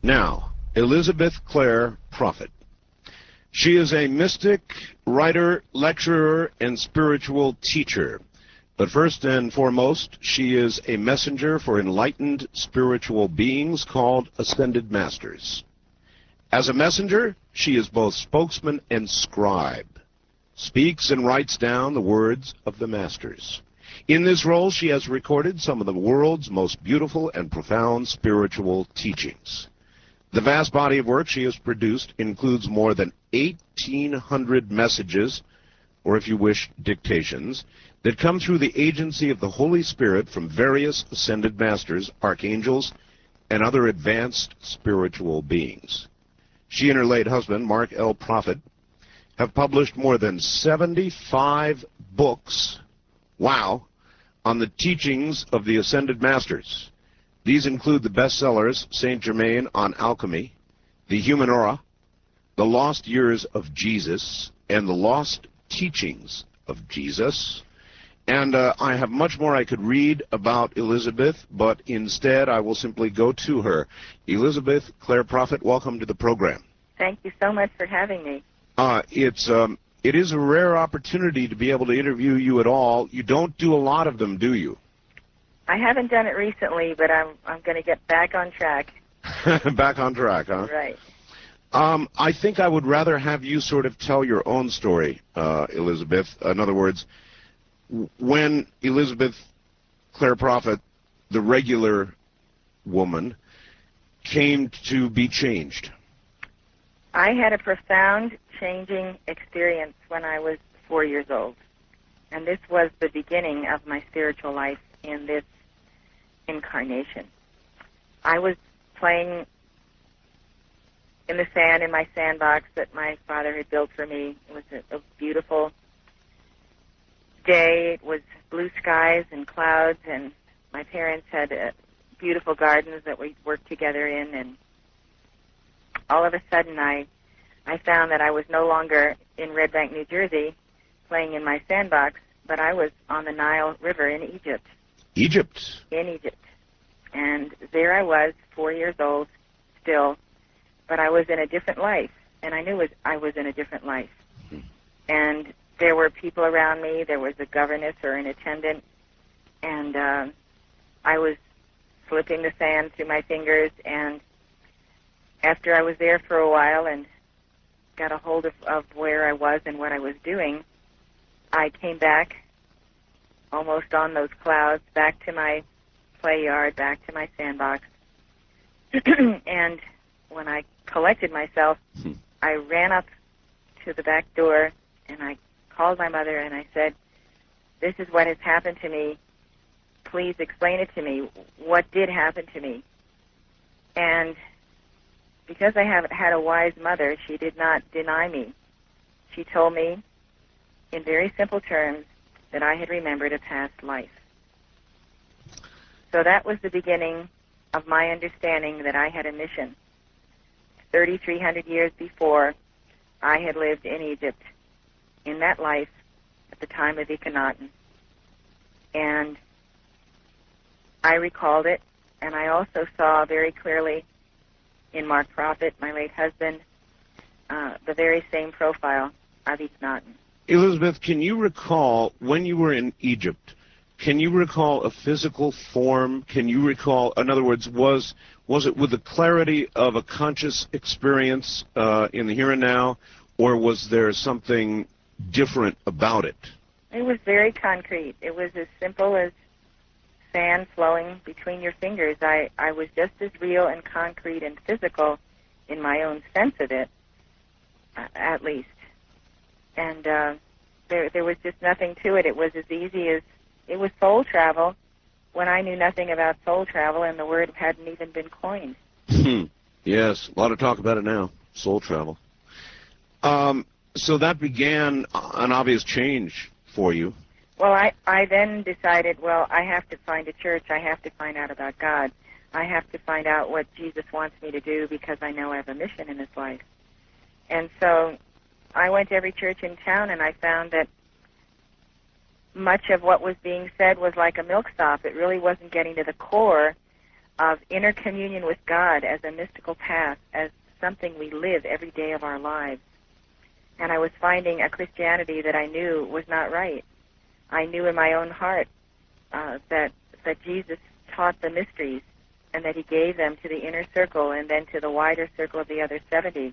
Now, Elizabeth Clare Prophet. She is a mystic, writer, lecturer, and spiritual teacher. But first and foremost, she is a messenger for enlightened spiritual beings called Ascended Masters. As a messenger, she is both spokesman and scribe, speaks and writes down the words of the Masters. In this role, she has recorded some of the world's most beautiful and profound spiritual teachings. The vast body of work she has produced includes more than 1,800 messages, or if you wish, dictations, that come through the agency of the Holy Spirit from various ascended masters, archangels, and other advanced spiritual beings. She and her late husband, Mark L. Prophet, have published more than 75 books, wow, on the teachings of the ascended masters. These include the bestsellers Saint Germain on Alchemy, The Human Aura, The Lost Years of Jesus, and The Lost Teachings of Jesus. And I have much more I could read about Elizabeth, but instead I will simply go to her. Elizabeth Clare Prophet, welcome to the program. Thank you so much for having me. It is a rare opportunity to be able to interview you at all. You don't do a lot of them, do you? I haven't done it recently, but I'm going to get back on track. Back on track, huh? Right. I think I would rather have you sort of tell your own story, Elizabeth. In other words, when Elizabeth Clare Prophet, the regular woman, came to be changed. I had a profound changing experience when I was 4 years old. And this was the beginning of my spiritual life in this incarnation. I was playing in the sand in my sandbox that my father had built for me. It was a beautiful day. It was blue skies and clouds, and my parents had beautiful gardens that we worked together in, and all of a sudden I found that I was no longer in Red Bank, New Jersey, playing in my sandbox, but I was on the Nile River in Egypt. Egypt? In Egypt. And there I was, 4 years old still, but I was in a different life, and I knew I was in a different life. Mm-hmm. And there were people around me. There was a governess or an attendant, and I was slipping the sand through my fingers, and after I was there for a while and got a hold of where I was and what I was doing, I came back almost on those clouds, back to my play yard, back to my sandbox. And when I collected myself, I ran up to the back door and I called my mother and I said, "This is what has happened to me. Please explain it to me. What did happen to me?" And because I have had a wise mother, she did not deny me. She told me in very simple terms that I had remembered a past life. So that was the beginning of my understanding that I had a mission. 3,300 years before, I had lived in Egypt in that life at the time of Akhenaten. And I recalled it, and I also saw very clearly in Mark Prophet, my late husband, the very same profile of Akhenaten. Elizabeth, can you recall when you were in Egypt, can you recall a physical form? Can you recall, in other words, was it with the clarity of a conscious experience in the here and now, or was there something different about it? It was very concrete. It was as simple as sand flowing between your fingers. I was just as real and concrete and physical in my own sense of it, at least. And there was just nothing to it. It was as easy as, it was soul travel when I knew nothing about soul travel and the word hadn't even been coined. Yes, a lot of talk about it now, soul travel. So that began an obvious change for you. Well, I then decided, well, I have to find a church. I have to find out about God. I have to find out what Jesus wants me to do because I know I have a mission in this life. And so I went to every church in town, and I found that much of what was being said was like a milksop. It really wasn't getting to the core of inner communion with God as a mystical path, as something we live every day of our lives. And I was finding a Christianity that I knew was not right. I knew in my own heart that Jesus taught the mysteries and that he gave them to the inner circle and then to the wider circle of the other 70,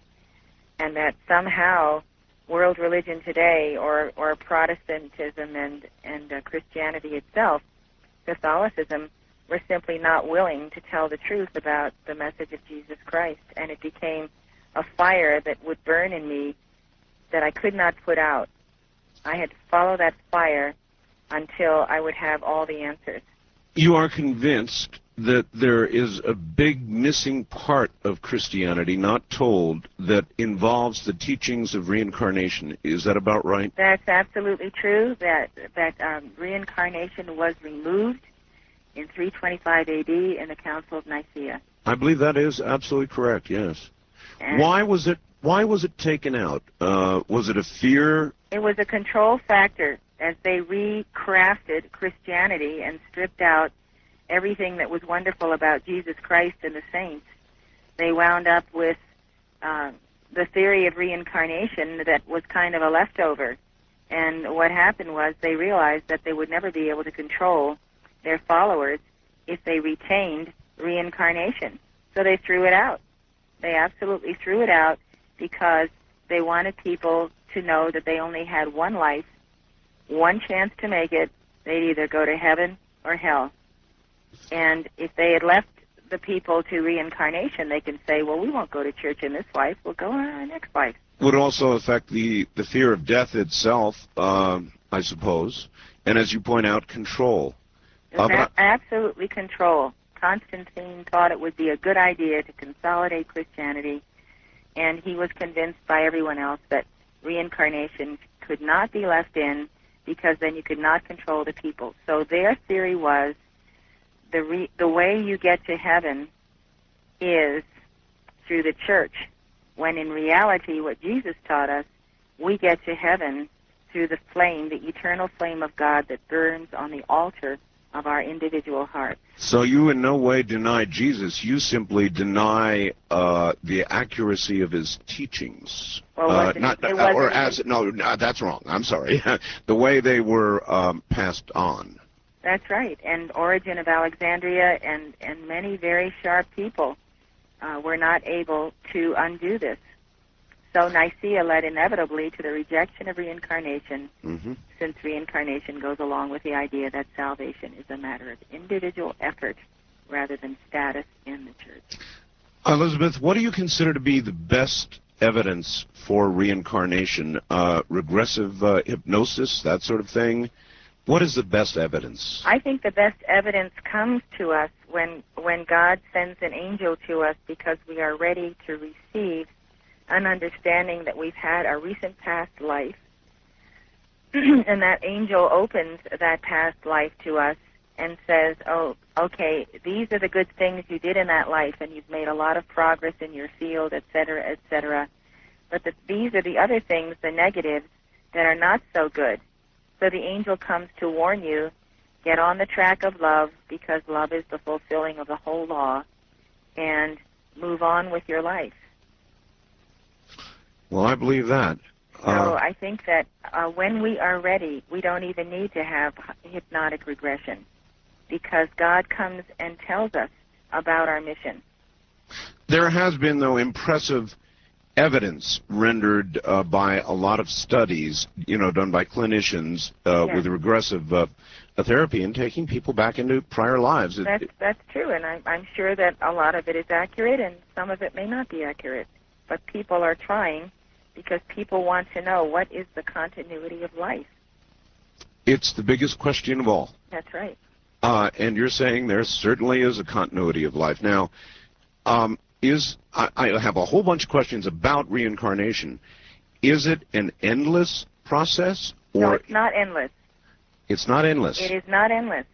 and that somehow world religion today, or Protestantism and Christianity itself, Catholicism, were simply not willing to tell the truth about the message of Jesus Christ, and it became a fire that would burn in me that I could not put out. I had to follow that fire until I would have all the answers. You are convinced that there is a big missing part of Christianity not told that involves the teachings of reincarnation. Is that about right? That's absolutely true, that reincarnation was removed in 325 A.D. in the Council of Nicaea. I believe that is absolutely correct, yes. And Why was it taken out? Was it a fear? it was a control factor as they recrafted Christianity and stripped out everything that was wonderful about Jesus Christ and the saints. They wound up with the theory of reincarnation that was kind of a leftover. And what happened was they realized that they would never be able to control their followers if they retained reincarnation. So they threw it out. They absolutely threw it out because they wanted people to know that they only had one life, one chance to make it. They'd either go to heaven or hell. And if they had left the people to reincarnation, they can say, well, we won't go to church in this life. We'll go in our next life. Would also affect the fear of death itself, I suppose. And as you point out, control. Absolutely control. Constantine thought it would be a good idea to consolidate Christianity, and he was convinced by everyone else that reincarnation could not be left in because then you could not control the people. So their theory was the way you get to heaven is through the church, when in reality what Jesus taught us, we get to heaven through the flame, the eternal flame of God that burns on the altar of our individual hearts. So you in no way deny Jesus. You simply deny the accuracy of his teachings. Well, no, that's wrong. I'm sorry. The way they were passed on. That's right. And Origen of Alexandria and many very sharp people were not able to undo this. So Nicaea led inevitably to the rejection of reincarnation, since reincarnation goes along with the idea that salvation is a matter of individual effort rather than status in the church. Elizabeth, what do you consider to be the best evidence for reincarnation? Regressive hypnosis, that sort of thing? What is the best evidence? I think the best evidence comes to us when God sends an angel to us because we are ready to receive an understanding that we've had a recent past life, and that angel opens that past life to us and says, oh, okay, these are the good things you did in that life, and you've made a lot of progress in your field, etc., but these are the other things, the negatives, that are not so good. So the angel comes to warn you, get on the track of love, because love is the fulfilling of the whole law, and move on with your life. Well, I believe that. So I think that when we are ready, we don't even need to have hypnotic regression, because God comes and tells us about our mission. There has been, though, impressive evidence rendered by a lot of studies, done by clinicians with regressive therapy and taking people back into prior lives. That's true, and I'm sure that a lot of it is accurate, and some of it may not be accurate. But people are trying because people want to know, what is the continuity of life? It's the biggest question of all. That's right. And you're saying there certainly is a continuity of life. Now, I have a whole bunch of questions about reincarnation. Is it an endless process? No, it's not endless. It's not endless. It is not endless.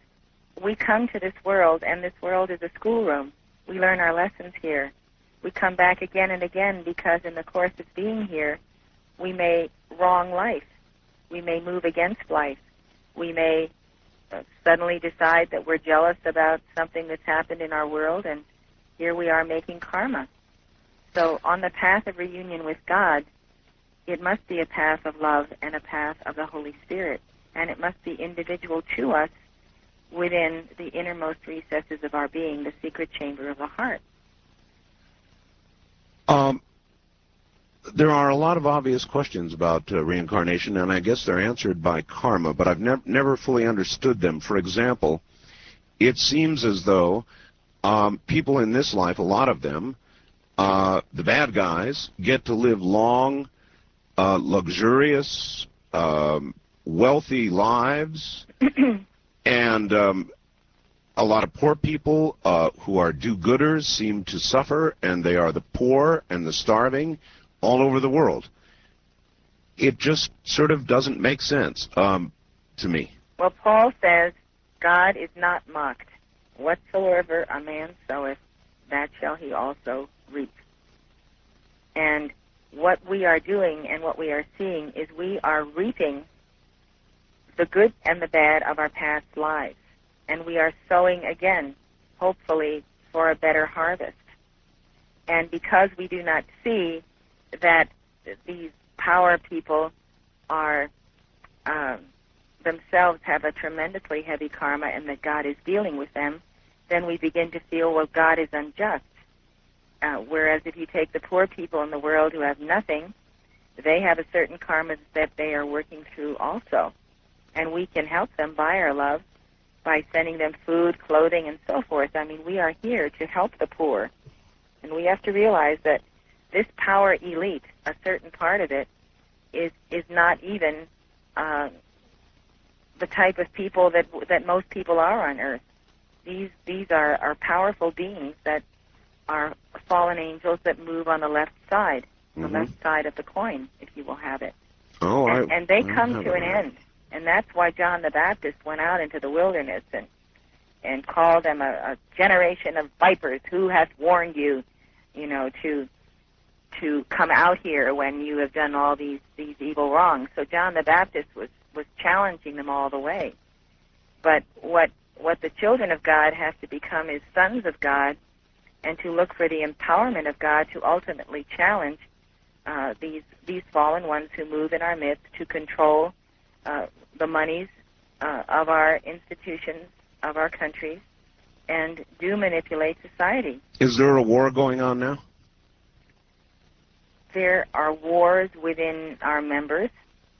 We come to this world, and this world is a schoolroom. We learn our lessons here. We come back again and again because in the course of being here, we may wrong life. We may move against life. We may suddenly decide that we're jealous about something that's happened in our world, and here we are making karma. So on the path of reunion with God, it must be a path of love and a path of the Holy Spirit, and it must be individual to us within the innermost recesses of our being, the secret chamber of the heart. There are a lot of obvious questions about reincarnation, and I guess they're answered by karma, but I've never fully understood them. For example, it seems as though people in this life, a lot of them, the bad guys, get to live long, luxurious, wealthy lives, and a lot of poor people who are do-gooders seem to suffer, and they are the poor and the starving all over the world. It just sort of doesn't make sense to me. Well, Paul says, God is not mocked. Whatsoever a man soweth, that shall he also reap. And what we are doing and what we are seeing is we are reaping the good and the bad of our past lives. And we are sowing again, hopefully, for a better harvest. And because we do not see that these power people are themselves have a tremendously heavy karma and that God is dealing with them, then we begin to feel, well, God is unjust. Whereas if you take the poor people in the world who have nothing, they have a certain karma that they are working through also. And we can help them by our love, by sending them food, clothing, and so forth. I mean, we are here to help the poor. And we have to realize that this power elite, a certain part of it, is not even the type of people that most people are on earth. These are powerful beings that are fallen angels that move on the left side, the left side of the coin, if you will have it. Oh, and they come to an end. And that's why John the Baptist went out into the wilderness and called them a generation of vipers. Who hath warned you, to come out here when you have done all these evil wrongs? So John the Baptist was challenging them all the way. But what the children of God have to become is sons of God, and to look for the empowerment of God to ultimately challenge these fallen ones who move in our midst to control the monies of our institutions, of our countries, and do manipulate society. Is there a war going on now? There are wars within our members.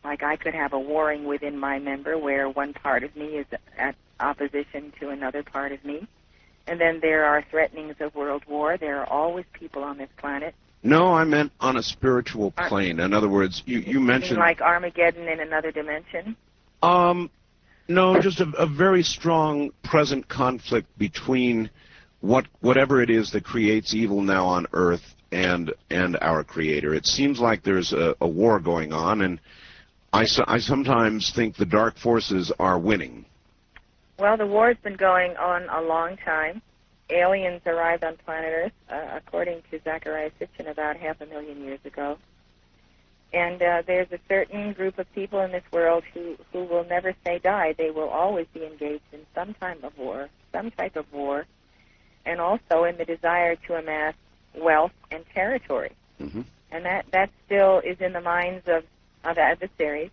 Like I could have a warring within my member where one part of me is at opposition to another part of me. And then there are threatenings of world war. There are always people on this planet. No, I meant on a spiritual plane. In other words, you mentioned... like Armageddon in another dimension? No, just a very strong present conflict between whatever it is that creates evil now on Earth and our Creator. It seems like there's a war going on, and I sometimes think the dark forces are winning. Well, the war's been going on a long time. Aliens arrived on planet Earth, according to Zechariah Sitchin, about 500,000 years ago. And there's a certain group of people in this world who will never say die. They will always be engaged in some type of war, and also in the desire to amass wealth and territory. Mm-hmm. And that still is in the minds of adversaries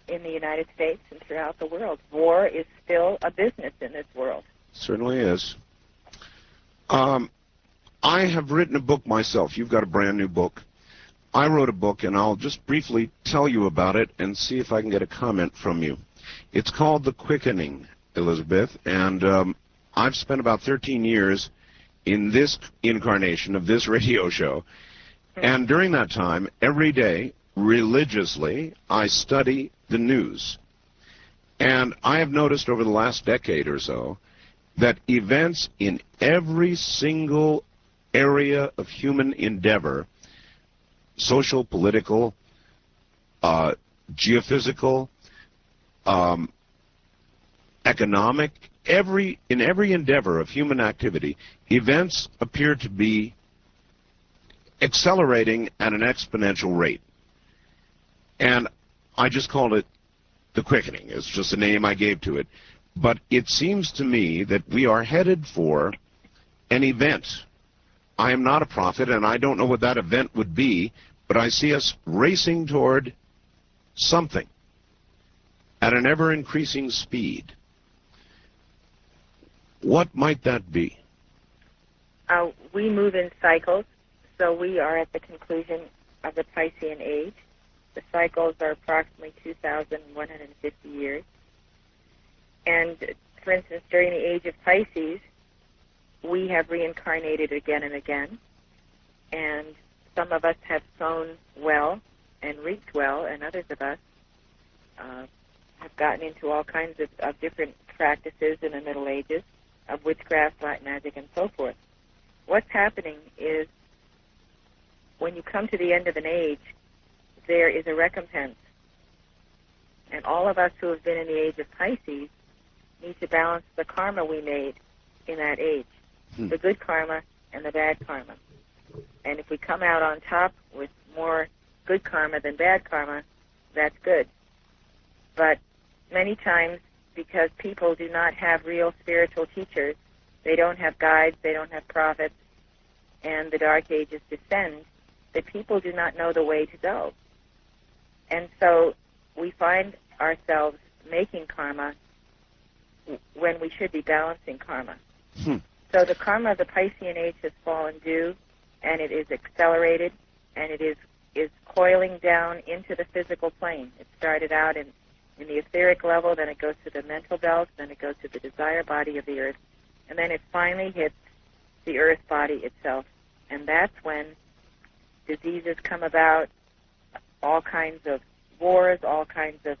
in the United States and throughout the world. War is still a business in this world. Certainly is. I have written a book myself. You've got a brand new book. I wrote a book, and I'll just briefly tell you about it and see if I can get a comment from you. It's called The Quickening, Elizabeth, and I've spent about 13 years in this incarnation of this radio show, and during that time, every day, religiously, I study the news. And I have noticed over the last decade or so that events in every single area of human endeavor, social, political, geophysical, economic, in every endeavor of human activity, events appear to be accelerating at an exponential rate. And I just called it the quickening. It's just a name I gave to it. But it seems to me that we are headed for an event. I am not a prophet, and I don't know what that event would be, but I see us racing toward something at an ever-increasing speed. What might that be? We move in cycles, so we are at the conclusion of the Piscean age. The cycles are approximately 2,150 years. And, for instance, during the age of Pisces, we have reincarnated again and again. And some of us have sown well and reaped well, and others of us have gotten into all kinds of different practices in the Middle Ages, of witchcraft, black magic, and so forth. What's happening is when you come to the end of an age, there is a recompense. And all of us who have been in the age of Pisces need to balance the karma we made in that age, the good karma and the bad karma. And if we come out on top with more good karma than bad karma, that's good. But many times, because people do not have real spiritual teachers, they don't have guides, they don't have prophets, and the Dark Ages descend, the people do not know the way to go. And so we find ourselves making karma when we should be balancing karma. So the karma of the Piscean age has fallen due, and it is accelerated, and it is coiling down into the physical plane. It started out in the etheric level, then it goes to the mental belt, then it goes to the desire body of the earth, and then it finally hits the earth body itself. And that's when diseases come about, all kinds of wars, all kinds of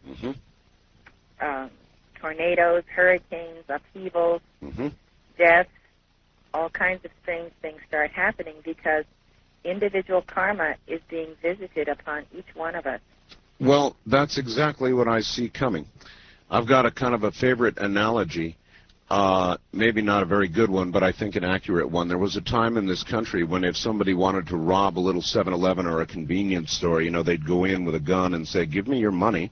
tornadoes, hurricanes, upheavals, deaths, all kinds of strange things start happening because individual karma is being visited upon each one of us. Well, that's exactly what I see coming. I've got a kind of a favorite analogy, maybe not a very good one, but I think an accurate one. There was a time in this country when if somebody wanted to rob a little 7-Eleven or a convenience store, you know, they'd go in with a gun and say, give me your money,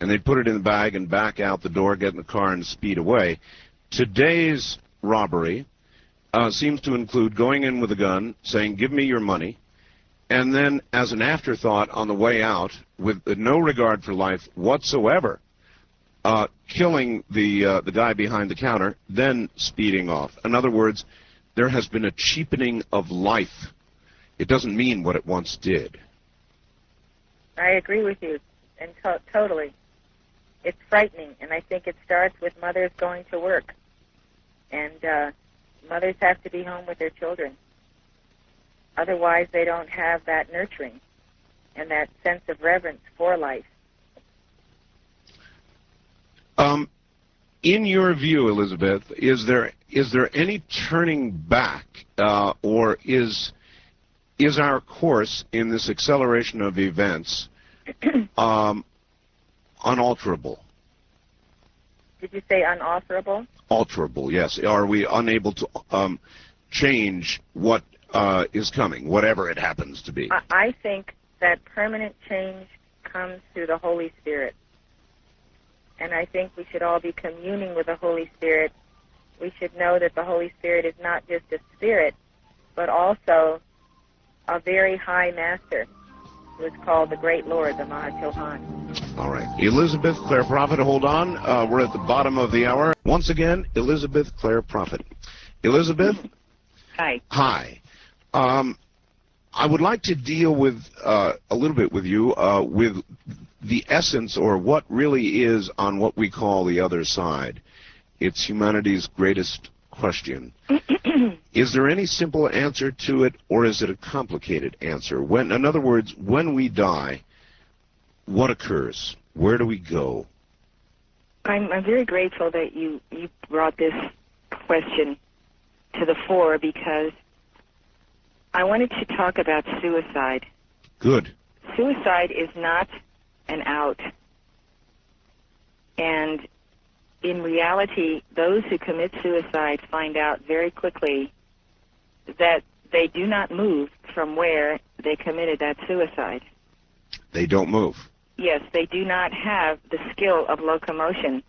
and they'd put it in the bag and back out the door, get in the car, and speed away. Today's robbery seems to include going in with a gun, saying, give me your money, and then as an afterthought on the way out, with no regard for life whatsoever, killing the guy behind the counter, then speeding off. In other words, there has been a cheapening of life. It doesn't mean what it once did. I agree with you, and totally. It's frightening, and I think it starts with mothers going to work. And mothers have to be home with their children. Otherwise, they don't have that nurturing and that sense of reverence for life. In your view, Elizabeth, is there any turning back, or is our course in this acceleration of events unalterable? Did you say unalterable? Alterable, yes. Are we unable to change what is coming, whatever it happens to be? I think that permanent change comes through the Holy Spirit. And I think we should all be communing with the Holy Spirit. We should know that the Holy Spirit is not just a spirit, but also a very high master, who is called the Great Lord, the Mahachohan. All right. Elizabeth, Clare Prophet, hold on. We're at the bottom of the hour. Once again, Elizabeth, Clare Prophet. Elizabeth? Hi. Hi. I would like to deal with, a little bit with you, with the essence, or what really is on what we call the other side. It's humanity's greatest question. Is there any simple answer to it, or is it a complicated answer? In other words, when we die, what occurs? Where do we go? I'm very grateful that you brought this question to the fore, because I wanted to talk about suicide. Good. Suicide is not an out. And in reality, those who commit suicide find out very quickly that they do not move from where they committed that suicide. They don't move. Yes, they do not have the skill of locomotion.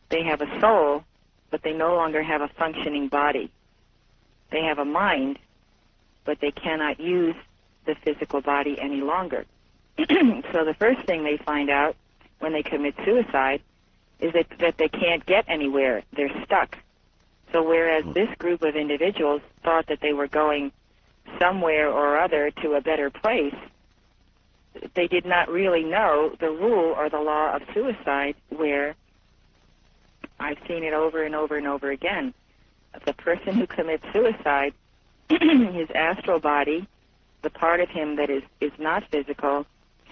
They have a soul, but they no longer have a functioning body. They have a mind, but they cannot use the physical body any longer. So the first thing they find out when they commit suicide is that they can't get anywhere. They're stuck. So whereas this group of individuals thought that they were going somewhere or other to a better place, they did not really know the rule or the law of suicide, where I've seen it over and over and over again. The person who commits suicide, his astral body, the part of him that is not physical,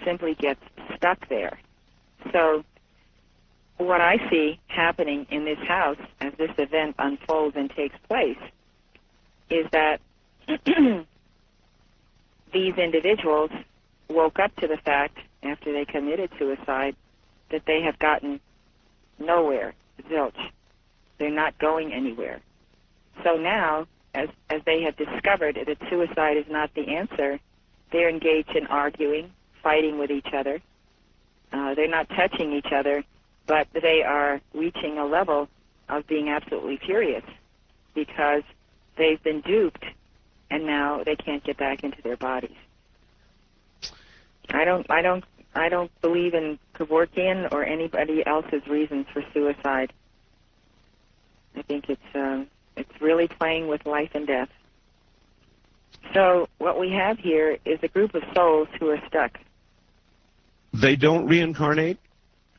simply gets stuck there. So what I see happening in this house as this event unfolds and takes place is that these individuals woke up to the fact, after they committed suicide, that they have gotten nowhere, zilch. They're not going anywhere. So now, as they have discovered that suicide is not the answer, they're engaged in arguing, fighting with each other. They're not touching each other, but they are reaching a level of being absolutely furious because they've been duped, and now they can't get back into their bodies. I don't believe in Kevorkian or anybody else's reasons for suicide. I think it's really playing with life and death. So what we have here is a group of souls who are stuck. They don't reincarnate?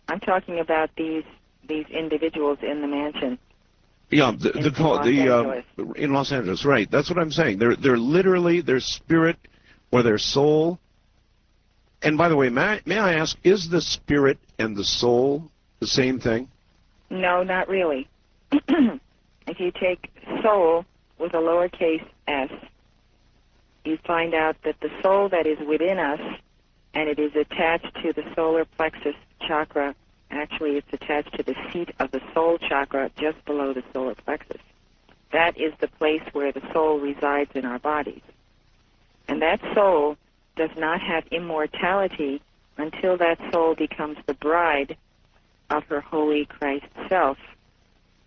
I'm talking about these individuals in the mansion. Yeah, in in Los Angeles, right? That's what I'm saying. They're literally their spirit or their soul. And by the way, may I ask, is the spirit and the soul the same thing? No, not really. If you take soul with a lowercase s, you find out that the soul that is within us, and it is attached to the solar plexus chakra. Actually, it's attached to the seat of the soul chakra just below the solar plexus. That is the place where the soul resides in our bodies. And that soul does not have immortality until that soul becomes the bride of her holy Christ self,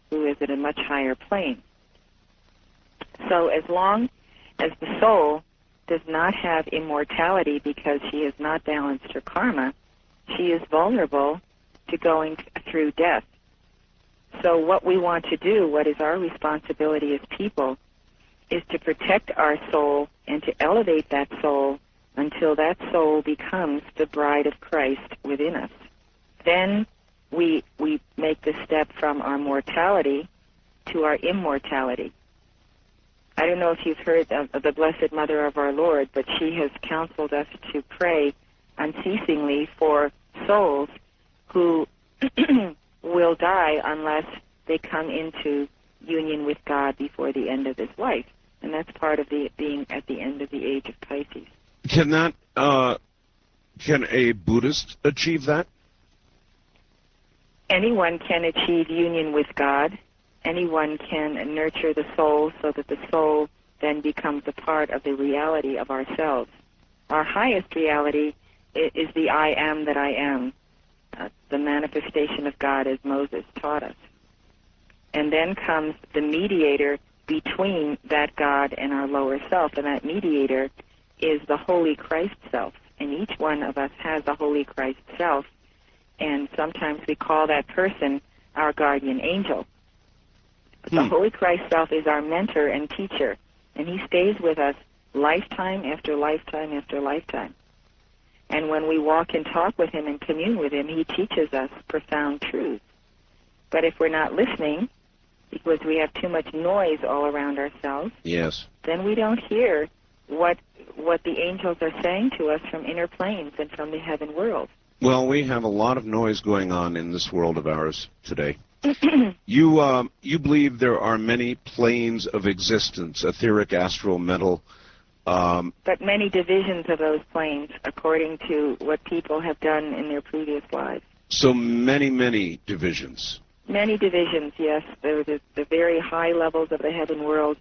who is at a much higher plane. So as long as the soul does not have immortality because she has not balanced her karma, she is vulnerable to going through death. So what we want to do, what is our responsibility as people, is to protect our soul and to elevate that soul until that soul becomes the bride of Christ within us. Then we make the step from our mortality to our immortality. I don't know if you've heard of the Blessed Mother of our Lord, but she has counseled us to pray unceasingly for souls who will die unless they come into union with God before the end of this life. And that's part of being at the end of the age of Pisces. Can a Buddhist achieve that? Anyone can achieve union with God. Anyone can nurture the soul so that the soul then becomes a part of the reality of ourselves. Our highest reality is the I am that I am, the manifestation of God as Moses taught us. And then comes the mediator between that God and our lower self, and that mediator is the Holy Christ self. And each one of us has a Holy Christ self, and sometimes we call that person our guardian angel. The Holy Christ self is our mentor and teacher, and he stays with us lifetime after lifetime after lifetime. And when we walk and talk with him and commune with him, he teaches us profound truths. But if we're not listening, because we have too much noise all around ourselves, yes, then we don't hear what the angels are saying to us from inner planes and from the heaven world. Well, we have a lot of noise going on in this world of ours today. You believe there are many planes of existence, etheric, astral, mental. But many divisions of those planes, according to what people have done in their previous lives. So many divisions. Many divisions, yes. The very high levels of the heaven world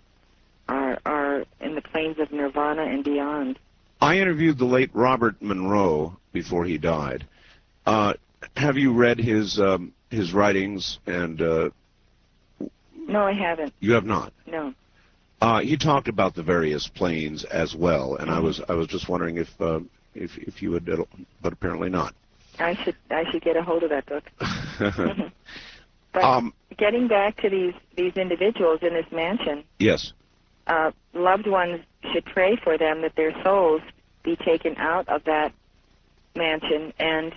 are in the planes of nirvana and beyond. I interviewed the late Robert Monroe before he died. Have you read his writings? And No, I haven't. you have not. No. He talked about the various planes as well, and I was just wondering if you would, but apparently not. I should get a hold of that book. But getting back to these individuals in this mansion. Yes. Loved ones should pray for them that their souls be taken out of that mansion and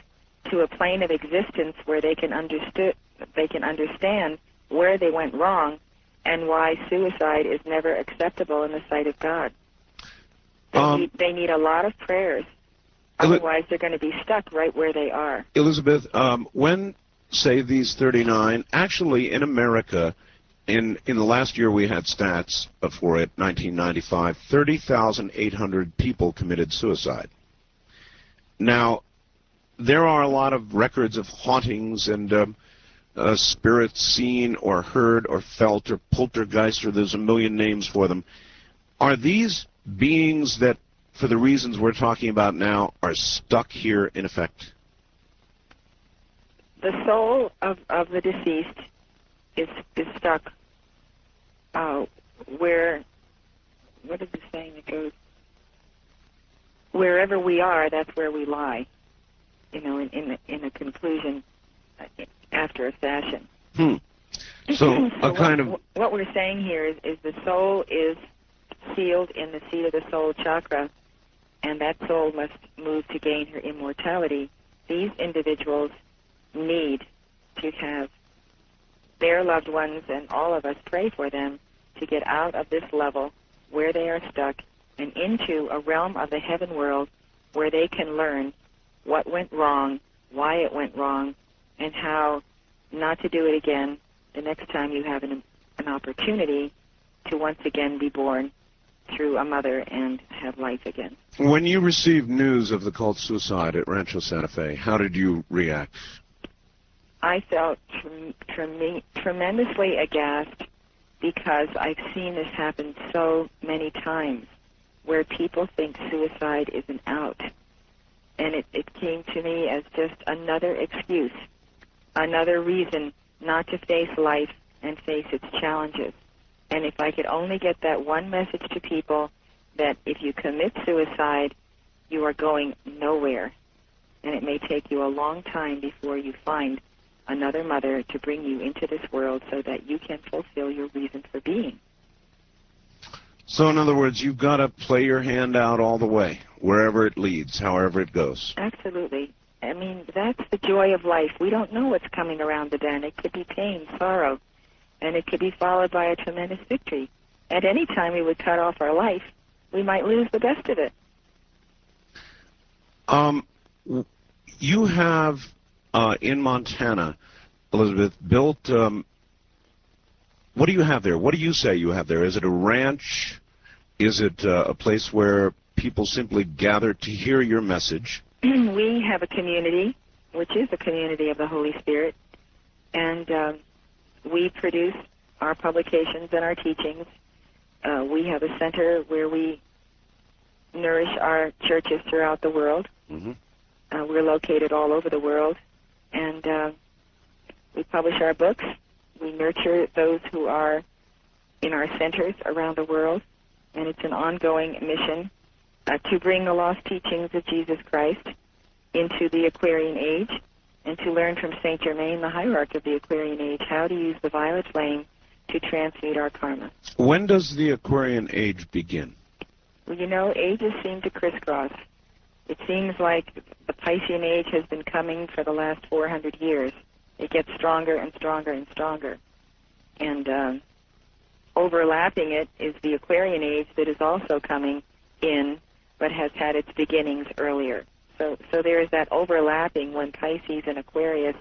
to a plane of existence where they can understand where they went wrong and why suicide is never acceptable in the sight of God. They need a lot of prayers. Otherwise, they're going to be stuck right where they are. Elizabeth, when, say, these 39, actually in America, in the last year we had stats for it, 1995, 30,800 people committed suicide. Now, there are a lot of records of hauntings and spirits seen or heard or felt or poltergeist, or there's a million names for them. Are these beings that, for the reasons we're talking about now, are stuck here in effect? The soul of the deceased is stuck where, what is the saying that goes? Wherever we are, that's where we lie. You know, in a conclusion, after a fashion. So a kind of... What we're saying here is the soul is sealed in the seat of the soul chakra, and that soul must move to gain her immortality. These individuals need to have their loved ones and all of us pray for them to get out of this level where they are stuck and into a realm of the heaven world where they can learn what went wrong, why it went wrong, and how not to do it again the next time you have an opportunity to once again be born through a mother and have life again. When you received news of the cult suicide at Rancho Santa Fe, how did you react? I felt tremendously aghast because I've seen this happen so many times where people think suicide is an out. And it came to me as just another excuse, another reason not to face life and face its challenges. And if I could only get that one message to people, that if you commit suicide, you are going nowhere. And it may take you a long time before you find another mother to bring you into this world so that you can fulfill your reason for being. So in other words, you've got to play your hand out all the way, wherever it leads, however it goes. Absolutely. I mean, that's the joy of life. We don't know what's coming around the bend. It could be pain, sorrow, and it could be followed by a tremendous victory. At any time we would cut off our life, we might lose the best of it. You have, in Montana, Elizabeth, built, what do you have there? What do you say you have there? Is it a ranch? Is it a place where people simply gather to hear your message? We have a community, which is a community of the Holy Spirit, and we produce our publications and our teachings. We have a center where we nourish our churches throughout the world. Mm-hmm. We're located all over the world, and we publish our books. We nurture those who are in our centers around the world, and it's an ongoing mission to bring the lost teachings of Jesus Christ into the Aquarian Age and to learn from Saint Germain, the hierarch of the Aquarian Age, how to use the violet flame to transmute our karma. When does the Aquarian Age begin? Well, you know, ages seem to crisscross. It seems like the Piscean Age has been coming for the last 400 years. It gets stronger and stronger and stronger. And overlapping it is the Aquarian Age that is also coming in, but has had its beginnings earlier. So there is that overlapping when Pisces and Aquarius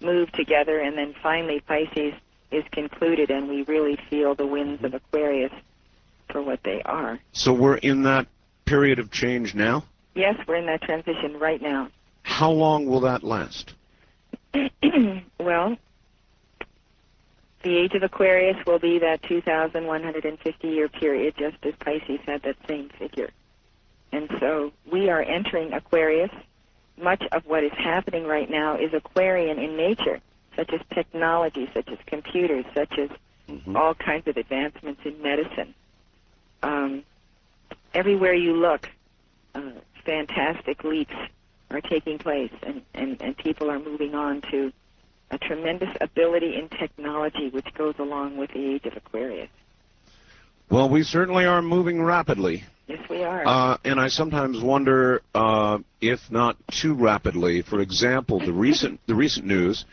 move together, and then finally Pisces is concluded, and we really feel the winds of Aquarius for what they are. So we're in that period of change now? Yes, we're in that transition right now. How long will that last? Well, the age of Aquarius will be that 2,150-year period, just as Pisces had that same figure. And so we are entering Aquarius, much of what is happening right now is Aquarian in nature, such as technology, such as computers, such as all kinds of advancements in medicine. Everywhere you look, fantastic leaps are taking place, and people are moving on to a tremendous ability in technology which goes along with the age of Aquarius. Well, we certainly are moving rapidly. Yes, we are. And I sometimes wonder if not too rapidly. For example, the recent news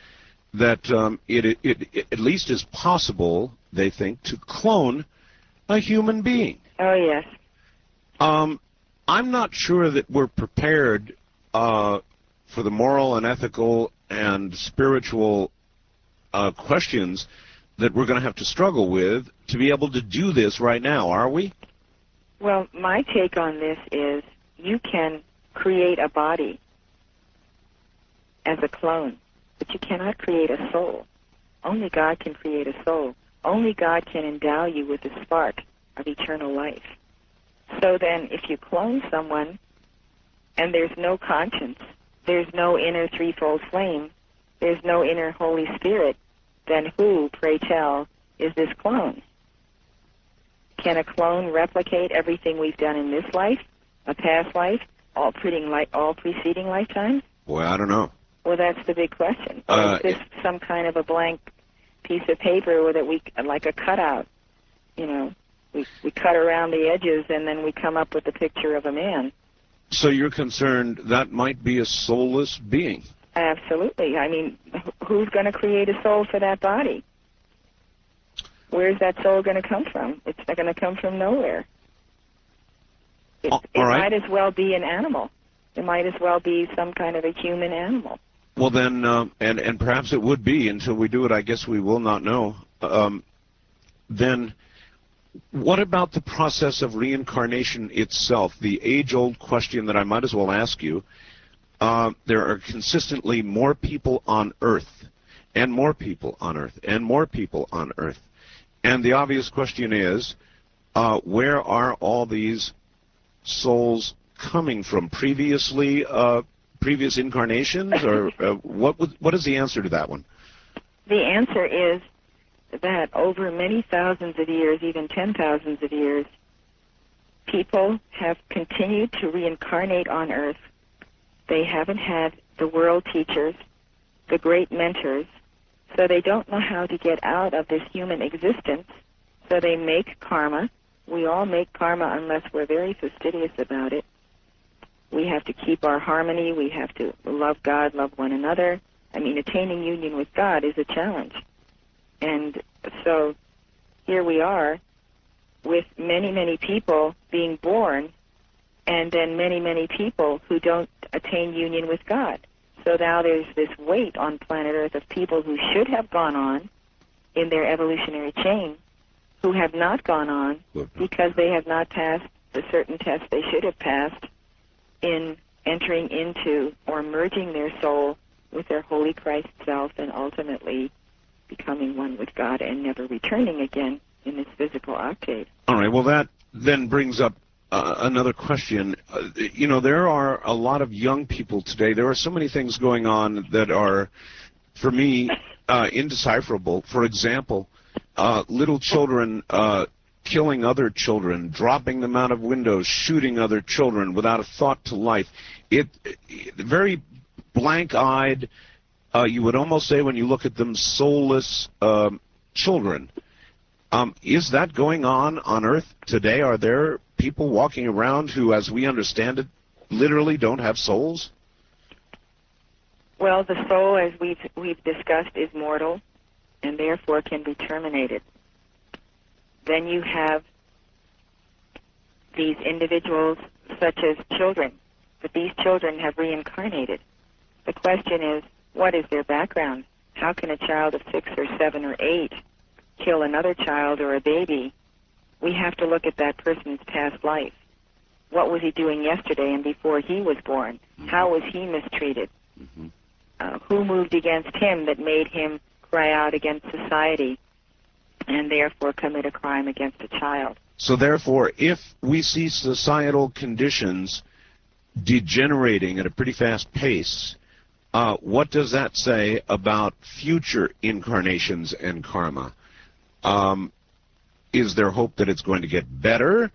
that it at least is possible, they think, to clone a human being. Oh, yes. I'm not sure that we're prepared for the moral and ethical and spiritual questions that we're going to have to struggle with to be able to do this right now, are we? Well, my take on this is you can create a body as a clone, but you cannot create a soul. Only God can create a soul. Only God can endow you with the spark of eternal life. So then, if you clone someone and there's no conscience, there's no inner threefold flame, there's no inner Holy Spirit, then who, pray tell, is this clone? Can a clone replicate everything we've done in this life, a past life, all preceding lifetimes? Boy, I don't know. Well, that's the big question. Or is this some kind of a blank piece of paper that we, like a cutout, you know, we cut around the edges and then we come up with the picture of a man? So you're concerned that might be a soulless being? Absolutely. I mean, who's going to create a soul for that body? Where's that soul going to come from? It's not going to come from nowhere. It might as well be an animal. It might as well be some kind of a human animal. Well, then, and perhaps it would be. Until we do it, I guess we will not know. Then, what about the process of reincarnation itself? The age-old question that I might as well ask you. There are consistently more people on Earth, and more people on Earth, and more people on Earth. And the obvious question is, where are all these souls coming from? Previous incarnations, or what is the answer to that one? The answer is that over many thousands of years, even 10,000s of years, people have continued to reincarnate on Earth. They haven't had the world teachers, the great mentors, so they don't know how to get out of this human existence, so they make karma. We all make karma unless we're very fastidious about it. We have to keep our harmony. We have to love God, love one another. I mean, attaining union with God is a challenge. And so here we are with many, many people being born, and then many, many people who don't attain union with God. So now there's this weight on planet Earth of people who should have gone on in their evolutionary chain, who have not gone on because they have not passed the certain tests they should have passed in entering into or merging their soul with their Holy Christ self and ultimately becoming one with God and never returning again in this physical octave. All right, well, that then brings up another question. You know, there are a lot of young people today. There are so many things going on that are, for me, indecipherable. For example, little children killing other children, dropping them out of windows, shooting other children without a thought to life. Very blank-eyed, you would almost say when you look at them, soulless children. Is that going on Earth today? Are there people walking around who, as we understand it, literally don't have souls? Well, the soul, as we've discussed, is mortal and therefore can be terminated. Then you have these individuals such as children, but these children have reincarnated. The question is, what is their background? How can a child of 6 or 7 or 8 kill another child or a baby? We have to look at that person's past life. What was he doing yesterday and before he was born? How was he mistreated? Who moved against him that made him cry out against society and therefore commit a crime against a child? So therefore, if we see societal conditions degenerating at a pretty fast pace, what does that say about future incarnations and karma? Is there hope that it's going to get better,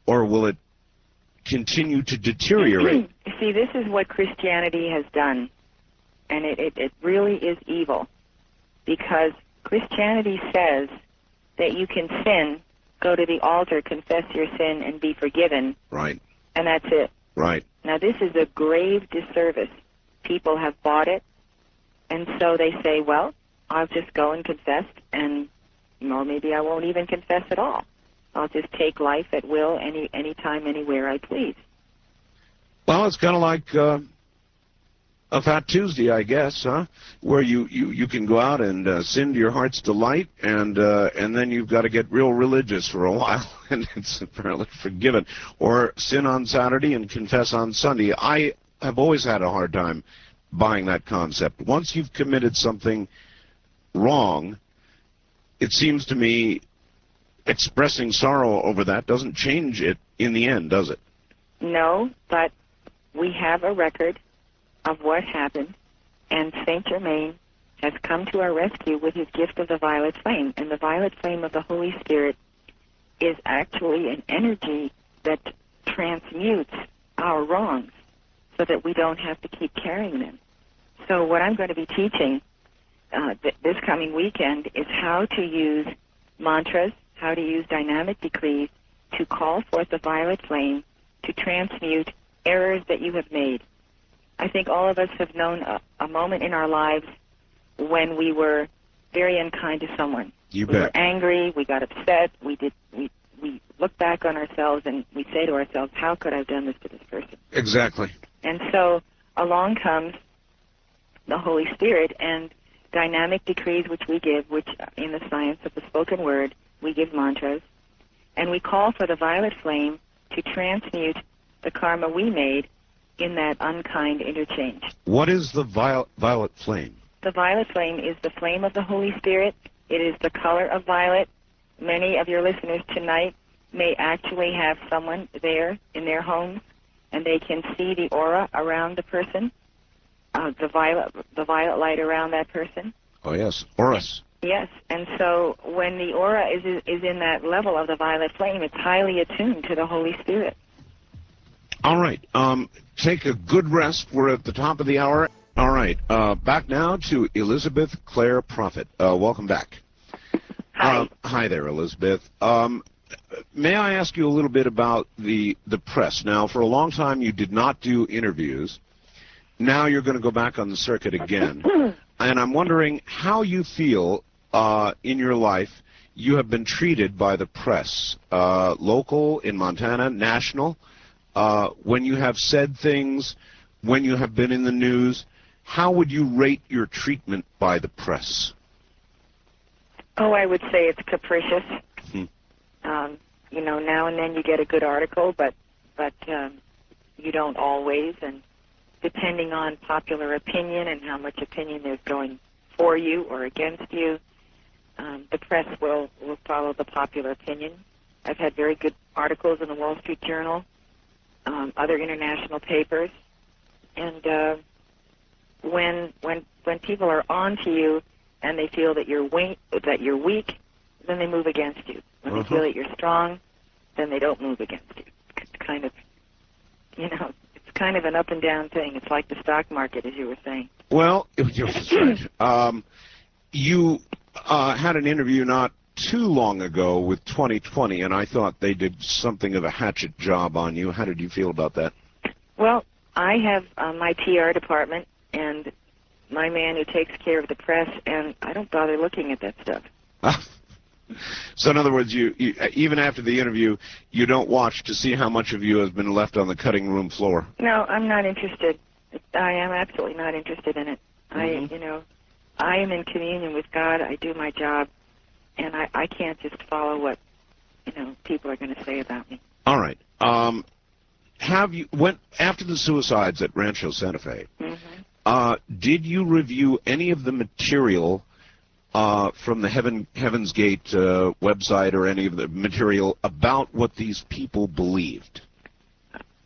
or will it continue to deteriorate? See, this is what Christianity has done, and it really is evil, because Christianity says that you can sin, go to the altar, confess your sin, and be forgiven. Right. And that's it. Right. Now, this is a grave disservice. People have bought it, and so they say, well, I'll just go and confess, and maybe I won't even confess at all. I'll just take life at will, anytime, anywhere I please. Well, it's kind of like a Fat Tuesday, I guess, huh? Where you can go out and sin to your heart's delight, and then you've got to get real religious for a while, and it's apparently forgiven. Or sin on Saturday and confess on Sunday. I have always had a hard time buying that concept. Once you've committed something wrong, it seems to me expressing sorrow over that doesn't change it in the end, does it? No, but we have a record of what happened, and Saint Germain has come to our rescue with his gift of the violet flame. And the violet flame of the Holy Spirit is actually an energy that transmutes our wrongs so that we don't have to keep carrying them. So what I'm going to be teaching this coming weekend is how to use mantras, how to use dynamic decrees to call forth the violet flame to transmute errors that you have made. I think all of us have known a moment in our lives when we were very unkind to someone. You we bet. were angry, we got upset, we look back on ourselves and we say to ourselves, how could I have done this to this person? Exactly. And so along comes the Holy Spirit and dynamic decrees which we give, which in the science of the spoken word, we give mantras, and we call for the violet flame to transmute the karma we made in that unkind interchange. What is the violet flame? The violet flame is the flame of the Holy Spirit. It is the color of violet. Many of your listeners tonight may actually have someone there in their homes, and they can see the aura around the person, the violet light around that person. Oh, yes, auras. Yes, and so when the aura is in that level of the violet flame, it's highly attuned to the Holy Spirit. All right, take a good rest. We're at the top of the hour. All right, back now to Elizabeth Clare Prophet. Welcome back. Hi. Hi there, Elizabeth. May I ask you a little bit about the press? Now, for a long time, you did not do interviews. Now you're going to go back on the circuit again. And I'm wondering how you feel in your life you have been treated by the press, local, in Montana, national, when you have said things, when you have been in the news. How would you rate your treatment by the press? Oh, I would say it's capricious. Now and then you get a good article, but you don't always, and depending on popular opinion and how much opinion there's going for you or against you, the press will follow the popular opinion. I've had very good articles in the Wall Street Journal, other international papers, and when people are on to you and they feel that you're weak, then they move against you. When they feel that you're strong, then they don't move against you. It's kind of, it's kind of an up and down thing. It's like the stock market, as you were saying. Well, that's right. You had an interview not too long ago with 2020, and I thought they did something of a hatchet job on you. How did you feel about that? Well, I have my PR department and my man who takes care of the press, and I don't bother looking at that stuff. So in other words, you even after the interview, you don't watch to see how much of you has been left on the cutting room floor? No, I'm not interested. I am absolutely not interested in it. I am in communion with God. I do my job, and I can't just follow what people are going to say about me. All right. After the suicides at Rancho Santa Fe? Did you review any of the material from the Heaven's Gate website, or any of the material about what these people believed?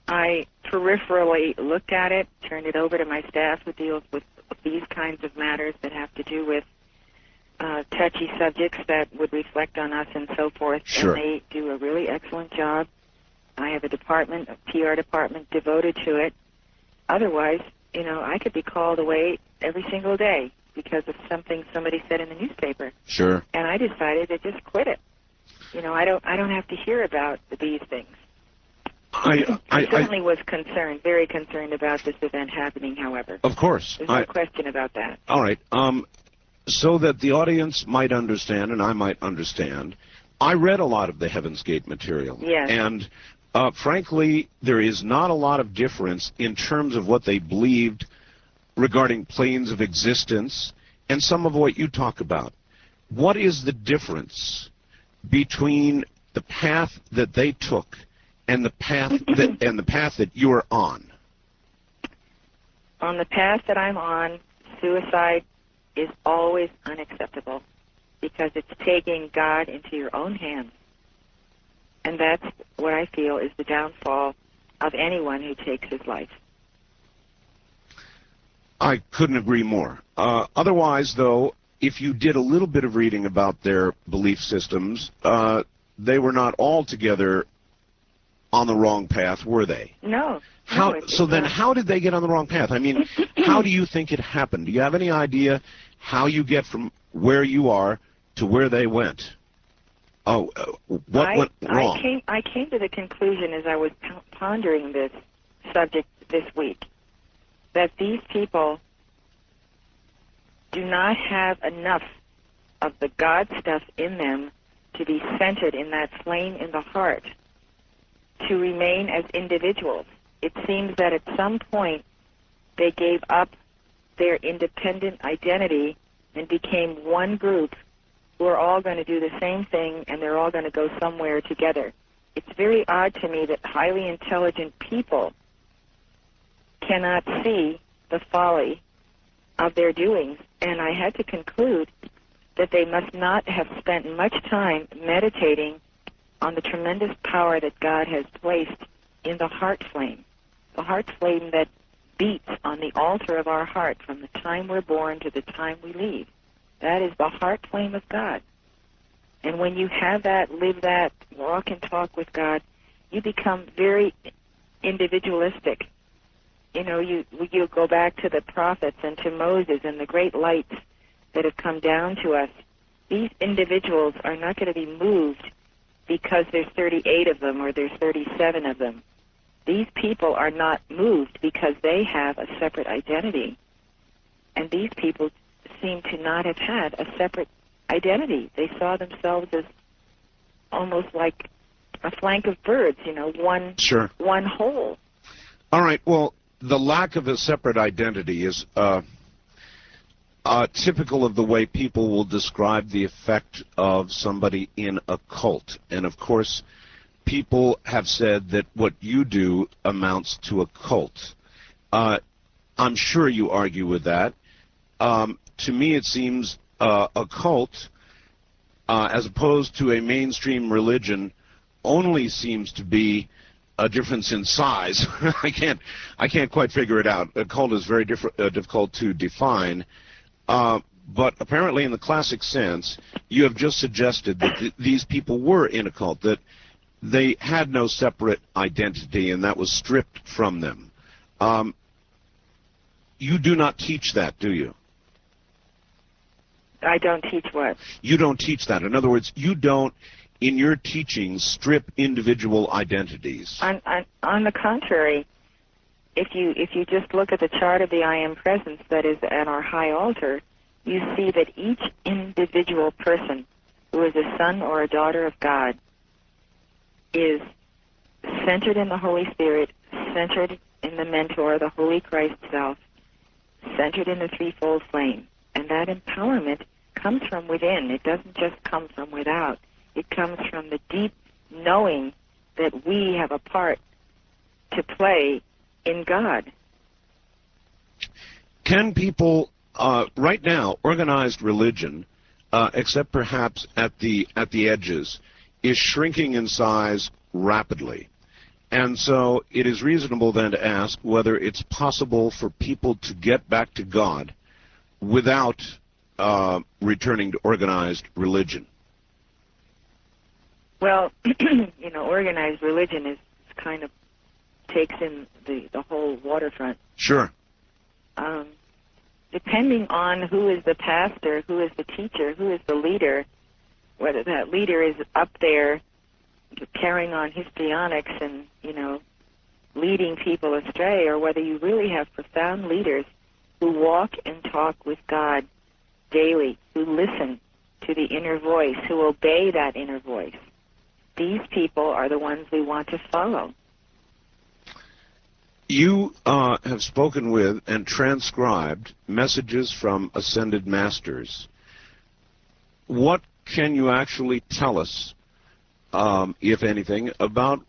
I peripherally looked at it, turned it over to my staff who deals with these kinds of matters that have to do with touchy subjects that would reflect on us and so forth. Sure. And they do a really excellent job. I have a department, a PR department devoted to it. Otherwise, you know, I could be called away every single day because of something somebody said in the newspaper. Sure. And I decided to just quit it. You know, I don't have to hear about these things. I certainly was concerned, very concerned about this event happening, however. Of course. There's no question about that. All right. So that the audience might understand and I might understand, I read a lot of the Heaven's Gate material. Yes. And frankly, there is not a lot of difference in terms of what they believed regarding planes of existence and some of what you talk about. What is the difference between the path that they took and the path that you're on? On the path that I'm on, suicide is always unacceptable because it's taking God into your own hands. And that's what I feel is the downfall of anyone who takes his life. I couldn't agree more. Otherwise, though, if you did a little bit of reading about their belief systems, they were not altogether on the wrong path, were they? No. Then how did they get on the wrong path? I mean, how do you think it happened? Do you have any idea how you get from where you are to where they went? What went wrong? I came to the conclusion as I was pondering this subject this week that these people do not have enough of the God stuff in them to be centered in that flame in the heart to remain as individuals. It seems that at some point they gave up their independent identity and became one group who are all going to do the same thing and they're all going to go somewhere together. It's very odd to me that highly intelligent people cannot see the folly of their doings, and I had to conclude that they must not have spent much time meditating on the tremendous power that God has placed in the heart flame that beats on the altar of our heart from the time we're born to the time we leave. That is the heart flame of God. And when you have that, live that, walk and talk with God, you become very individualistic. You know, you go back to the prophets and to Moses and the great lights that have come down to us. These individuals are not going to be moved because there's 38 of them or there's 37 of them. These people are not moved because they have a separate identity. And these people seem to not have had a separate identity. They saw themselves as almost like a flank of birds, you know, one whole. All right, well, the lack of a separate identity is typical of the way people will describe the effect of somebody in a cult. And, of course, people have said that what you do amounts to a cult. I'm sure you argue with that. To me, it seems a cult, as opposed to a mainstream religion, only seems to be a difference in size. I can't quite figure it out. A cult is very difficult to define. But apparently, in the classic sense, you have just suggested that these people were in a cult, that they had no separate identity, and that was stripped from them. You do not teach that, do you? I don't teach what? You don't teach that. In other words, you don't, in your teachings, strip individual identities. On the contrary, if you just look at the chart of the I Am Presence that is at our high altar, you see that each individual person who is a son or a daughter of God is centered in the Holy Spirit, centered in the Mentor, the Holy Christ Self, centered in the threefold flame. And that empowerment comes from within. It doesn't just come from without. It comes from the deep knowing that we have a part to play in God. Can people, right now, organized religion, except perhaps at the edges, is shrinking in size rapidly. And so it is reasonable then to ask whether it's possible for people to get back to God without returning to organized religion. Well, organized religion is kind of takes in the whole waterfront. Sure. Depending on who is the pastor, who is the teacher, who is the leader, whether that leader is up there carrying on histrionics and, leading people astray, or whether you really have profound leaders who walk and talk with God daily, who listen to the inner voice, who obey that inner voice. These people are the ones we want to follow. You have spoken with and transcribed messages from ascended masters. What can you actually tell us, if anything, about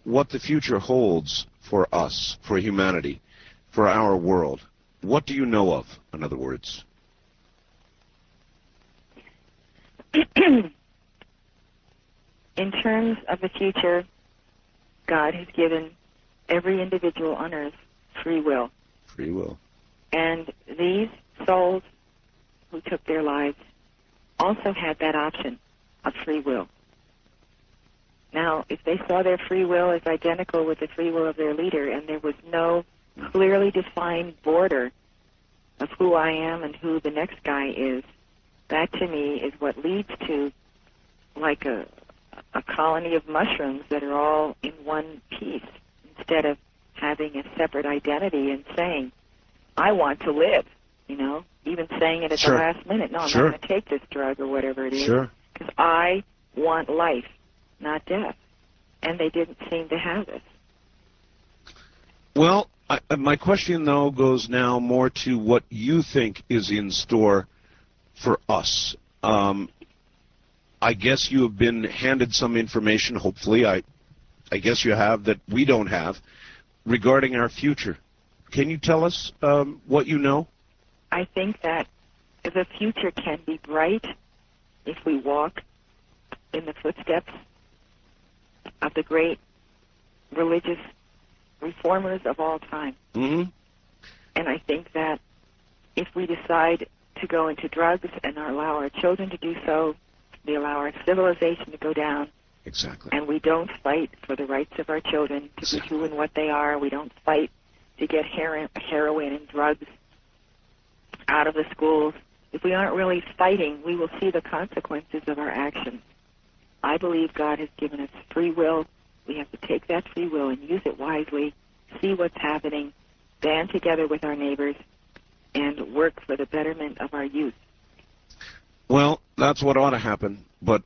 what the future holds for us, for humanity, for our world? What do you know of, in other words? In terms of the future, God has given every individual on earth free will. Free will. And these souls who took their lives also had that option of free will. Now, if they saw their free will as identical with the free will of their leader, and there was no clearly defined border of who I am and who the next guy is, that to me is what leads to like a colony of mushrooms that are all in one piece, instead of having a separate identity and saying, I want to live, even saying it at Sure. the last minute. No, I'm Sure. not going to take this drug or whatever it is. Sure. Because I want life, not death. And they didn't seem to have it. Well, my question, though, goes now more to what you think is in store for us. I guess you have been handed some information, hopefully, I guess you have, that we don't have, regarding our future. Can you tell us what you know? I think that the future can be bright if we walk in the footsteps of the great religious reformers of all time. Mm-hmm. And I think that if we decide to go into drugs and allow our children to do so, we allow our civilization to go down. Exactly. And we don't fight for the rights of our children to be who and what they are. We don't fight to get heroin and drugs out of the schools. If we aren't really fighting, we will see the consequences of our actions. I believe God has given us free will. We have to take that free will and use it wisely, see what's happening, band together with our neighbors, and work for the betterment of our youth. Well, that's what ought to happen, but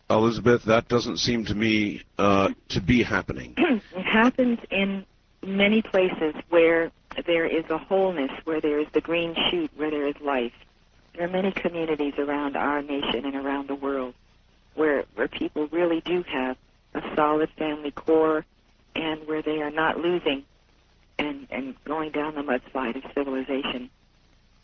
Elizabeth, that doesn't seem to me to be happening. It happens in many places where there is a wholeness, where there is the green shoot, where there is life. There are many communities around our nation and around the world where people really do have a solid family core, and where they are not losing and going down the mudslide of civilization.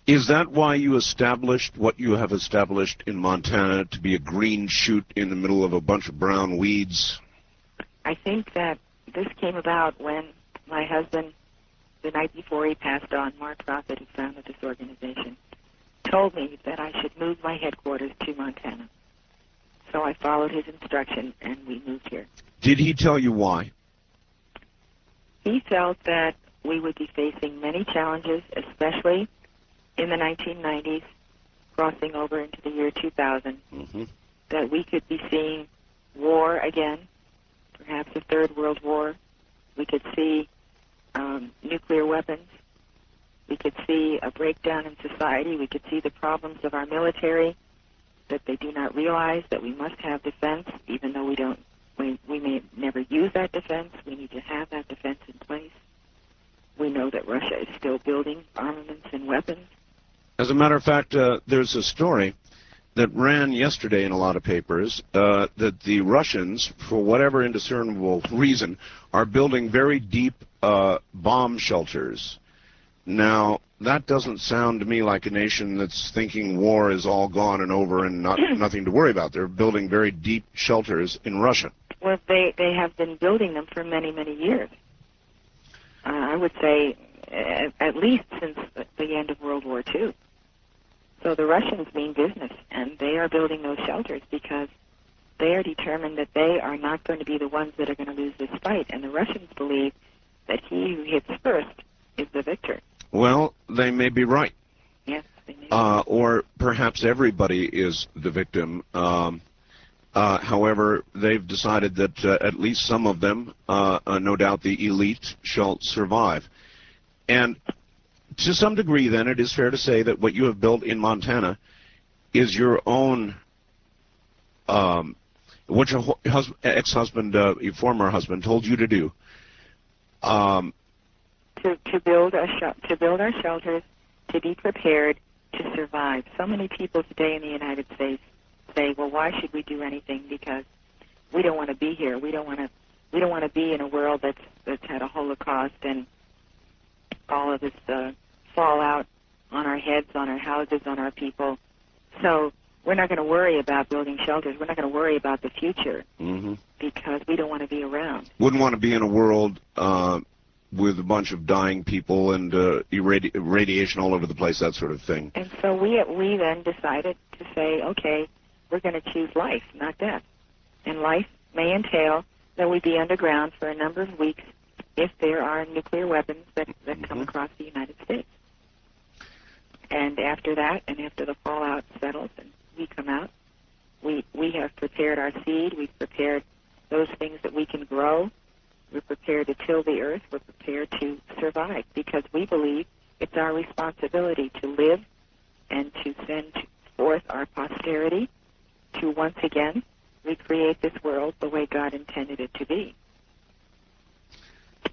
Is that why you established what you have established in Montana to be a green shoot in the middle of a bunch of brown weeds? I think that this came about when my husband, the night before he passed on, Clare Prophet, who founded this organization, told me that I should move my headquarters to Montana. So I followed his instruction, and we moved here. Did he tell you why? He felt that we would be facing many challenges, especially in the 1990s, crossing over into the year 2000, that we could be seeing war again, perhaps a third world war. We could see nuclear weapons. We could see a breakdown in society. We could see the problems of our military, that they do not realize that we must have defense, even though we may never use that defense. We need to have that defense in place. We know that Russia is still building armaments and weapons. As a matter of fact, there's a story that ran yesterday in a lot of papers that the Russians, for whatever indiscernible reason, are building very deep bomb shelters. Now, that doesn't sound to me like a nation that's thinking war is all gone and over and nothing to worry about. They're building very deep shelters in Russia. Well, they have been building them for many, many years. I would say at least since the end of World War II. So the Russians mean business, and they are building those shelters because they are determined that they are not going to be the ones that are going to lose this fight. And the Russians believe that he who hits first is the victor. Well, they may be right. Yes, they may. Or perhaps everybody is the victim. However, they've decided that at least some of them, no doubt the elite, shall survive. And to some degree, then, it is fair to say that what you have built in Montana is your own, what your ex-husband, your former husband, told you to do. To build our shelters, to be prepared to survive. So many people today in the United States say, well, why should we do anything? Because we don't want to be here. We don't want to be in a world that's had a Holocaust and all of this fallout on our heads, on our houses, on our people. So we're not going to worry about building shelters. We're not going to worry about the future because we don't want to be around. Wouldn't want to be in a world with a bunch of dying people and radiation all over the place, that sort of thing. And so we then decided to say, okay, we're going to choose life, not death. And life may entail that we be underground for a number of weeks if there are nuclear weapons that come across the United States. And after that, and after the fallout settles and we come out, we have prepared our seed. We've prepared those things that we can grow. We're prepared to till the earth. We're prepared to survive because we believe it's our responsibility to live and to send forth our posterity to once again recreate this world the way God intended it to be.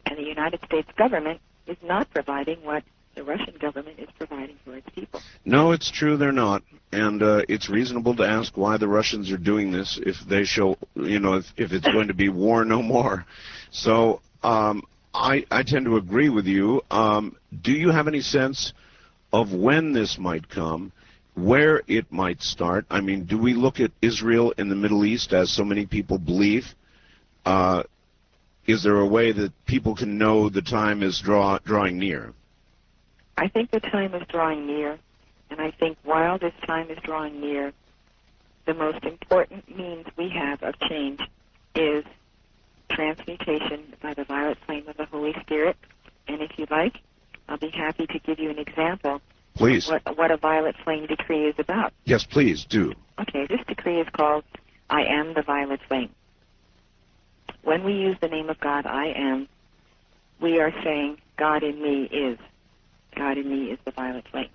And the United States government is not providing what the Russian government is providing for its people. No, it's true they're not. And it's reasonable to ask why the Russians are doing this if they show, if it's going to be war no more. So I tend to agree with you. Do you have any sense of when this might come, where it might start? I mean, do we look at Israel in the Middle East as so many people believe? Is there a way that people can know the time is drawing near? I think the time is drawing near, and I think while this time is drawing near, the most important means we have of change is transmutation by the violet flame of the Holy Spirit. And if you like, I'll be happy to give you an example. Please. What a violet flame decree is about. Yes, please, do. Okay, this decree is called I Am the Violet Flame. When we use the name of God, I Am, we are saying God in me is. God in me is the violet flame.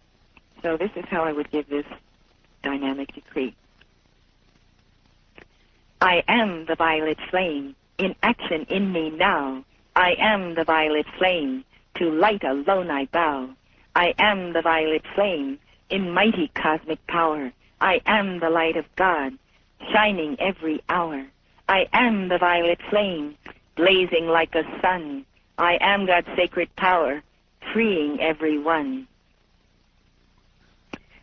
So this is how I would give this dynamic decree. I am the violet flame, in action in me now. I am the violet flame, to light alone I bow. I am the violet flame, in mighty cosmic power. I am the light of God, shining every hour. I am the violet flame, blazing like a sun. I am God's sacred power, freeing everyone.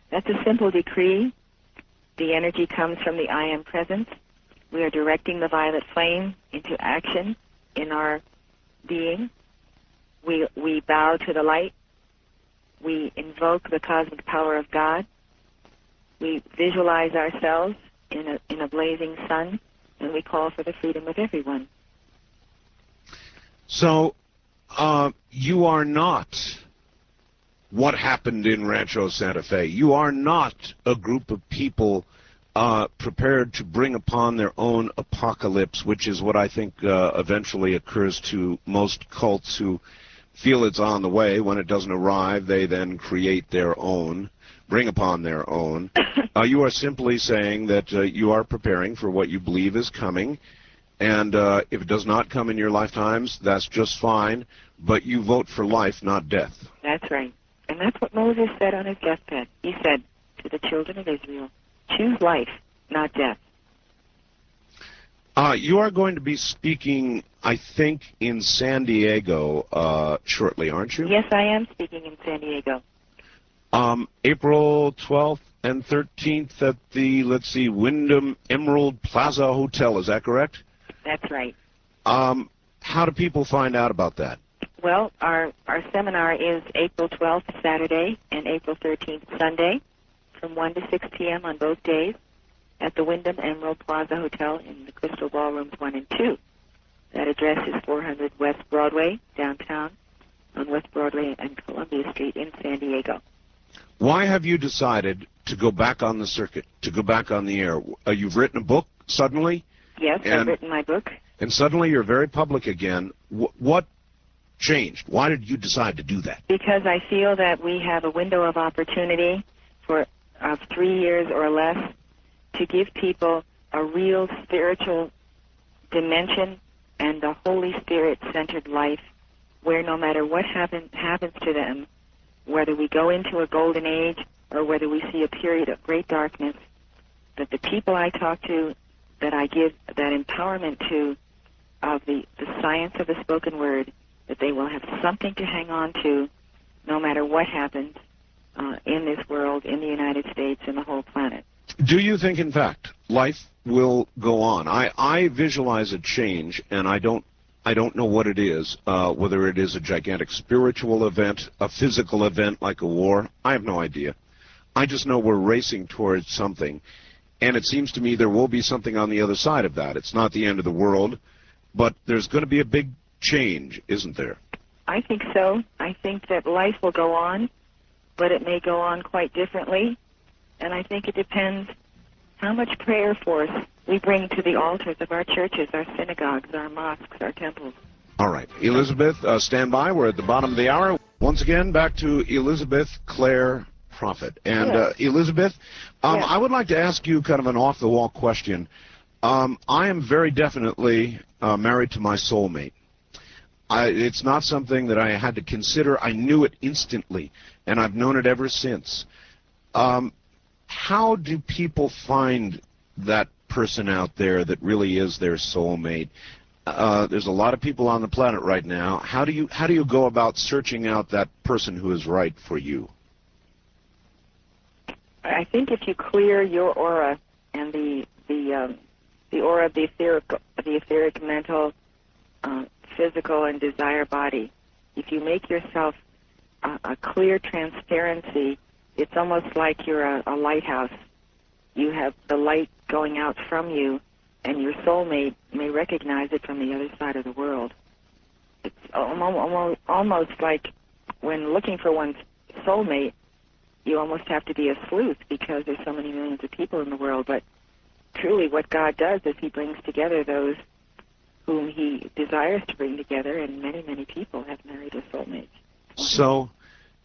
That's a simple decree. The energy comes from the I Am presence. We are directing the violet flame into action in our being. We bow to the light. We invoke the cosmic power of God. We visualize ourselves in a blazing sun, and we call for the freedom of everyone. So, you are not what happened in Rancho Santa Fe. You are not a group of people prepared to bring upon their own apocalypse, which is what I think eventually occurs to most cults who feel it's on the way. When it doesn't arrive, they then create their own, bring upon their own. You are simply saying that you are preparing for what you believe is coming, and if it does not come in your lifetimes, that's just fine, but you vote for life, not death. That's right. And that's what Moses said on his deathbed. He said to the children of Israel, choose life, not death. You are going to be speaking, I think, in San Diego shortly, aren't you? Yes, I am speaking in San Diego. April 12th and 13th at the, let's see, Wyndham Emerald Plaza Hotel. Is that correct? That's right. How do people find out about that? Well, our seminar is April 12th, Saturday, and April 13th, Sunday, from 1 to 6 p.m. on both days at the Wyndham Emerald Plaza Hotel in the Crystal Ballrooms 1 and 2. That address is 400 West Broadway, downtown, on West Broadway and Columbia Street in San Diego. Why have you decided to go back on the circuit, to go back on the air? You've written a book suddenly? Yes, I've written my book. And suddenly you're very public again. What changed? Why did you decide to do that? Because I feel that we have a window of opportunity of 3 years or less to give people a real spiritual dimension and a Holy Spirit-centered life where no matter what happens to them, whether we go into a golden age or whether we see a period of great darkness, that the people I talk to, that I give that empowerment to, of the science of the spoken word, that they will have something to hang on to no matter what happens in this world, in the United States, and the whole planet. Do you think, in fact, life will go on? I visualize a change, and I don't know what it is, whether it is a gigantic spiritual event, a physical event like a war. I have no idea. I just know we're racing towards something, and it seems to me there will be something on the other side of that. It's not the end of the world, but there's going to be a big change, isn't there? I think so. I think that life will go on, but it may go on quite differently, and I think it depends how much prayer force we bring to the altars of our churches, our synagogues, our mosques, our temples. All right. Elizabeth, stand by. We're at the bottom of the hour. Once again, back to Elizabeth Clare Prophet. And Yes. Elizabeth, Yes. I would like to ask you kind of an off-the-wall question. I am very definitely married to my soulmate. It's not something that I had to consider. I knew it instantly, and I've known it ever since. How do people find that person out there that really is their soulmate? There's a lot of people on the planet right now. How do you go about searching out that person who is right for you? I think if you clear your aura and the aura of the etheric, mental, physical, and desire body, if you make yourself a clear transparency, it's almost like you're a lighthouse. You have the light going out from you, and your soulmate may recognize it from the other side of the world. It's almost like when looking for one's soulmate, you almost have to be a sleuth because there's so many millions of people in the world. But truly what God does is he brings together those whom he desires to bring together, and many, many people have married a soulmate.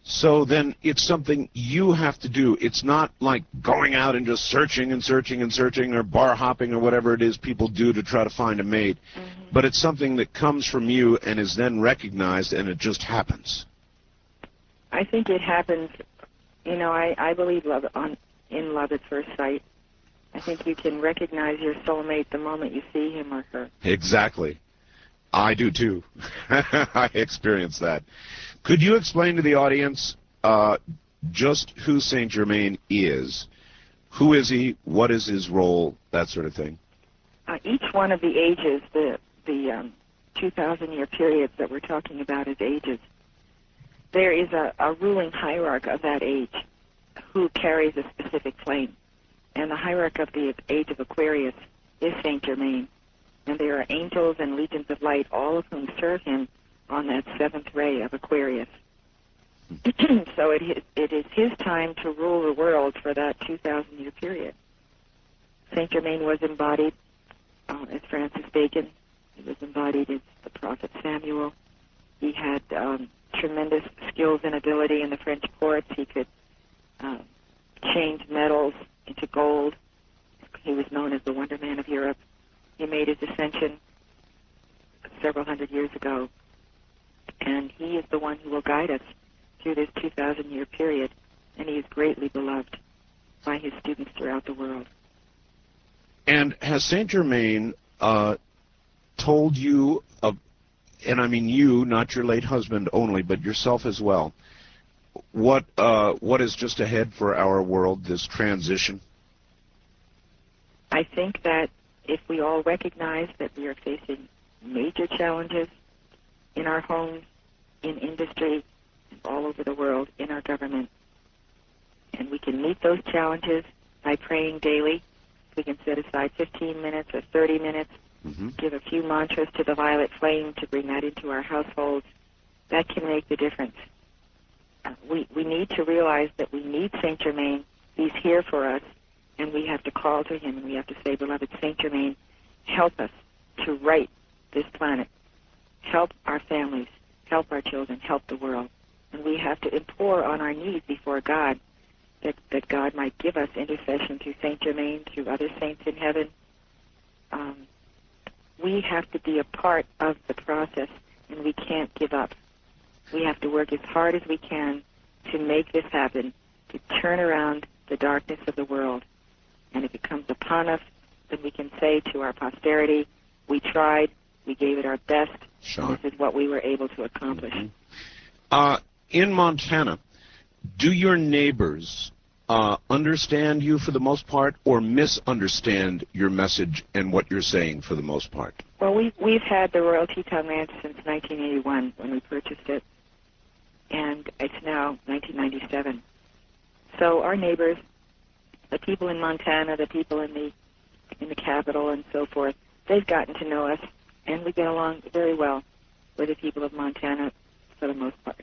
So then it's something you have to do. It's not like going out and just searching and searching and searching, or bar hopping, or whatever it is people do to try to find a mate. Mm-hmm. But it's something that comes from you and is then recognized, and it just happens. I think it happens. You know, I believe in love at first sight. I think you can recognize your soulmate the moment you see him or her. Exactly. I do too. I experienced that. Could you explain to the audience just who Saint Germain is? Who is he? What is his role? That sort of thing. Each one of the ages, the 2,000-year periods that we're talking about as ages, there is a ruling hierarch of that age who carries a specific flame. And the hierarch of the age of Aquarius is Saint Germain. And there are angels and legions of light, all of whom serve him on that seventh ray of Aquarius. So it is his time to rule the world for that 2,000-year period. Saint Germain was embodied as Francis Bacon. He was embodied as the prophet Samuel. He had tremendous skills and ability in the French courts. He could change metals into gold. He was known as the Wonder Man of Europe. He made his ascension several hundred years ago, and he is the one who will guide us through this 2,000-year period, and he is greatly beloved by his students throughout the world. And has Saint Germain told you, and I mean you, not your late husband only, but yourself as well, what is just ahead for our world, this transition? I think that if we all recognize that we are facing major challenges in our homes, in industry, all over the world, in our government, and we can meet those challenges by praying daily. We can set aside 15 minutes or 30 minutes, give a few mantras to the violet flame to bring that into our households. That can make the difference. We need to realize that we need Saint Germain. He's here for us, and we have to call to him, and we have to say, beloved Saint Germain, help us to right this planet. Help our families, help our children, help the world. And we have to implore on our knees before God that God might give us intercession through Saint Germain, through other saints in heaven. We have to be a part of the process, and we can't give up. We have to work as hard as we can to make this happen, to turn around the darkness of the world. And if it comes upon us, then we can say to our posterity, we tried, we gave it our best, and this is what we were able to accomplish. In Montana, do your neighbors understand you for the most part, or misunderstand your message and what you're saying for the most part? Well, we've had the Royal Teton Ranch since 1981 when we purchased it, and it's now 1997. So our neighbors, the people in Montana, the people in the capital and so forth, they've gotten to know us, and we get along very well with the people of Montana for the most part.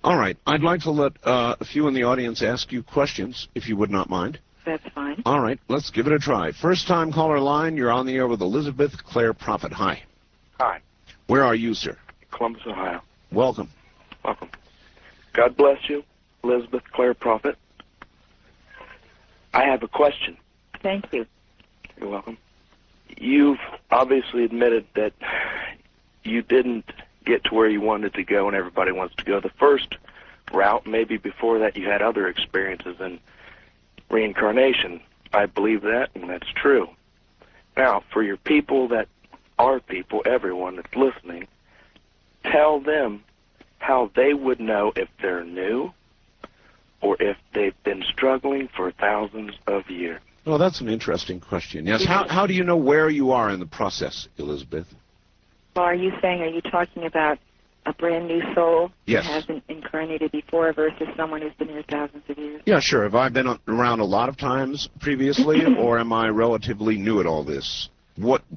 All right. I'd like to let a few in the audience ask you questions, if you would not mind. That's fine. All right. Let's give it a try. First-time caller line, you're on the air with Elizabeth Clare Prophet. Hi. Hi. Where are you, sir? Columbus, Ohio. Welcome. Welcome. God bless you, Elizabeth Clare Prophet. I have a question. Thank you. You're welcome. You've obviously admitted that you didn't get to where you wanted to go and everybody wants to go the first route. Maybe before that you had other experiences in reincarnation. I believe that, and that's true. Now, for your people that are people, everyone that's listening, tell them how they would know if they're new or if they've been struggling for thousands of years. Well, that's an interesting question. Yes. How do you know where you are in the process, Elizabeth? Well, are you talking about a brand new soul Yes. that hasn't incarnated before versus someone who's been here thousands of years? Yeah, sure. Have I been around a lot of times previously, or am I relatively new at all this?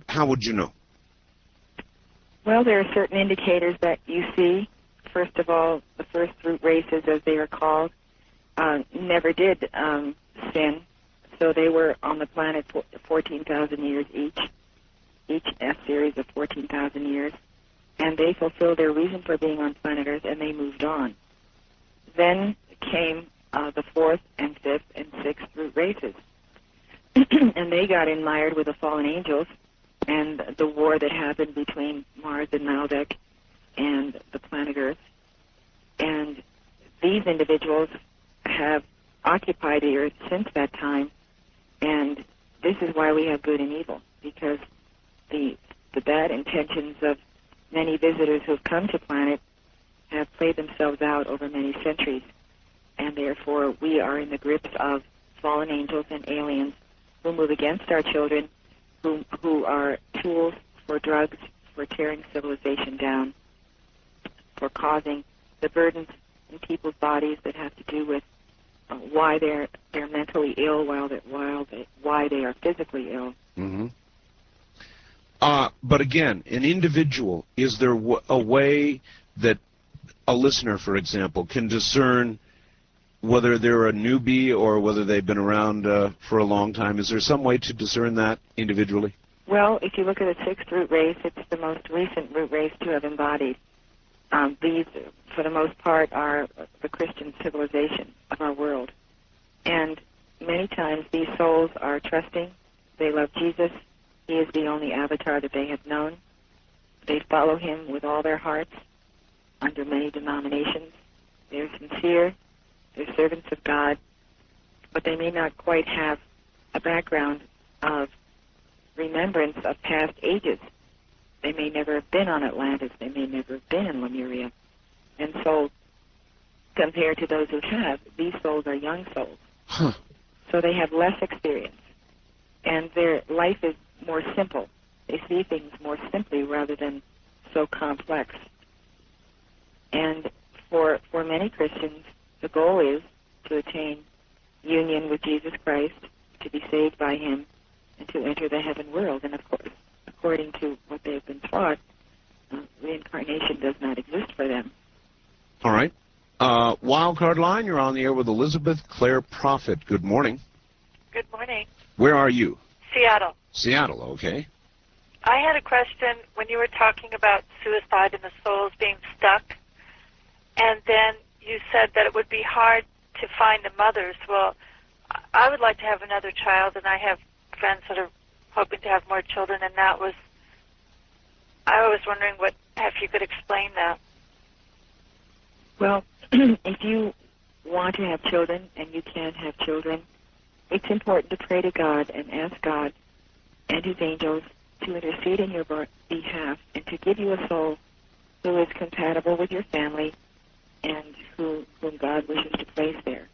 How would you know? Well, there are certain indicators that you see. First of all, the first root races, as they are called, never did sin. So they were on the planet for 14,000 years each a series of 14,000 years. And they fulfilled their reason for being on planet Earth, and they moved on. Then came the fourth and fifth and sixth root races. And they got mired with the fallen angels and the war that happened between Mars and Maldek and the planet Earth. And these individuals have occupied the Earth since that time, and this is why we have good and evil, because the bad intentions of many visitors who have come to planet have played themselves out over many centuries, and therefore we are in the grips of fallen angels and aliens who move against our children, who are tools for drugs, for tearing civilization down, for causing the burdens in people's bodies that have to do with why they're mentally ill why they are physically ill. Mm-hmm. But again, an individual, is there a way that a listener, for example, can discern whether they're a newbie or whether they've been around for a long time? Is there some way to discern that individually? Well, if you look at the sixth root race, it's the most recent root race to have embodied. These, for the most part, are the Christian civilization of our world. And many times these souls are trusting. They love Jesus. He is the only avatar that they have known. They follow him with all their hearts under many denominations. They're sincere. They're servants of God. But they may not quite have a background of remembrance of past ages. They may never have been on Atlantis. They may never have been in Lemuria. And so, compared to those who have, these souls are young souls. Huh. So they have less experience. and their life is more simple. They see things more simply rather than so complex. And for many Christians, the goal is to attain union with Jesus Christ, to be saved by him, and to enter the heaven world. And of course, according to what they've been taught, reincarnation does not exist for them. All right. Wildcard line, you're on the air with Elizabeth Clare Prophet. Good morning. Good morning. Where are you? Seattle. Seattle, okay. I had a question when you were talking about suicide and the souls being stuck, and then you said that it would be hard to find the mothers. Well, I would like to have another child, and I have friends that are hoping to have more children, and I was wondering if you could explain that. Well, if you want to have children and you can't have children, it's important to pray to God and ask God and his angels to intercede in your behalf and to give you a soul who is compatible with your family and whom God wishes to place there.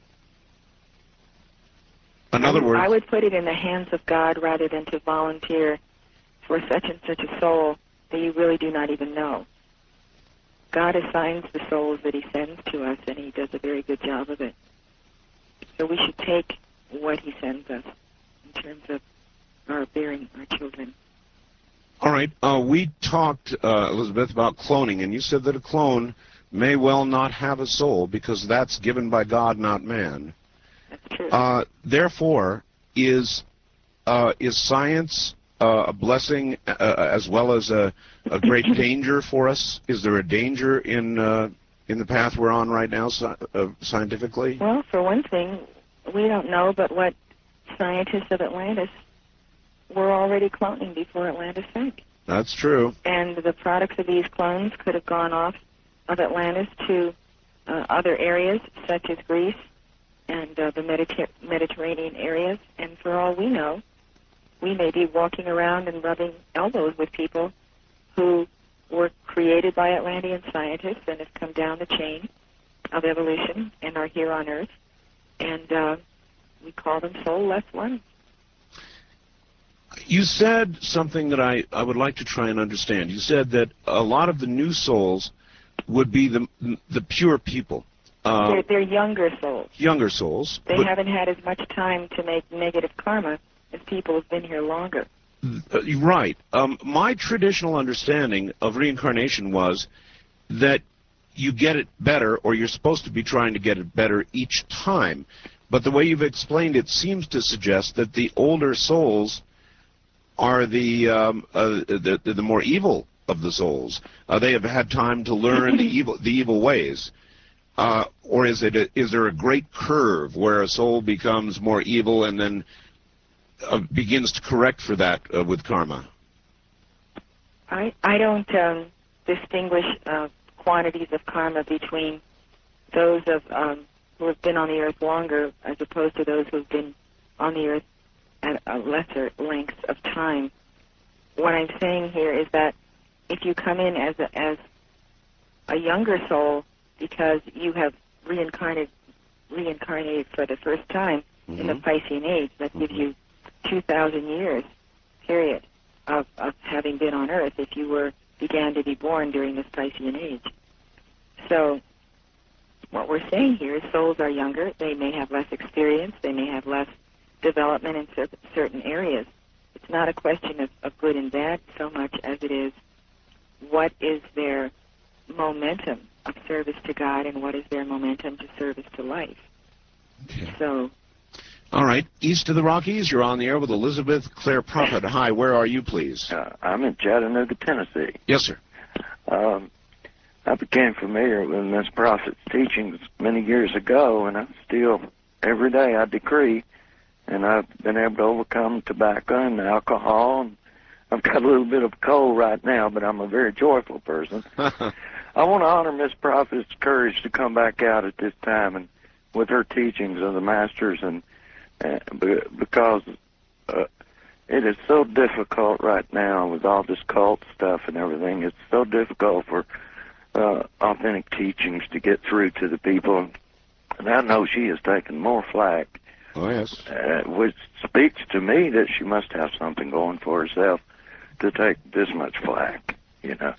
In other words, I would put it in the hands of God rather than to volunteer for such and such a soul that you really do not even know. God assigns the souls that he sends to us, and he does a very good job of it. So we should take what he sends us in terms of our bearing our children. all right. We talked, Elizabeth, about cloning, and you said that a clone may well not have a soul because that's given by God, not man. That's true. Therefore, is science a blessing as well as a great danger for us? Is there a danger in the path we're on right now, scientifically? Well, for one thing, we don't know, but what scientists of Atlantis were already cloning before Atlantis sank. That's true. And the products of these clones could have gone off of Atlantis to other areas, such as Greece and the Mediterranean areas. And for all we know, we may be walking around and rubbing elbows with people who were created by Atlantean scientists and have come down the chain of evolution and are here on Earth. And we call them soulless ones. You said something that I would like to try and understand. You said that a lot of the new souls would be the pure people. They're younger souls. Younger souls. They haven't had as much time to make negative karma as people who've been here longer. Right. My traditional understanding of reincarnation was that you get it better, or you're supposed to be trying to get it better each time. But the way you've explained it seems to suggest that the older souls are the more evil of the souls. They have had time to learn the evil ways. Or is there a great curve where a soul becomes more evil and then begins to correct for that with karma? I don't distinguish quantities of karma between those of who have been on the earth longer as opposed to those who have been on the earth at a lesser length of time. What I'm saying here is that if you come in as a younger soul because you have reincarnated for the first time in the Piscean age, that gives you 2,000 years, period, of having been on Earth if you began to be born during this Piscean age. So what we're saying here is souls are younger. They may have less experience. They may have less development in certain areas. It's not a question of good and bad so much as it is what is their momentum of service to God and what is their momentum to service to life. Okay. So, all right. East of the Rockies, you're on the air with Elizabeth Clare Prophet. Hi, where are you, please? I'm in Chattanooga, Tennessee. Yes, sir. I became familiar with Miss Prophet's teachings many years ago, and I'm still, every day I decree, and I've been able to overcome tobacco and alcohol, and I've got a little bit of a cold right now, but I'm a very joyful person. I want to honor Miss Prophet's courage to come back out at this time and with her teachings of the masters, and because it is so difficult right now with all this cult stuff and everything. It's so difficult for authentic teachings to get through to the people, and I know she has taken more flack Oh, yes. Which speaks to me that she must have something going for herself to take this much flack, you know.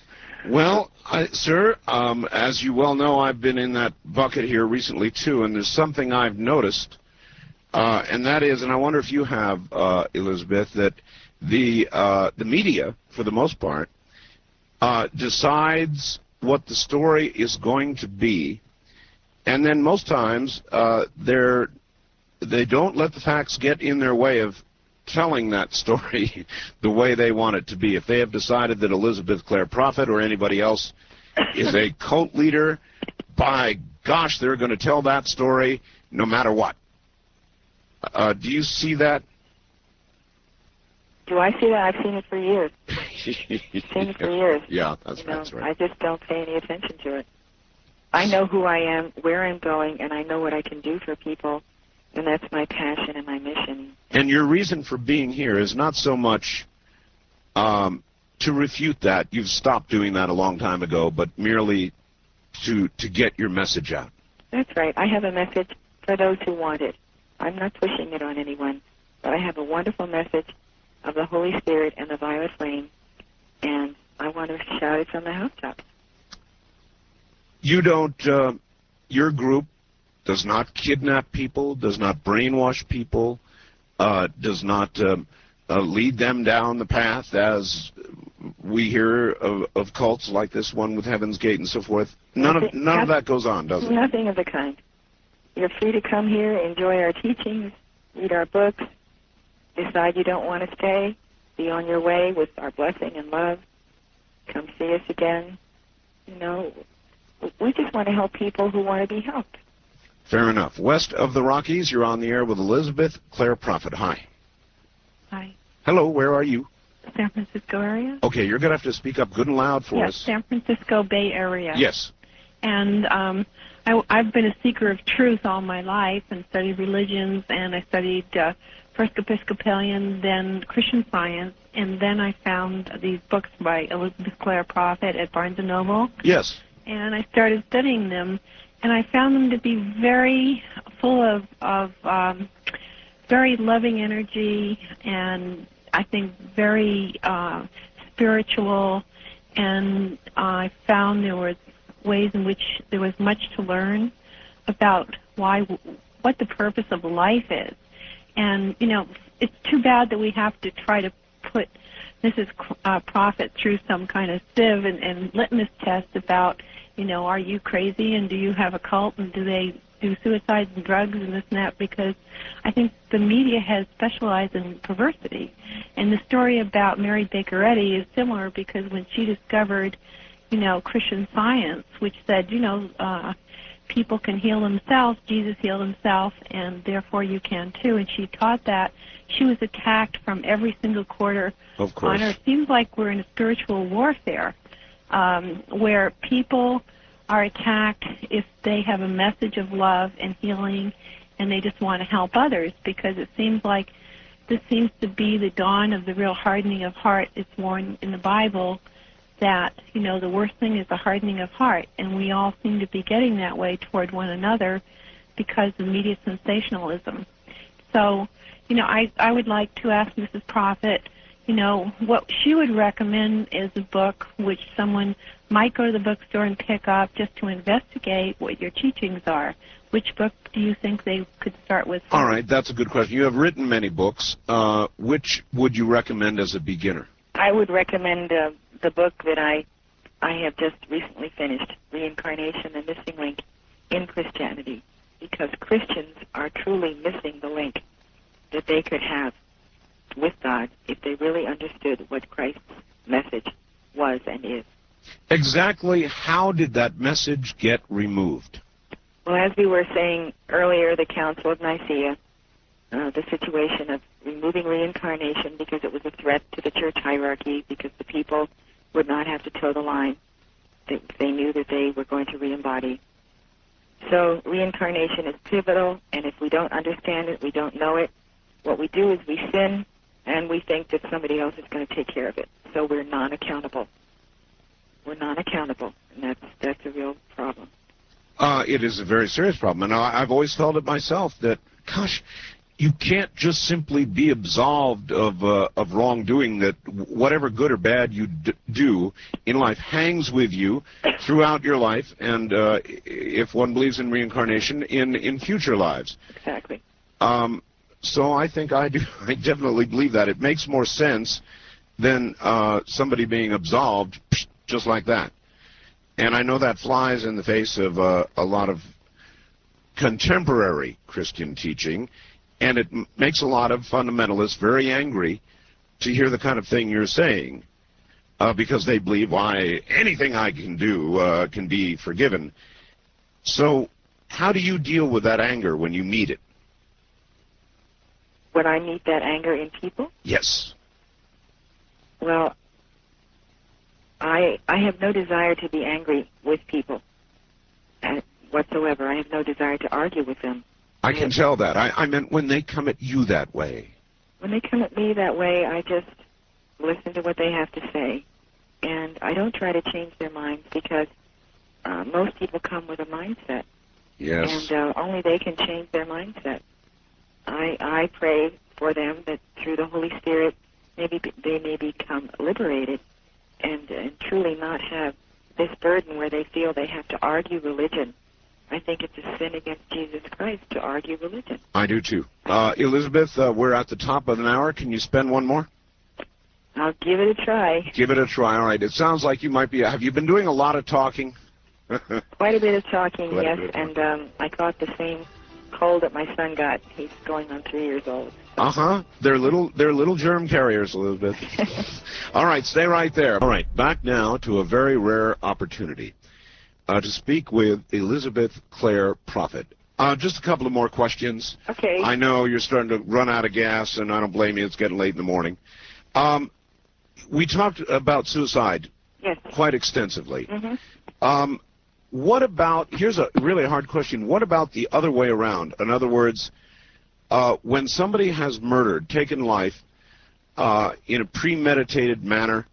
Well, sir, as you well know, I've been in that bucket here recently, too, and there's something I've noticed, and that is, and I wonder if you have, Elizabeth, that the media, for the most part, decides what the story is going to be, and then most times they don't let the facts get in their way of telling that story the way they want it to be. If they have decided that Elizabeth Clare Prophet or anybody else is a cult leader, by gosh, they're going to tell that story no matter what. Do you see that? Do I see that? I've seen it for years. Seen it for years. Yeah, that's right. I just don't pay any attention to it. I know who I am, where I'm going, and I know what I can do for people, and that's my passion and my mission. And your reason for being here is not so much to refute that. You've stopped doing that a long time ago, but merely to get your message out. That's right. I have a message for those who want it. I'm not pushing it on anyone, but I have a wonderful message of the Holy Spirit and the violet flame, and I want to shout it from the housetops. You don't, your group does not kidnap people, does not brainwash people, does not lead them down the path as we hear of cults like this one with Heaven's Gate and so forth. None of that goes on, does it? Nothing of the kind. You're free to come here, enjoy our teachings, read our books, decide you don't want to stay, be on your way with our blessing and love, come see us again. You know, we just want to help people who want to be helped. Fair enough. West of the Rockies, you're on the air with Elizabeth Clare Prophet. Hi. Hi. Hello, where are you? San Francisco area. Okay, you're going to have to speak up good and loud for us. Yes, San Francisco Bay Area. Yes. And I've been a seeker of truth all my life and studied religions, and I studied first Episcopalian, then Christian Science, and then I found these books by Elizabeth Clare Prophet at Barnes & Noble. Yes. And I started studying them, and I found them to be very full of very loving energy, and I think very spiritual, and I found there were ways in which there was much to learn about what the purpose of life is. And, you know, it's too bad that we have to try to put Mrs. Prophet through some kind of sieve and litmus test about, you know, are you crazy and do you have a cult and do they do suicides and drugs and this and that, because I think the media has specialized in perversity. And the story about Mary Baker Eddy is similar, because when she discovered, you know, Christian Science, which said, you know, people can heal themselves, Jesus healed himself, and therefore you can too, and she taught that, she was attacked from every single quarter on Earth. It seems like we're in a spiritual warfare where people are attacked if they have a message of love and healing and they just want to help others, because it seems like this seems to be the dawn of the real hardening of heart. It's warned in the Bible that, you know, the worst thing is the hardening of heart, and we all seem to be getting that way toward one another because of media sensationalism. So, you know, I would like to ask Mrs. Prophet, you know, what she would recommend is a book which someone might go to the bookstore and pick up just to investigate what your teachings are. Which book do you think they could start with? All right, that's a good question. You have written many books. Which would you recommend as a beginner? I would recommend the book that I have just recently finished, Reincarnation, the Missing Link in Christianity, because Christians are truly missing the link that they could have with God if they really understood what Christ's message was and is. Exactly how did that message get removed? Well, as we were saying earlier, the Council of Nicaea, the situation of removing reincarnation because it was a threat to the church hierarchy, because the people would not have to toe the line. They knew that they were going to re-embody. So reincarnation is pivotal, and if we don't understand it, we don't know it, what we do is we sin, and we think that somebody else is going to take care of it. So we're non-accountable. We're non-accountable, and that's a real problem. It is a very serious problem, and I've always felt it myself that, gosh, you can't just simply be absolved of wrongdoing, that whatever good or bad you do in life hangs with you throughout your life, and if one believes in reincarnation, in future lives. Exactly. So I think I do. I definitely believe that. It makes more sense than somebody being absolved just like that. And I know that flies in the face of a lot of contemporary Christian teaching, and it makes a lot of fundamentalists very angry to hear the kind of thing you're saying, because they believe, why, anything I can do can be forgiven. So how do you deal with that anger when you meet it? When I meet that anger in people? Yes. Well, I have no desire to be angry with people whatsoever. I have no desire to argue with them. I can tell that. I meant when they come at you that way. When they come at me that way, I just listen to what they have to say. And I don't try to change their minds, because most people come with a mindset. Yes. And only they can change their mindset. I pray for them that through the Holy Spirit, maybe they may become liberated and truly not have this burden where they feel they have to argue religion. I think it's a sin against Jesus Christ to argue religion. I do too. Elizabeth, we're at the top of an hour. Can you spend one more? I'll give it a try. Give it a try. All right. It sounds like you might be. Have you been doing a lot of talking? Quite a bit of talking, Quite yes. a bit of And I caught the same cold that my son got. He's going on 3 years old. They're little germ carriers, Elizabeth. All right, stay right there. All right, back now to a very rare opportunity to speak with Elizabeth Clare Prophet. Just a couple of more questions. Okay. I know you're starting to run out of gas, and I don't blame you. It's getting late in the morning. We talked about suicide quite extensively. Mm-hmm. What about, here's a really hard question, what about the other way around? In other words, when somebody has murdered, taken life in a premeditated manner,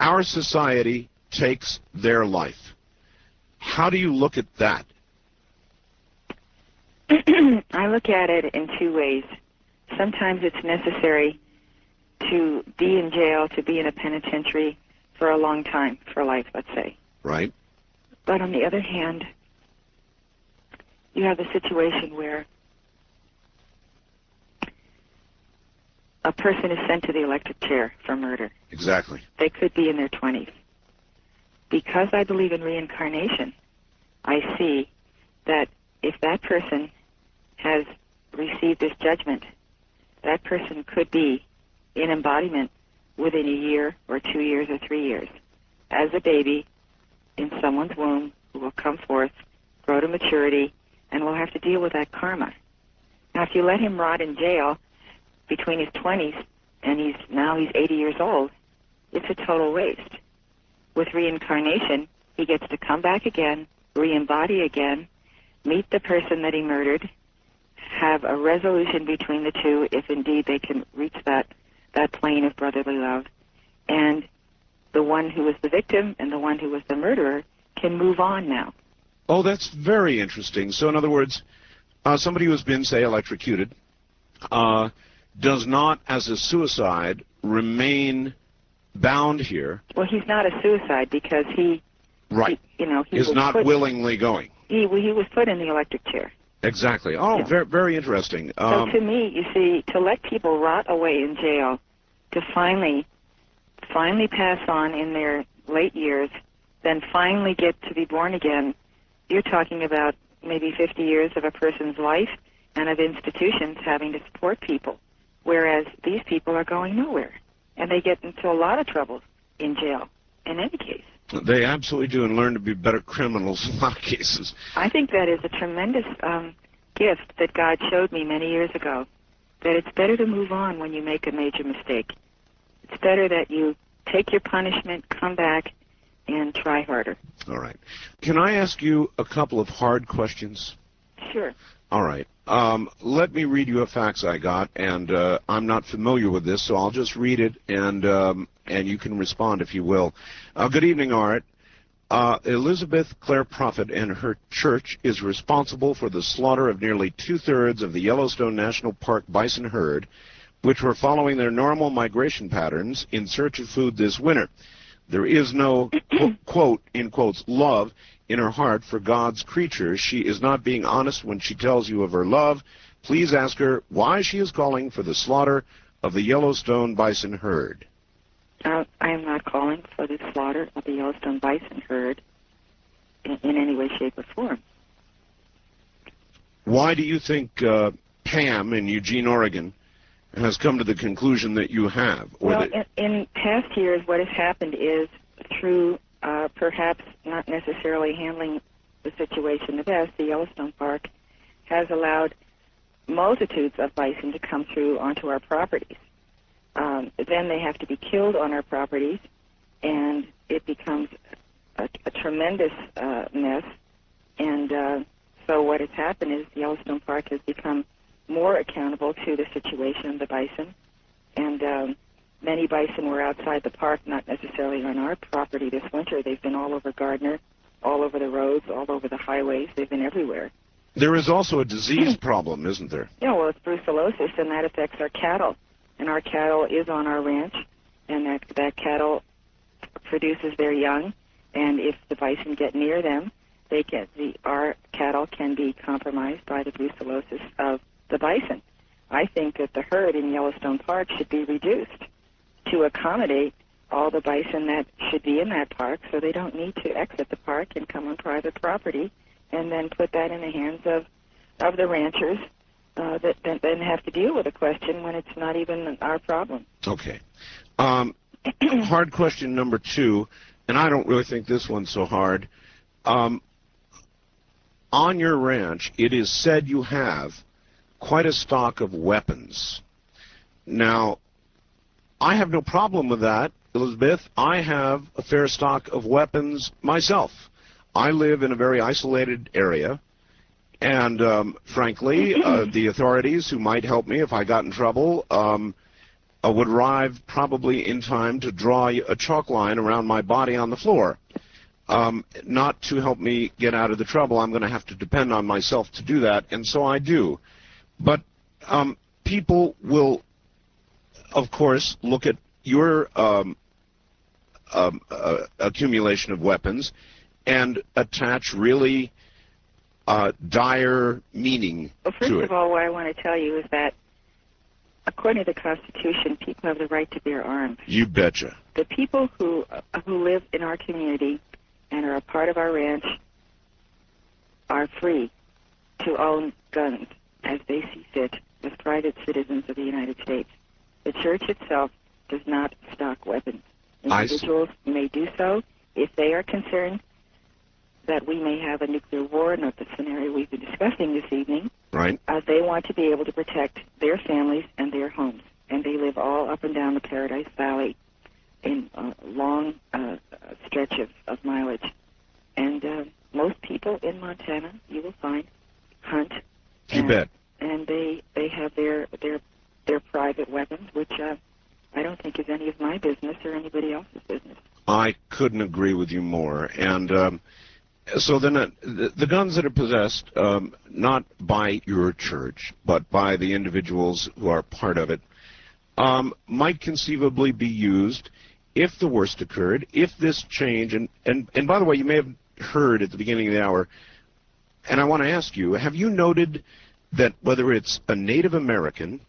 our society takes their life. How do you look at that? I look at it in two ways. Sometimes it's necessary to be in jail, to be in a penitentiary for a long time, for life, let's say. Right. But on the other hand, you have the situation where a person is sent to the electric chair for murder. Exactly. They could be in their 20s. Because I believe in reincarnation, I see that if that person has received this judgment, that person could be in embodiment within a year or 2 years or 3 years as a baby in someone's womb, who will come forth, grow to maturity, and will have to deal with that karma. Now, if you let him rot in jail between his 20s and he's 80 years old, it's a total waste. With reincarnation, he gets to come back again, re-embody again, meet the person that he murdered, have a resolution between the two, if indeed they can reach that plane of brotherly love, and the one who was the victim and the one who was the murderer can move on now. Oh, that's very interesting. So in other words, somebody who has been, say, electrocuted does not, as a suicide, remain bound here. Well, he's not a suicide because he is not willingly going. He was put in the electric chair. Exactly. Oh, yeah. Very, very interesting. So to me, you see, to let people rot away in jail, to finally pass on in their late years, then finally get to be born again, you're talking about maybe 50 years of a person's life and of institutions having to support people, whereas these people are going nowhere, and they get into a lot of trouble in jail in any case. They absolutely do, and learn to be better criminals in a lot of cases. I think that is a tremendous gift that God showed me many years ago, that it's better to move on when you make a major mistake. It's better that you take your punishment, come back, and try harder. All right. Can I ask you a couple of hard questions? Sure. All right. Let me read you a fax I got, and I'm not familiar with this, so I'll just read it, and you can respond if you will. Good evening, Art. Elizabeth Clare Prophet and her church is responsible for the slaughter of nearly 2/3 of the Yellowstone National Park bison herd, which were following their normal migration patterns in search of food this winter. There is no, quote, in quotes, love in her heart for God's creatures. She is not being honest when she tells you of her love. Please ask her why she is calling for the slaughter of the Yellowstone bison herd. I am not calling for the slaughter of the Yellowstone bison herd in any way, shape, or form. Why do you think Pam in Eugene, Oregon, has come to the conclusion that you have? Well, in past years, what has happened is through perhaps not necessarily handling the situation the best, the Yellowstone Park has allowed multitudes of bison to come through onto our properties. Then they have to be killed on our properties, and it becomes a tremendous mess. And so what has happened is the Yellowstone Park has become more accountable to the situation of the bison. And many bison were outside the park, not necessarily on our property this winter. They've been all over Gardner, all over the roads, all over the highways. They've been everywhere. There is also a disease problem, isn't there? Yeah, well, it's brucellosis, and that affects our cattle. And our cattle is on our ranch, and that cattle produces their young. And if the bison get near them, our cattle can be compromised by the brucellosis of the bison. I think that the herd in Yellowstone Park should be reduced to accommodate all the bison that should be in that park, so they don't need to exit the park and come on private property and then put that in the hands of the ranchers that then have to deal with the question when it's not even our problem. Okay. Hard question number 2, and I don't really think this one's so hard. On your ranch, it is said you have quite a stock of weapons. Now, I have no problem with that, Elizabeth. I have a fair stock of weapons myself. I live in a very isolated area, and frankly, the authorities who might help me if I got in trouble would arrive probably in time to draw a chalk line around my body on the floor. Not to help me get out of the trouble. I'm going to have to depend on myself to do that, and so I do. But people will, of course, look at your accumulation of weapons and attach really dire meaning to it. Well, first of all, what I want to tell you is that according to the Constitution, people have the right to bear arms. You betcha. The people who live in our community and are a part of our ranch are free to own guns as they see fit as private citizens of the United States. The church itself does not stock weapons. Individuals may do so if they are concerned that we may have a nuclear war, not the scenario we've been discussing this evening. Right. They want to be able to protect their families and their homes. And they live all up and down the Paradise Valley in a long stretch of mileage. And most people in Montana, you will find, hunt. You bet. And they have their private weapons, which I don't think is any of my business or anybody else's business. I couldn't agree with you more. And so then the guns that are possessed, not by your church, but by the individuals who are part of it, might conceivably be used if the worst occurred, if this change, and by the way, you may have heard at the beginning of the hour, and I want to ask you, have you noted that whether it's a Native American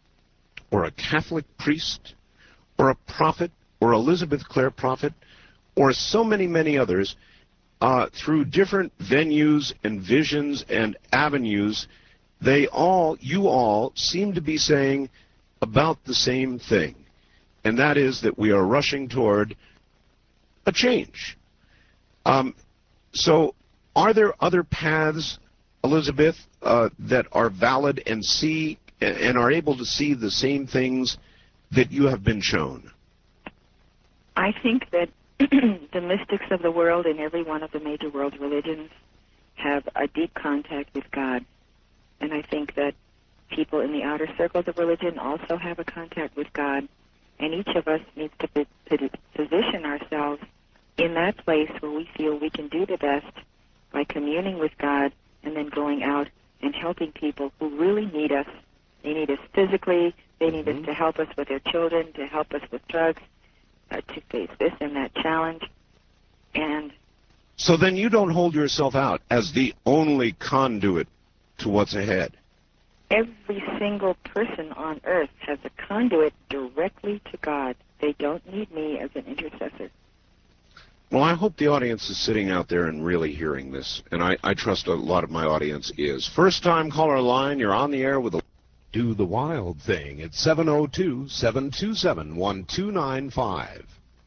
or a Catholic priest or a prophet or Elizabeth Clare Prophet or so many, many others, through different venues and visions and avenues, you all seem to be saying about the same thing, and that is that we are rushing toward a change. So are there other paths, Elizabeth, that are valid and are able to see the same things that you have been shown? I think that the mystics of the world in every one of the major world religions have a deep contact with God. And I think that people in the outer circles of religion also have a contact with God. And each of us needs to position ourselves in that place where we feel we can do the best by communing with God and then going out and helping people who really need us. They need us physically. They need us to help us with their children, to help us with drugs, to face this and that challenge. And so then you don't hold yourself out as the only conduit to what's ahead. every single person on earth has a conduit directly to God. They don't need me as an intercessor. Well, I hope the audience is sitting out there and really hearing this, and I trust a lot of my audience is. First-time caller line, you're on the air with a Do the Wild Thing. It's 702-727-1295.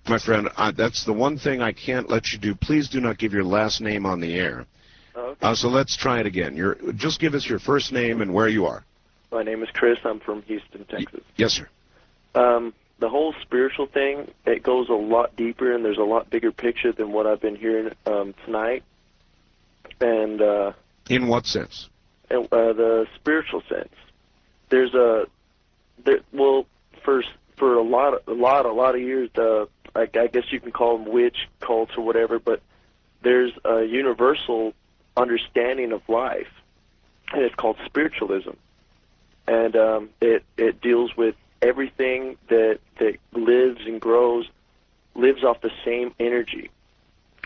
My friend, that's the one thing I can't let you do. Please do not give your last name on the air. Okay. So let's try it again. Just give us your first name and where you are. My name is Chris. I'm from Houston, Texas. Yes, sir. The whole spiritual thing, it goes a lot deeper, and there's a lot bigger picture than what I've been hearing tonight. And in what sense? The spiritual sense. There's for a lot of years, I guess you can call them witch cults or whatever, but there's a universal understanding of life, and it's called spiritualism, and it deals with everything that lives and grows, lives off the same energy,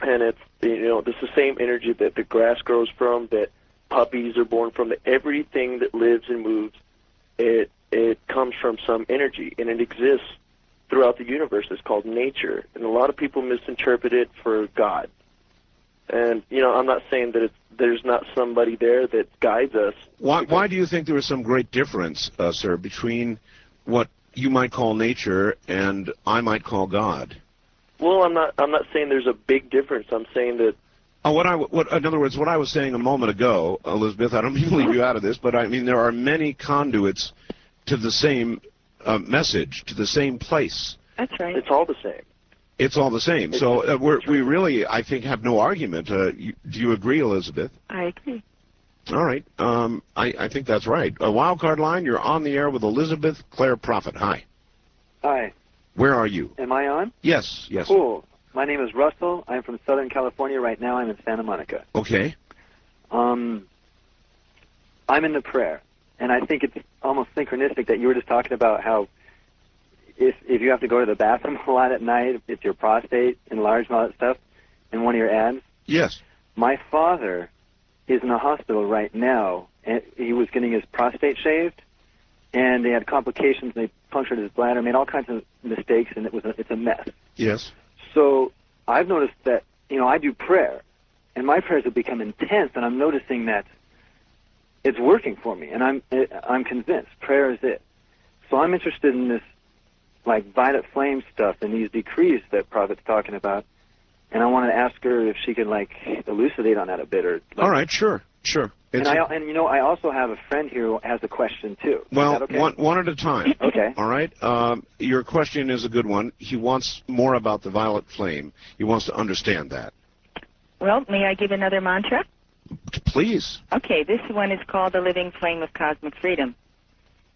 and it's it's the same energy that the grass grows from, that puppies are born from, that everything that lives and moves, it comes from some energy, and it exists throughout the universe. It's called nature, and a lot of people misinterpret it for God. And I'm not saying that there's not somebody there that guides us. Why do you think there is some great difference, sir, between what you might call nature and I might call God? Well, I'm not saying there's a big difference. I'm saying that. In other words, what I was saying a moment ago, Elizabeth, I don't mean to leave you out of this, but I mean there are many conduits to the same message, to the same place. That's right. It's all the same. It's all the same. So we really, I think, have no argument. Do you agree, Elizabeth? I agree. All right. I think that's right. A wild card line, you're on the air with Elizabeth Clare Prophet. Hi. Hi. Where are you? Am I on? Yes. Cool. My name is Russell. I'm from Southern California. Right now I'm in Santa Monica. Okay. I'm into prayer, and I think it's almost synchronistic that you were just talking about how if you have to go to the bathroom a lot at night, if your prostate enlarged and all that stuff, in one of your ads. Yes. My father is in a hospital right now, and he was getting his prostate shaved, and they had complications. They punctured his bladder, made all kinds of mistakes, and it's a mess. Yes. So I've noticed that, I do prayer, and my prayers have become intense, and I'm noticing that it's working for me, and I'm convinced prayer is it. So I'm interested in this, like, violet flame stuff and these decrees that Prophet's talking about, and I wanted to ask her if she could, like, elucidate on that a bit. All right, sure. And I also have a friend here who has a question too. Well, is that okay? one at a time. Okay. All right. Your question is a good one. He wants more about the violet flame. He wants to understand that. Well, may I give another mantra? Please. Okay, this one is called the living flame of cosmic freedom.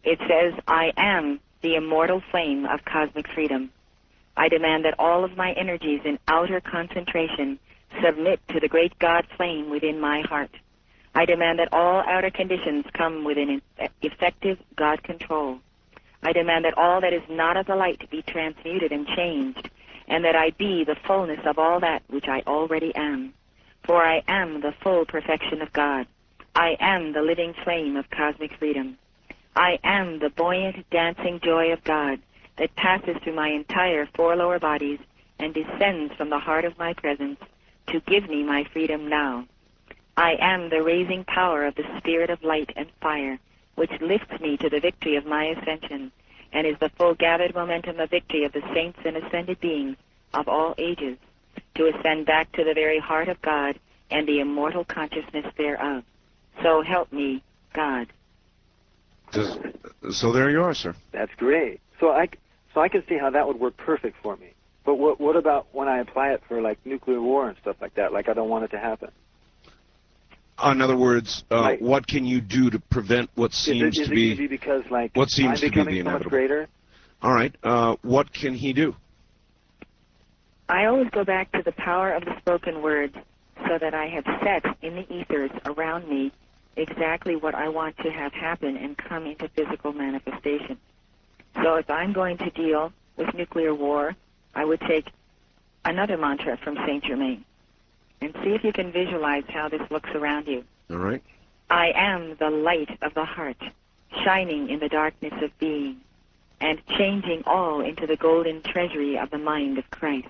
It says, I am the immortal flame of cosmic freedom. I demand that all of my energies in outer concentration submit to the great God flame within my heart. I demand that all outer conditions come within effective God control. I demand that all that is not of the light be transmuted and changed, and that I be the fullness of all that which I already am. For I am the full perfection of God. I am the living flame of cosmic freedom. I am the buoyant, dancing joy of God that passes through my entire four lower bodies and descends from the heart of my presence to give me my freedom now. I am the raising power of the Spirit of light and fire, which lifts me to the victory of my ascension, and is the full gathered momentum of victory of the saints and ascended beings of all ages, to ascend back to the very heart of God and the immortal consciousness thereof. So help me, God. So there you are, sir. That's great. So I can see how that would work perfect for me. But what about when I apply it for, like, nuclear war and stuff like that? Like, I don't want it to happen. In other words, what can you do to prevent what seems to be because, like, what seems to be the so much inevitable? greater? All right. What can he do? I always go back to the power of the spoken word, so that I have set in the ethers around me exactly what I want to have happen and come into physical manifestation. So if I'm going to deal with nuclear war, I would take another mantra from Saint Germain and see if you can visualize how this looks around you. All right. I am the light of the heart, shining in the darkness of being, and changing all into the golden treasury of the mind of Christ.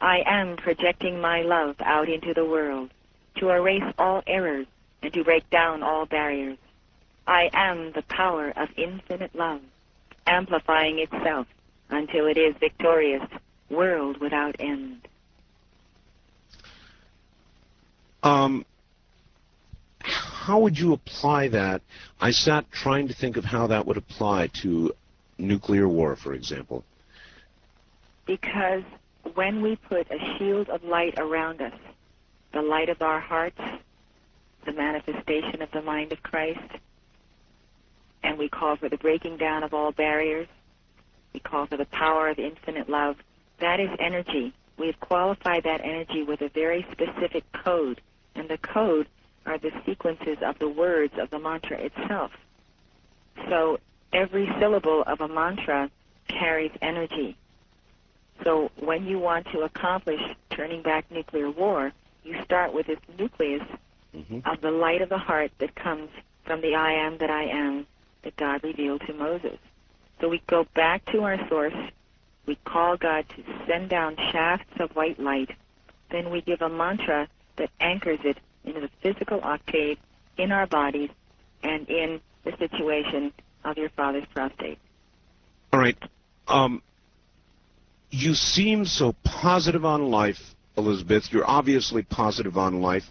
I am projecting my love out into the world to erase all errors and to break down all barriers. I am the power of infinite love, amplifying itself until it is victorious, world without end. How would you apply that? I sat trying to think of how that would apply to nuclear war, for example. Because when we put a shield of light around us, the light of our hearts, the manifestation of the mind of Christ, and we call for the breaking down of all barriers, we call for the power of infinite love, that is energy. We have qualified that energy with a very specific code, and the code are the sequences of the words of the mantra itself. So every syllable of a mantra carries energy. So when you want to accomplish turning back nuclear war, you start with this nucleus of the light of the heart that comes from the I am that I am that God revealed to Moses. So we go back to our source, we call God to send down shafts of white light, then we give a mantra that anchors it into the physical octave in our bodies and in the situation of your father's prostate. All right. You seem so positive on life, Elizabeth. You're obviously positive on life.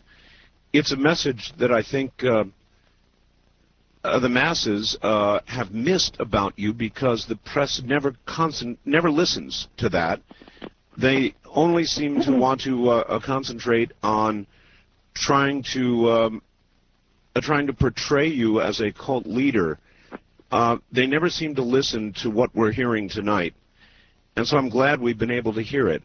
It's a message that I think the masses have missed about you because the press never listens to that. They only seem to want to concentrate on trying to portray you as a cult leader. They never seem to listen to what we're hearing tonight, and so I'm glad we've been able to hear it.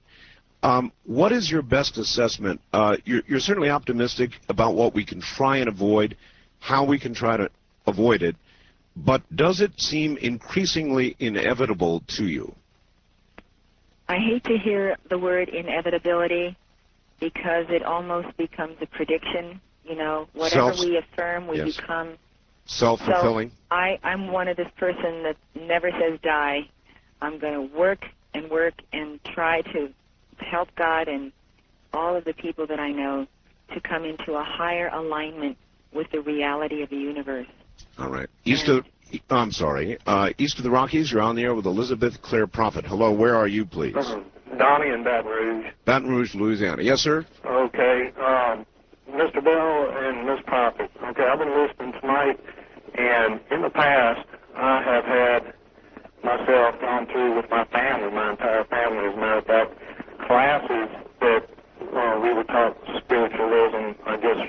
What is your best assessment? You're certainly optimistic about what we can try and avoid, how we can try to avoid it, but does it seem increasingly inevitable to you? I hate to hear the word inevitability because it almost becomes a prediction. You know, whatever we affirm, we become self-fulfilling. So I'm one of this person that never says die. I'm going to work and try to help God and all of the people that I know to come into a higher alignment with the reality of the universe. All right. East of the Rockies, you're on the air with Elizabeth Clare Prophet. Hello, where are you, please? Donnie in Baton Rouge. Baton Rouge, Louisiana. Yes, sir? Okay. Mr. Bell and Miss Prophet. Okay, I've been listening tonight, and in the past, I have had myself gone through with my family, my entire family, as a matter of fact, classes that we were taught spiritualism, I guess,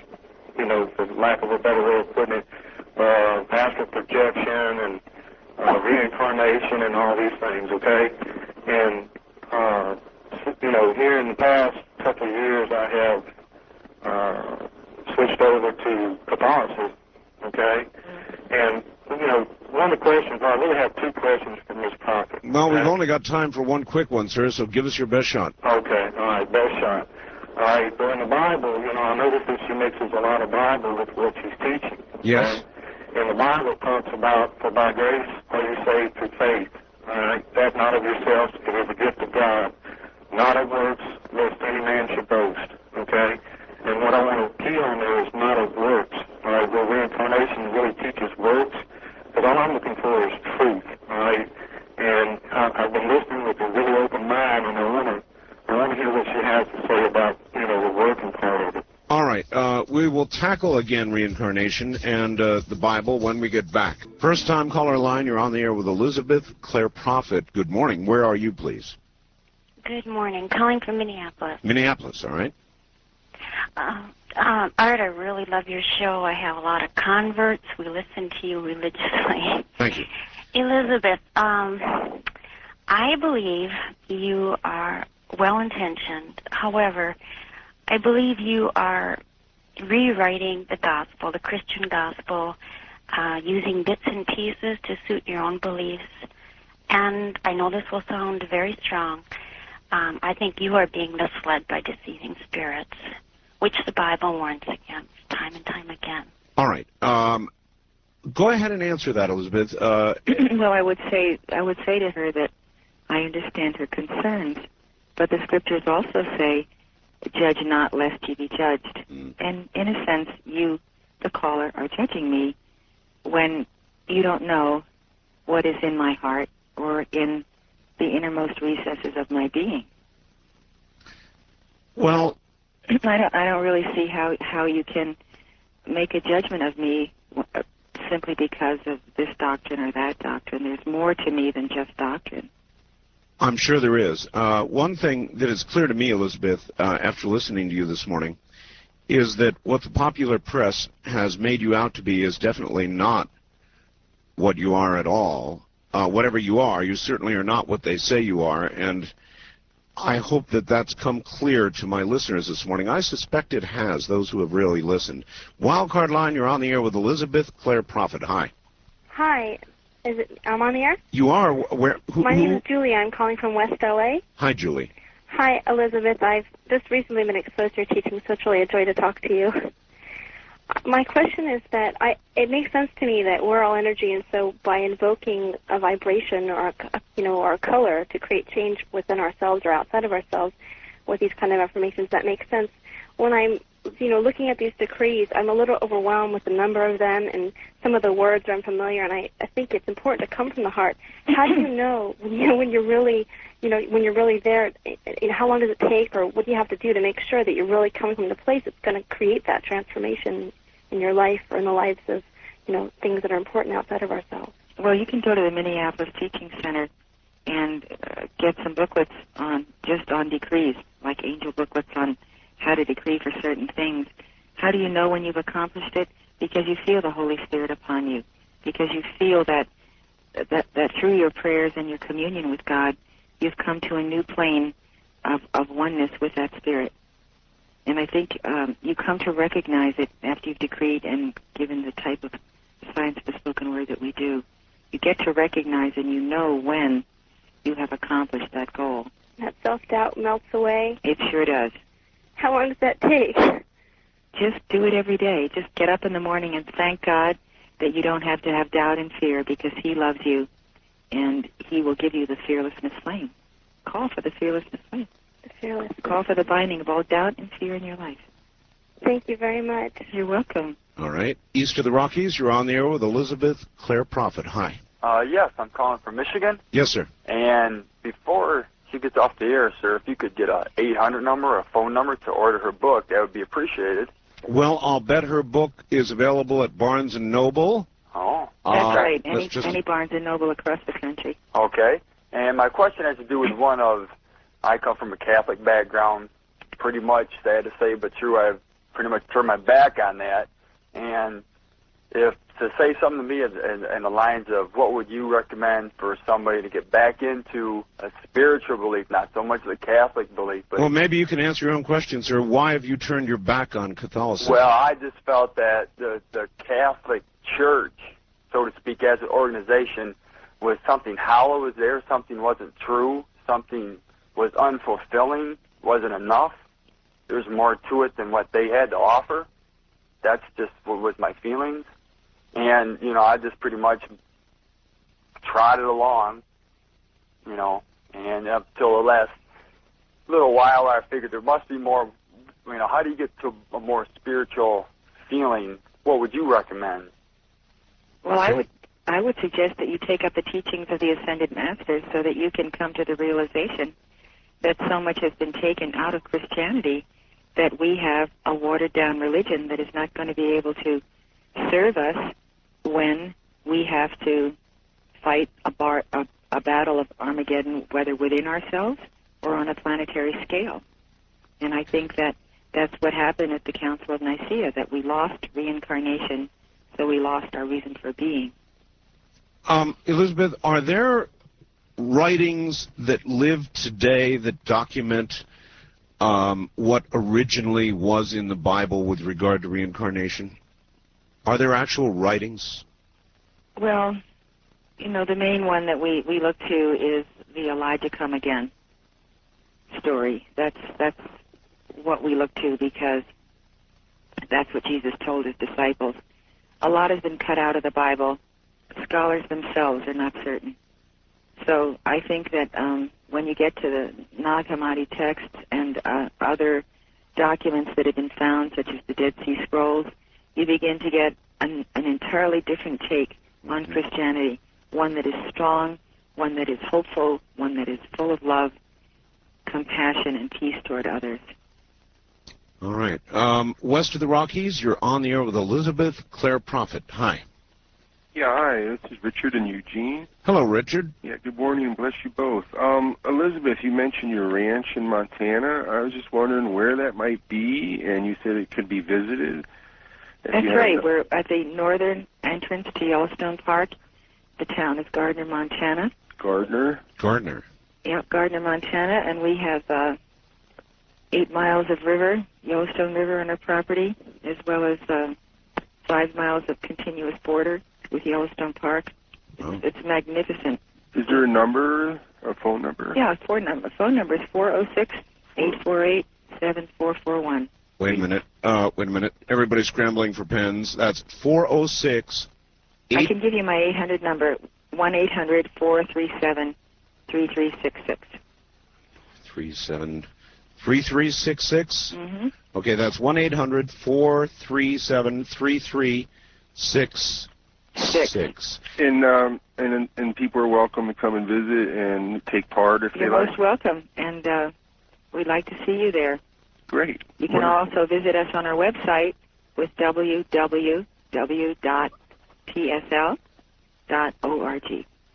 you know, for lack of a better way of putting it, astral projection and reincarnation and all these things, okay? And, you know, here in the past couple of years, I have switched over to Catholicism, okay? And, you know, one of the questions, I really have two questions for Ms. Prophet. Well, we've only got time for one quick one, sir, so give us your best shot. Okay, all right, best shot. All right, but in the Bible, you know, I noticed that she mixes a lot of Bible with what she's teaching. Yes. And the Bible talks about, for by grace are you saved through faith. All right, that not of yourselves, it is a gift of God, not of works, lest any man should boast. Okay? And what I want to key on there is not of works. All right, where reincarnation really teaches works, because all I'm looking for is truth. All right? And I've been listening with a really open mind, and I want to hear what she has to say about, you know, the working part of it. All right. We will tackle again reincarnation and the Bible when we get back. First time caller line, you're on the air with Elizabeth Clare Prophet. Good morning. Where are you, please? Good morning. Calling from Minneapolis. Minneapolis, all right. Art, I really love your show. I have a lot of converts. We listen to you religiously. Thank you. Elizabeth, I believe you are well-intentioned. However, I believe you are rewriting the gospel, the Christian gospel, using bits and pieces to suit your own beliefs. And I know this will sound very strong. I think you are being misled by deceiving spirits, which the Bible warns against time and time again. All right. Go ahead and answer that, Elizabeth. Well, I would say to her that I understand her concerns, but the scriptures also say, "Judge not, lest you be judged." And in a sense, you, the caller, are judging me when you don't know what is in my heart or in the innermost recesses of my being. Well, I don't really see how you can make a judgment of me simply because of this doctrine or that doctrine. There's more to me than just doctrine. I'm sure there is. One thing that is clear to me, Elizabeth, after listening to you this morning, is that what the popular press has made you out to be is definitely not what you are at all. Whatever you are, you certainly are not what they say you are, and I hope that that's come clear to my listeners this morning. I suspect it has, those who have really listened. Wildcard line, you're on the air with Elizabeth Clare Prophet. Hi. Hi. I'm on the air? You are? My name is Julie. I'm calling from West L.A. Hi, Julie. Hi, Elizabeth. I've just recently been exposed to your teaching, so it's really a joy to talk to you. My question is that it makes sense to me that we're all energy, and so by invoking a vibration or a color to create change within ourselves or outside of ourselves with these kind of affirmations, that makes sense. When I'm looking at these decrees, I'm a little overwhelmed with the number of them, and some of the words are unfamiliar, and I think it's important to come from the heart. How do you know when you're really there? How long does it take, or what do you have to do to make sure that you're really coming from the place that's going to create that transformation in your life or in the lives of things that are important outside of ourselves? Well, you can go to the Minneapolis Teaching Center and get some booklets on decrees, like angel booklets on how to decree for certain things. How do you know when you've accomplished it? Because you feel the Holy Spirit upon you. Because you feel that through your prayers and your communion with God, you've come to a new plane of oneness with that Spirit. And I think you come to recognize it after you've decreed and given the type of science of the spoken word that we do. You get to recognize and you know when you have accomplished that goal. That self-doubt melts away? It sure does. How long does that take? Just do it every day. Just get up in the morning and thank God that you don't have to have doubt and fear, because He loves you and He will give you the fearlessness flame. Call for the fearlessness flame. The fearlessness. Call for the binding of all doubt and fear in your life. Thank you very much. You're welcome. All right. East of the Rockies, you're on the air with Elizabeth Clare Prophet. Hi. Yes, I'm calling from Michigan. Yes, sir. And before she gets off the air, sir, if you could get a 800 number or a phone number to order her book, that would be appreciated. Well, I'll bet her book is available at Barnes & Noble. Oh. That's right. Any Barnes & Noble across the country. Okay. And my question has to do with one of, I come from a Catholic background, pretty much, sad to say, but true, I've pretty much turned my back on that. And if to say something to me in the lines of what would you recommend for somebody to get back into a spiritual belief, not so much the Catholic belief. But well, maybe you can answer your own question, sir. Why have you turned your back on Catholicism? Well, I just felt that the Catholic Church, so to speak, as an organization, was something hollow was there, something wasn't true, something was unfulfilling, wasn't enough. There's more to it than what they had to offer. That's just what was my feelings. And, I just pretty much trotted along, and up till the last little while I figured there must be more, how do you get to a more spiritual feeling? What would you recommend? Well, I would suggest that you take up the teachings of the Ascended Masters so that you can come to the realization that so much has been taken out of Christianity that we have a watered-down religion that is not going to be able to serve us when we have to fight a battle of Armageddon, whether within ourselves or on a planetary scale. And I think that that's what happened at the Council of Nicaea, that we lost reincarnation, so we lost our reason for being. Elizabeth, are there writings that live today that document what originally was in the Bible with regard to reincarnation? Are there actual writings? Well, you know, the main one that we look to is the Elijah Come Again story. That's what we look to, because that's what Jesus told his disciples. A lot has been cut out of the Bible. Scholars themselves are not certain. So I think that when you get to the Nag Hammadi texts and other documents that have been found, such as the Dead Sea Scrolls, you begin to get an entirely different take on Christianity, one that is strong, one that is hopeful, one that is full of love, compassion, and peace toward others. All right. West of the Rockies, you're on the air with Elizabeth Clare Prophet. Hi. Yeah, hi. This is Richard in Eugene. Hello, Richard. Yeah, good morning and bless you both. Elizabeth, you mentioned your ranch in Montana. I was just wondering where that might be, and you said it could be visited. That's right. We're at the northern entrance to Yellowstone Park. The town is Gardner, Montana. Gardner? Gardner. Yep, Gardner, Montana, and we have 8 miles of river, Yellowstone River, on our property, as well as 5 miles of continuous border with Yellowstone Park. Oh. It's magnificent. Is there a number, a phone number? Yeah, phone number is 406-848-7441. Wait a minute. Everybody's scrambling for pens. That's 406. I can give you my 800 number, 1-800-437-3366. 3366? Mm-hmm. Okay, that's 1-800-437-3366. And people are welcome to come and visit and take part if You're they like. most welcome, and we'd like to see you there. Great. You can also visit us on our website with www.psl.org.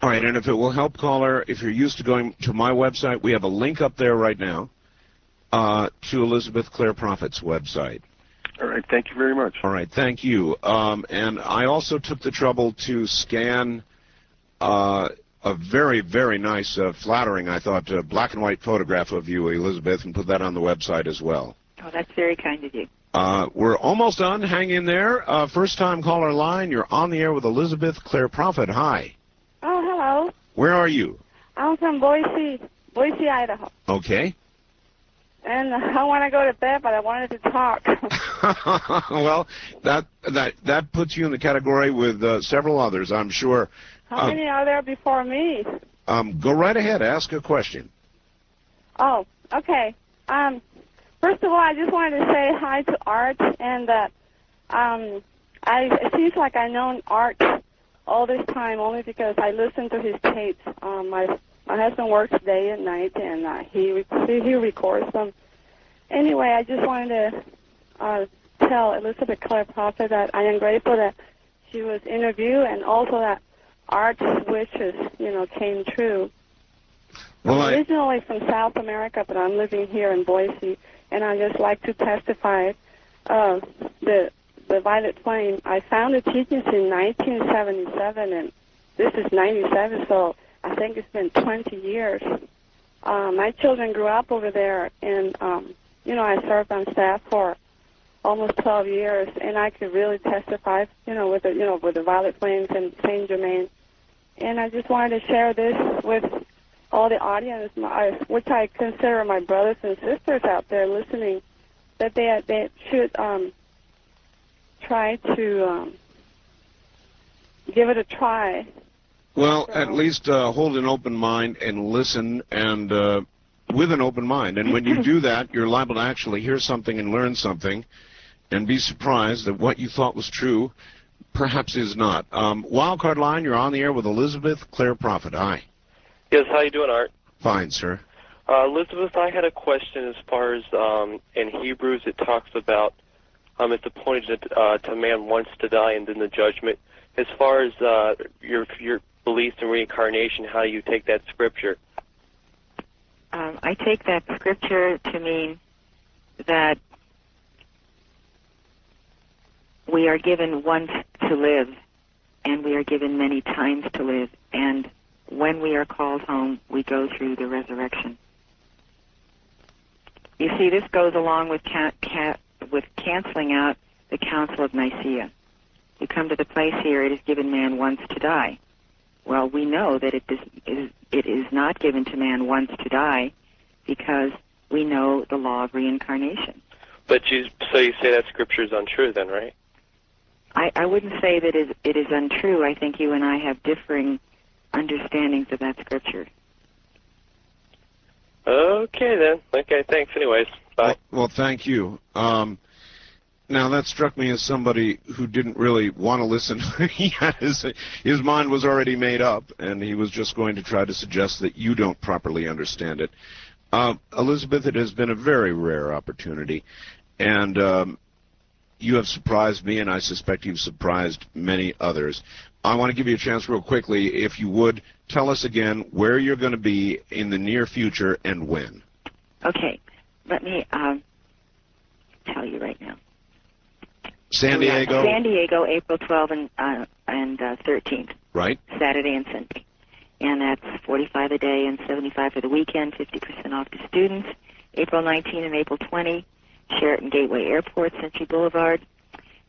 All right, and if it will help, caller, if you're used to going to my website, we have a link up there right now to Elizabeth Clare Prophet's website. All right, thank you very much. All right, thank you. And I also took the trouble to scan a very, very nice, flattering, I thought, black and white photograph of you, Elizabeth, and put that on the website as well. Oh, that's very kind of you. We're almost done. Hang in there. First-time caller line. You're on the air with Elizabeth Clare Prophet. Hi. Oh, hello. Where are you? I'm from Boise, Idaho. Okay. And I want to go to bed, but I wanted to talk. Well, that puts you in the category with several others, I'm sure. How many are there before me? Go right ahead. Ask a question. Oh, okay. First of all, I just wanted to say hi to Art, and that it seems like I've known Art all this time only because I listen to his tapes. My husband works day and night, and he records them. Anyway, I just wanted to tell Elizabeth Clare Prophet that I am grateful that she was interviewed, and also that Art's wishes, came true. Well, I'm originally from South America, but I'm living here in Boise, and I just like to testify the Violet Flame. I found the teachings in 1977, and this is 97, so I think it's been 20 years. My children grew up over there, and I served on staff for almost 12 years, and I could really testify, with the Violet Flames and Saint Germain. And I just wanted to share this with all the audience, which I consider my brothers and sisters out there listening, that they should try to give it a try. Well, at least hold an open mind and listen, and with an open mind. And when you do that, you're liable to actually hear something and learn something and be surprised that what you thought was true perhaps is not. Wildcard line, you're on the air with Elizabeth Clare Prophet. Hi. Yes, how you doing, Art? Fine, sir. Elizabeth, I had a question as far as in Hebrews it talks about it's appointed to man once to die and then the judgment. As far as your beliefs in reincarnation, how do you take that scripture? I take that scripture to mean that we are given once to live, and we are given many times to live, and when we are called home, we go through the resurrection. You see, this goes along with canceling out the Council of Nicaea. You come to the place here, it is given man once to die. Well, we know that it is not given to man once to die because we know the law of reincarnation. But so you say that scripture is untrue then, right? I wouldn't say that it is untrue. I think you and I have differing understandings of that scripture. Okay, then. Okay, thanks anyways. Bye. Well, thank you. Now, that struck me as somebody who didn't really want to listen. His mind was already made up, and he was just going to try to suggest that you don't properly understand it. Elizabeth, it has been a very rare opportunity, and you have surprised me, and I suspect you've surprised many others. I want to give you a chance real quickly, if you would, tell us again where you're going to be in the near future and when. Okay, let me tell you right now. San Diego? San Diego, April 12th and 13th. Right. Saturday and Sunday. And that's $45 a day and $75 for the weekend, 50% off to students. April 19 and April 20, Sheraton Gateway Airport, Century Boulevard.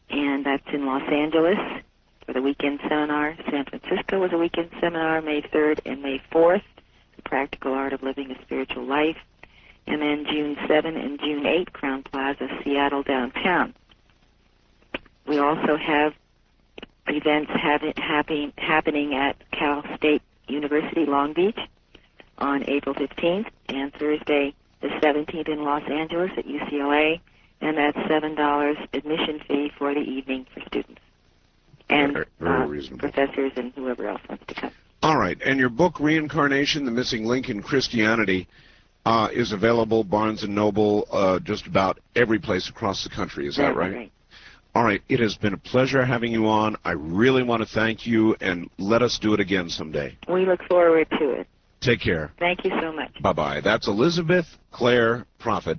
And that's in Los Angeles for the weekend seminar. San Francisco was a weekend seminar, May 3rd and May 4th, The Practical Art of Living a Spiritual Life. And then June 7 and June 8, Crowne Plaza, Seattle downtown. We also have events happening at Cal State University, Long Beach on April 15th and Thursday the 17th in Los Angeles at UCLA, and that's $7 admission fee for the evening for students and very reasonable. Professors and whoever else wants to come. All right, and your book, Reincarnation, The Missing Link in Christianity, is available, Barnes & Noble, just about every place across the country. Is that right? All right, it has been a pleasure having you on. I really want to thank you, and let us do it again someday. We look forward to it. Take care. Thank you so much. Bye-bye. That's Elizabeth Clare Prophet,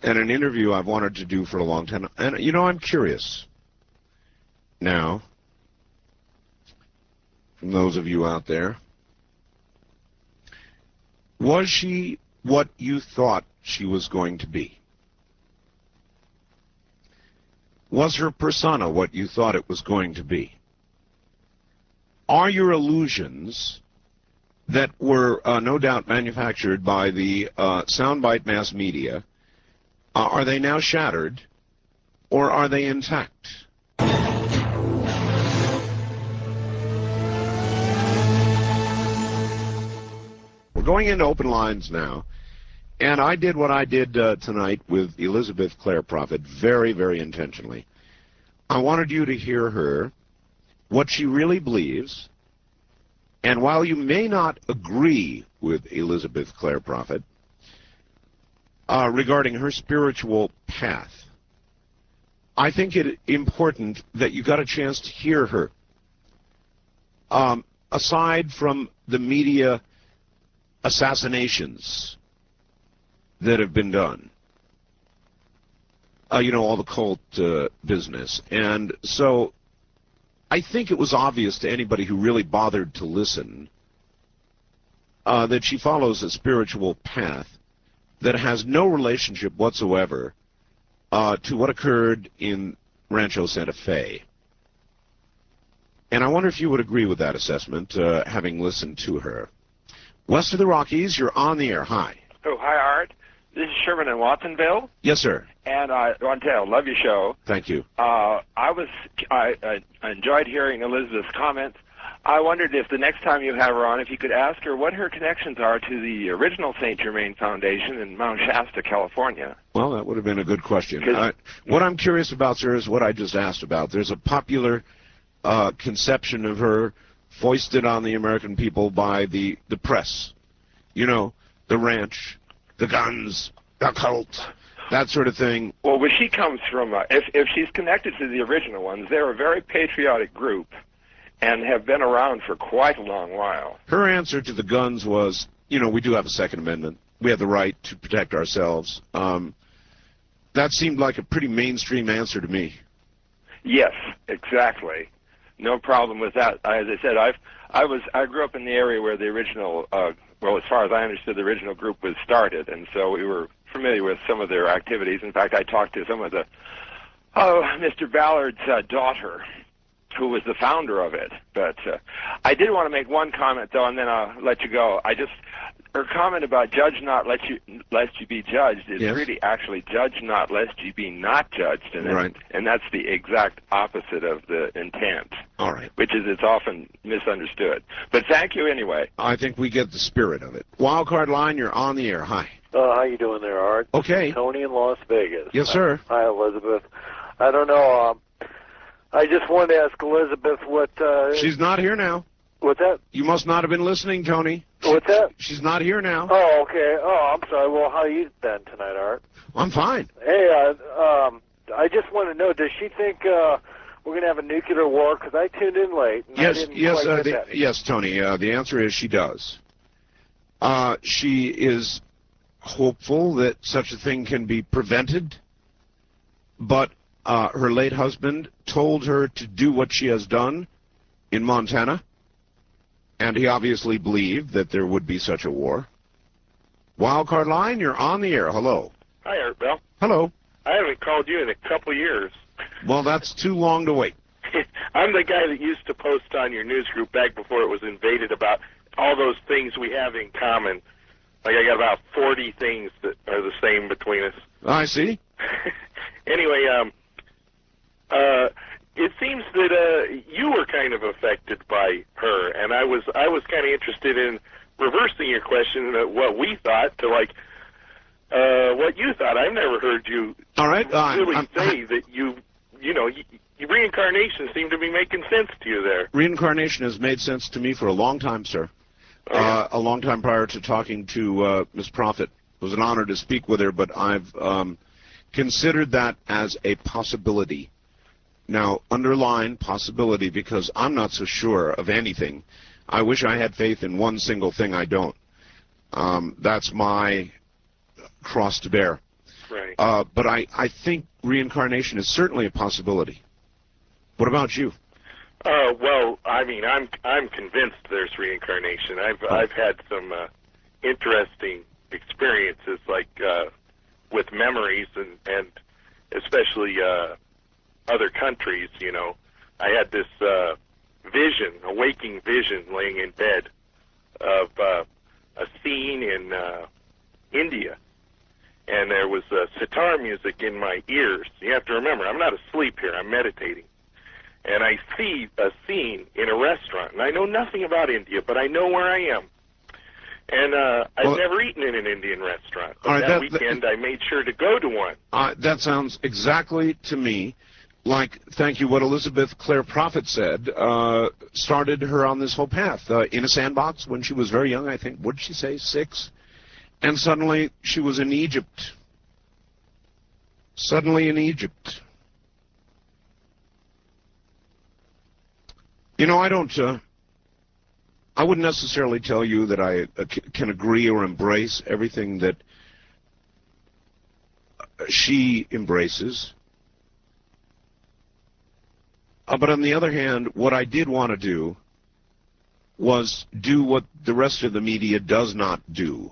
and an interview I've wanted to do for a long time. And, you know, I'm curious now, from those of you out there, was she what you thought she was going to be? Was her persona what you thought it was going to be? Are your illusions that were no doubt manufactured by the soundbite mass media, are they now shattered, or are they intact? We're going into open lines now. And I did what I did tonight with Elizabeth Clare Prophet very, very intentionally. I wanted you to hear her, what she really believes, and while you may not agree with Elizabeth Clare Prophet regarding her spiritual path, I think it important that you got a chance to hear her. Aside from the media assassinations that have been done. You know, all the cult business. And so I think it was obvious to anybody who really bothered to listen that she follows a spiritual path that has no relationship whatsoever to what occurred in Rancho Santa Fe. And I wonder if you would agree with that assessment, having listened to her. West of the Rockies, you're on the air. Hi. Oh, hi, Art. This is Sherman in Watsonville. Yes, sir. And I want to tell, love your show. Thank you. I enjoyed hearing Elizabeth's comments. I wondered if the next time you have her on, if you could ask her what her connections are to the original St. Germain Foundation in Mount Shasta, California. Well, that would have been a good question. What I'm curious about, sir, is what I just asked about. There's a popular conception of her foisted on the American people by the press. You know, the ranch, the guns, the cult, that sort of thing. Well, where she comes from, if she's connected to the original ones, they're a very patriotic group and have been around for quite a long while. Her answer to the guns was, you know, we do have a Second Amendment. We have the right to protect ourselves. That seemed like a pretty mainstream answer to me. Yes, exactly. no problem with that. As I said, I grew up in the area where the original, well, as far as I understood, the original group was started, and so we were familiar with some of their activities. In fact, I talked to some of the Mr. Ballard's daughter, who was the founder of it. But I did want to make one comment, though, and then I'll let you go. Her comment about judge not lest you be judged is really actually judge not lest you be not judged, and that's the exact opposite of the intent. All right. Which is it's often misunderstood. But thank you anyway. I think we get the spirit of it. Wildcard line, you're on the air. Hi. How you doing there, Art? Okay. Tony in Las Vegas. Yes, sir. Hi, Elizabeth. I don't know. I just wanted to ask Elizabeth what... She's not here now. What's that? You must not have been listening, Tony. What's that? She's not here now. Oh, okay. Oh, I'm sorry. Well, how are you then tonight, Art? I'm fine. Hey, I just want to know, does she think we're going to have a nuclear war? Because I tuned in late. And Yes, Tony. The answer is she does. She is hopeful that such a thing can be prevented, but her late husband told her to do what she has done in Montana, and he obviously believed that there would be such a war. Wildcard line, you're on the air. Hello. Hi, Art Bell. Hello. I haven't called you in a couple years. Well, that's too long to wait. I'm the guy that used to post on your news group back before it was invaded about all those things we have in common. Like I got about 40 things that are the same between us. I see. Anyway, it seems that you were kind of affected by her, and I was kind of interested in reversing your question at what we thought to like what you thought. I've never heard you really say that you know, reincarnation seemed to be making sense to you there. Reincarnation has made sense to me for a long time, sir. A long time prior to talking to Miss Prophet. It was an honor to speak with her, but I've considered that as a possibility. Now, underline possibility, because I'm not so sure of anything. I wish I had faith in one single thing. I don't. That's my cross to bear. Right. But I think reincarnation is certainly a possibility. What about you? Well, I mean, I'm convinced there's reincarnation. I've had some interesting experiences, like with memories and especially other countries. You know, I had this vision, a waking vision, laying in bed of a scene in India, and there was sitar music in my ears. You have to remember, I'm not asleep here. I'm meditating. And I see a scene in a restaurant, and I know nothing about India, but I know where I am. And I've never eaten in an Indian restaurant, but that weekend I made sure to go to one. That sounds exactly to me like, thank you, what Elizabeth Clare Prophet said, started her on this whole path. In a sandbox when she was very young, I think, what did she say, 6? And suddenly she was in Egypt. Suddenly in Egypt. You know, I wouldn't necessarily tell you that I can agree or embrace everything that she embraces. But on the other hand, what I did want to do was do what the rest of the media does not do.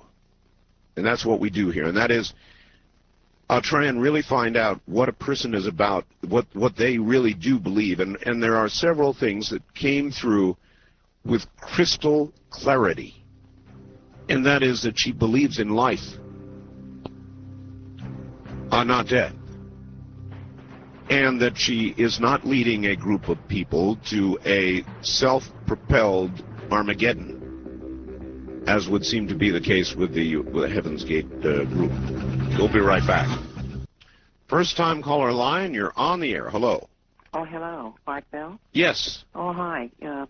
And that's what we do here. And that is, I'll try and really find out what a person is about, what they really do believe. And there are several things that came through with crystal clarity. And that is that she believes in life, not death. And that she is not leading a group of people to a self-propelled Armageddon, as would seem to be the case with the Heaven's Gate group. We'll be right back. First time caller line, you're on the air. Hello. Oh, hello. Art Bell? Yes. Oh, hi. I've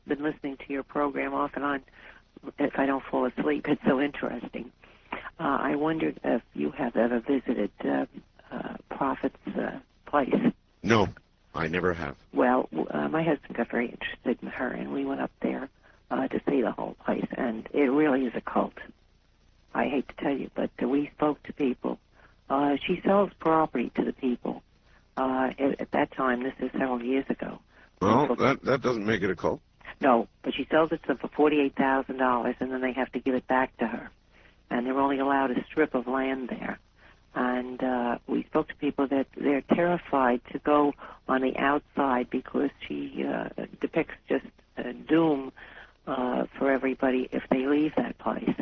been listening to your program off and on if I don't fall asleep. It's so interesting. I wondered if you have ever visited Prophet's place. No, I never have. Well, my husband got very interested in her, and we went up there to see the whole place, and it really is a cult. I hate to tell you, but we spoke to people. She sells property to the people. At that time, this is several years ago, Well, that doesn't make it a cult. No, but she sells it to them for $48,000, and then they have to give it back to her. And they're only allowed a strip of land there. And we spoke to people that they're terrified to go on the outside because she depicts just doom for everybody if they leave that place.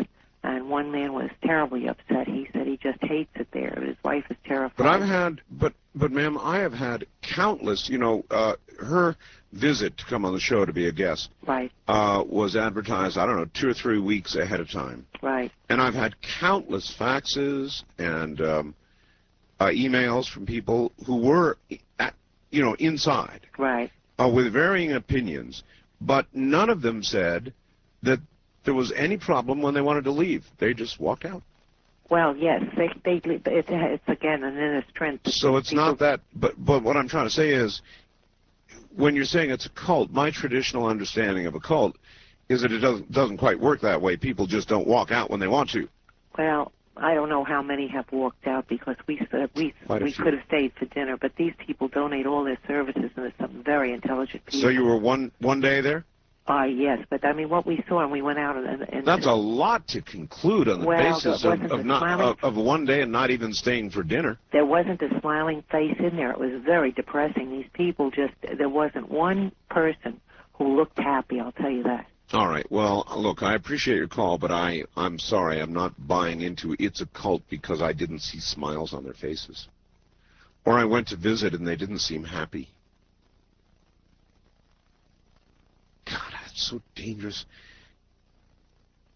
And one man was terribly upset. He said he just hates it there. His wife is terrified. But I've had, but ma'am, I have had countless, her visit to come on the show to be a guest was advertised, I don't know, 2 or 3 weeks ahead of time. Right. And I've had countless faxes and emails from people who were, inside. Right. With varying opinions, but none of them said that there was any problem when they wanted to leave. They just walked out. Well, yes, it's again an inner strength. So it's not that, but what I'm trying to say is, when you're saying it's a cult, my traditional understanding of a cult is that it doesn't quite work that way. People just don't walk out when they want to. Well, I don't know how many have walked out because we could have stayed for dinner, but these people donate all their services, and there's some very intelligent people. So you were one day there? Yes, but I mean, what we saw, and we went out and that's a lot to conclude on the basis of one day and not even staying for dinner. There wasn't a smiling face in there. It was very depressing. These people there wasn't one person who looked happy, I'll tell you that. All right. Well, look, I appreciate your call, but I'm sorry. I'm not buying into it's a cult because I didn't see smiles on their faces. Or I went to visit and they didn't seem happy. God, that's so dangerous.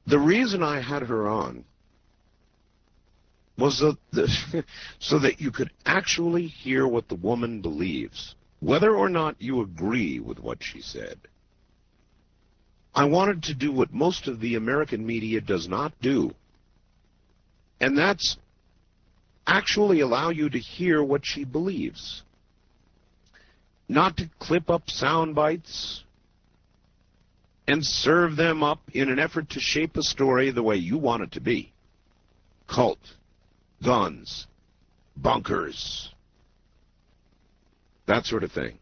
The reason I had her on was so that you could actually hear what the woman believes, whether or not you agree with what she said. I wanted to do what most of the American media does not do, and that's actually allow you to hear what she believes, not to clip up sound bites and serve them up in an effort to shape a story the way you want it to be. Cult, guns, bunkers, that sort of thing.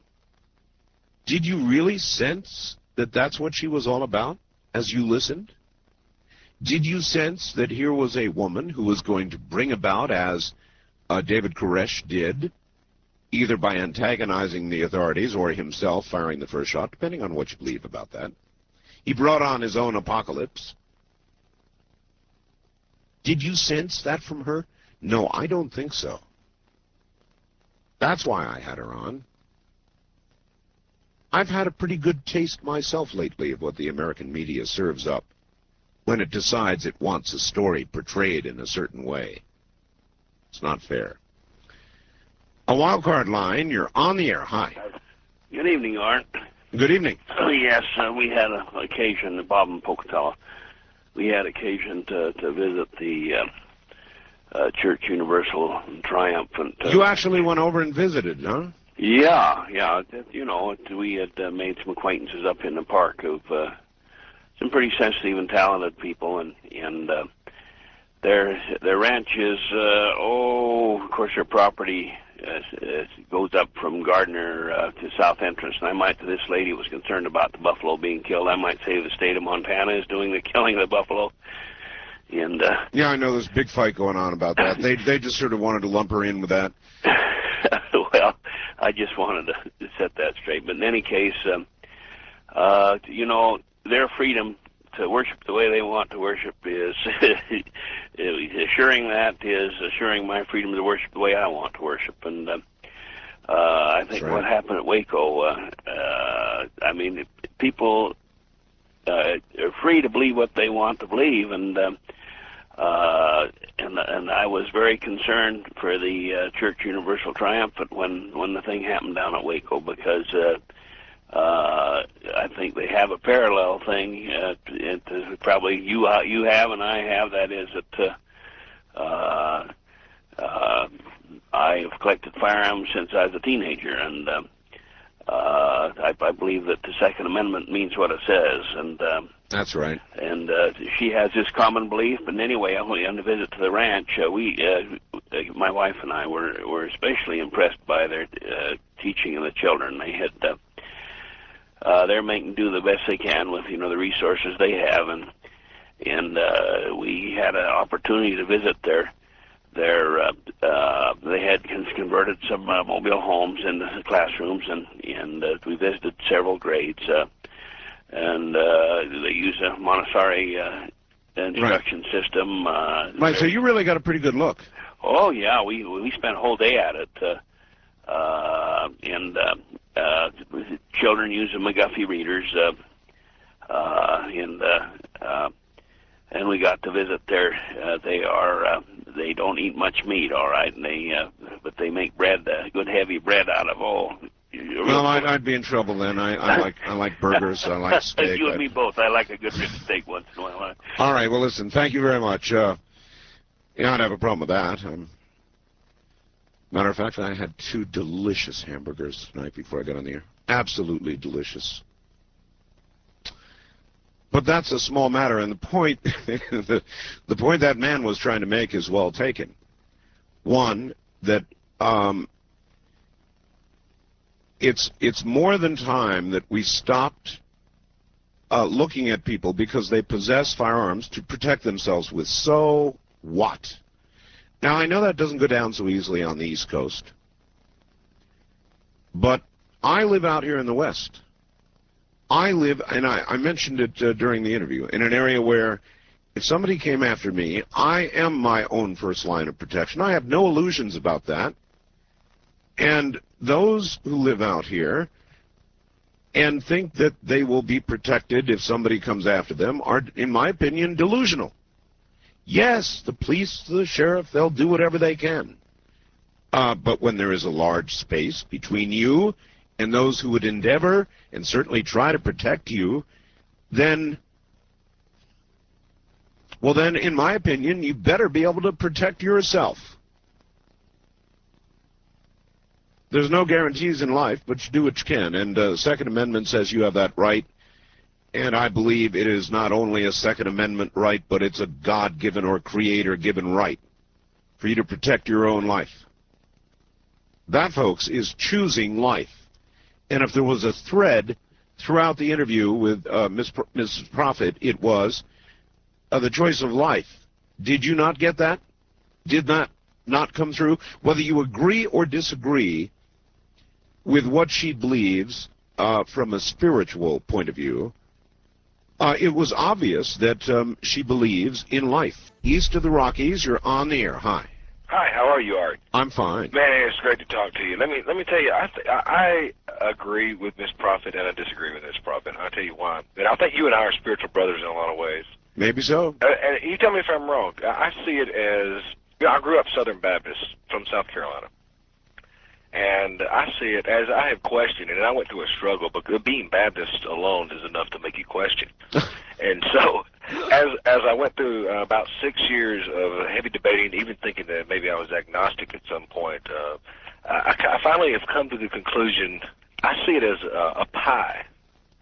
Did you really sense that that's what she was all about as you listened? Did you sense that here was a woman who was going to bring about, as David Koresh did, either by antagonizing the authorities or himself firing the first shot, depending on what you believe about that? He brought on his own apocalypse. Did you sense that from her? No, I don't think so. That's why I had her on. I've had a pretty good taste myself lately of what the American media serves up when it decides it wants a story portrayed in a certain way. It's not fair. A wildcard line, you're on the air. Hi. Good evening, Art. Good evening. Yes, we had an occasion, Bob and Pocatello, we had occasion to visit the Church Universal and Triumphant. You actually went over and visited, huh? Yeah. We had made some acquaintances up in the park of some pretty sensitive and talented people, and their ranch is, of course, their property goes up from Gardner to South Entrance. And this lady was concerned about the buffalo being killed. I might say the state of Montana is doing the killing of the buffalo. And yeah, I know there's a big fight going on about that. They just sort of wanted to lump her in with that. Well, I just wanted to set that straight. But in any case, their freedom to worship the way they want to worship is assuring my freedom to worship the way I want to worship. And I think what happened at Waco, people are free to believe what they want to believe, and I was very concerned for the Church Universal Triumphant when the thing happened down at Waco, because I think they have a parallel thing. Probably you have and I have. That is that I have collected firearms since I was a teenager, and I believe that the Second Amendment means what it says. And that's right. And she has this common belief. But anyway, on the visit to the ranch, my wife and I were especially impressed by their teaching of the children. They had they're making do the best they can with the resources they have, and we had an opportunity to visit they had converted some mobile homes into classrooms, and we visited several grades, and they use a Montessori instruction system. Right, so you really got a pretty good look. Oh yeah, we spent a whole day at it, children use the McGuffey readers, and we got to visit there. They don't eat much meat, all right, and but they make bread, good heavy bread out of all. Well, I'd be in trouble then. I like burgers. I like steak. You and me both. I like a good rib steak once in a while. All right. Well, listen. Thank you very much. Yeah, I don't have a problem with that. Matter of fact, I had 2 delicious hamburgers tonight before I got on the air. Absolutely delicious. But that's a small matter, and the point, the point that man was trying to make is well taken. One, that it's more than time that we stopped looking at people because they possess firearms to protect themselves with. So what? Now, I know that doesn't go down so easily on the East Coast, but I live out here in the West. I live, and I mentioned it during the interview, in an area where if somebody came after me, I am my own first line of protection. I have no illusions about that. And those who live out here and think that they will be protected if somebody comes after them are, in my opinion, delusional. Yes, the police, the sheriff, they'll do whatever they can. But when there is a large space between you and those who would endeavor and certainly try to protect you, then, well then, in my opinion, you better be able to protect yourself. There's no guarantees in life, but you do what you can. And the Second Amendment says you have that right. And I believe it is not only a Second Amendment right, but it's a God-given or Creator-given right for you to protect your own life. That, folks, is choosing life. And if there was a thread throughout the interview with Mrs. Prophet, it was the choice of life. Did you not get that? Did that not come through? Whether you agree or disagree with what she believes from a spiritual point of view, it was obvious that she believes in life. East of the Rockies, you're on the air. Hi. Hi, how are you, Art? I'm fine. Man, it's great to talk to you. Let me tell you, I agree with Miss Prophet and I disagree with Miss Prophet. I'll tell you why. And I think you and I are spiritual brothers in a lot of ways. Maybe so. And you tell me if I'm wrong. I see it as, I grew up Southern Baptist from South Carolina. And I see it as I have questioned it, and I went through a struggle, but being Baptist alone is enough to make you question. And so, as I went through about 6 years of heavy debating, even thinking that maybe I was agnostic at some point, I finally have come to the conclusion, I see it as a pie.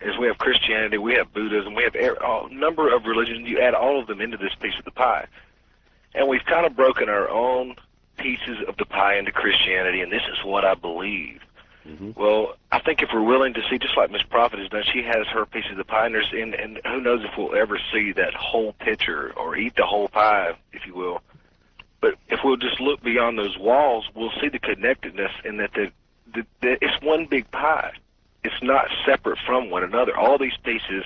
As we have Christianity, we have Buddhism, we have a number of religions, you add all of them into this piece of the pie. And we've kind of broken our own pieces of the pie into Christianity, and this is what I believe. Mm-hmm. Well, I think if we're willing to see, just like Miss Prophet has done, she has her piece of the pie, and who knows if we'll ever see that whole picture or eat the whole pie, if you will. But if we'll just look beyond those walls, we'll see the connectedness in that it's one big pie. It's not separate from one another. All these pieces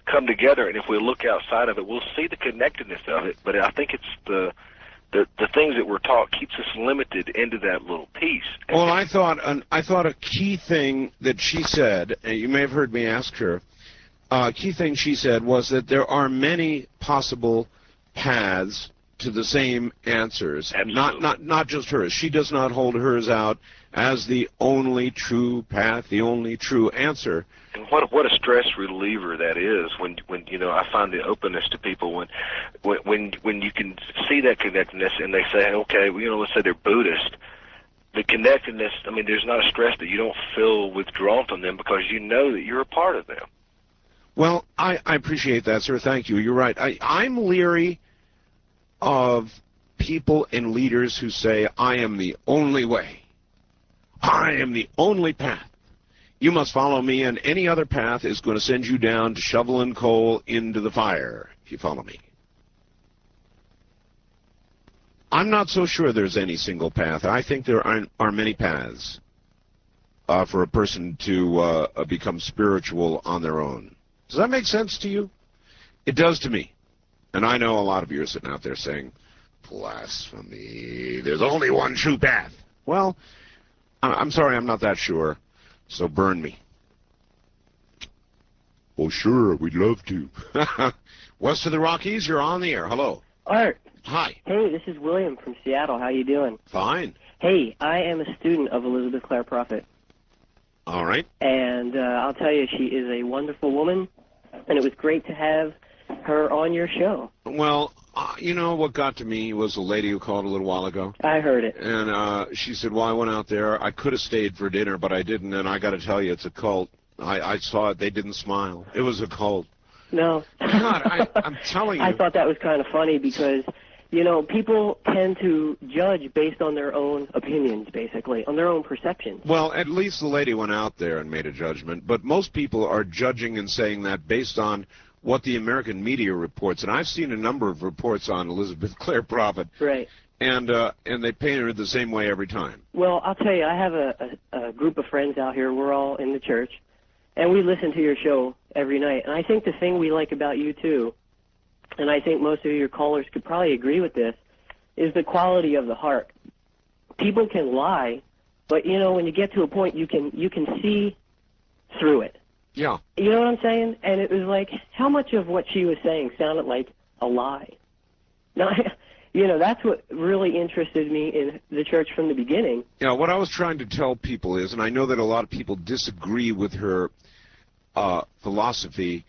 come together, and if we look outside of it, we'll see the connectedness of it. But I think it's the things that we're taught keeps us limited into that little piece. Well, I thought a key thing that she said, and you may have heard me ask her, a key thing she said was that there are many possible paths to the same answers. Absolutely. Not just hers. She does not hold hers out as the only true path, the only true answer. And what a stress reliever that is when I find the openness to people when you can see that connectedness and they say, okay, let's say they're Buddhist. The connectedness, I mean, there's not a stress that you don't feel withdrawn from them because you know that you're a part of them. Well, I appreciate that, sir. Thank you. You're right. I'm leery of people and leaders who say, I am the only way. I am the only path. You must follow me, and any other path is going to send you down to shovel and coal into the fire, if you follow me. I'm not so sure there's any single path. I think there are many paths for a person to become spiritual on their own. Does that make sense to you? It does to me. And I know a lot of you are sitting out there saying, blasphemy, there's only one true path. Well, I'm sorry, I'm not that sure. So burn me. Oh, sure, we'd love to. West of the Rockies, you're on the air. Hello. Art. Hi. Hey, this is William from Seattle. How you doing? Fine. Hey, I am a student of Elizabeth Clare Prophet. All right. And I'll tell you, she is a wonderful woman, and it was great to have her on your show. Well, you know what got to me was a lady who called a little while ago. I heard it. And she said, well, I went out there. I could have stayed for dinner, but I didn't. And I got to tell you, it's a cult. I saw it. They didn't smile. It was a cult. No. God, I'm telling you. I thought that was kind of funny because, you know, people tend to judge based on their own opinions, basically, on their own perceptions. Well, at least the lady went out there and made a judgment. But most people are judging and saying that based on what the American media reports. And I've seen a number of reports on Elizabeth Clare Prophet. Right. And they paint her the same way every time. Well, I'll tell you, I have a group of friends out here. We're all in the church, and we listen to your show every night. And I think the thing we like about you, too, and I think most of your callers could probably agree with this, is the quality of the heart. People can lie, but, you know, when you get to a point, you can see through it. Yeah. You know what I'm saying? And it was like, how much of what she was saying sounded like a lie? Now, you know, that's what really interested me in the church from the beginning. You know, what I was trying to tell people is, and I know that a lot of people disagree with her philosophy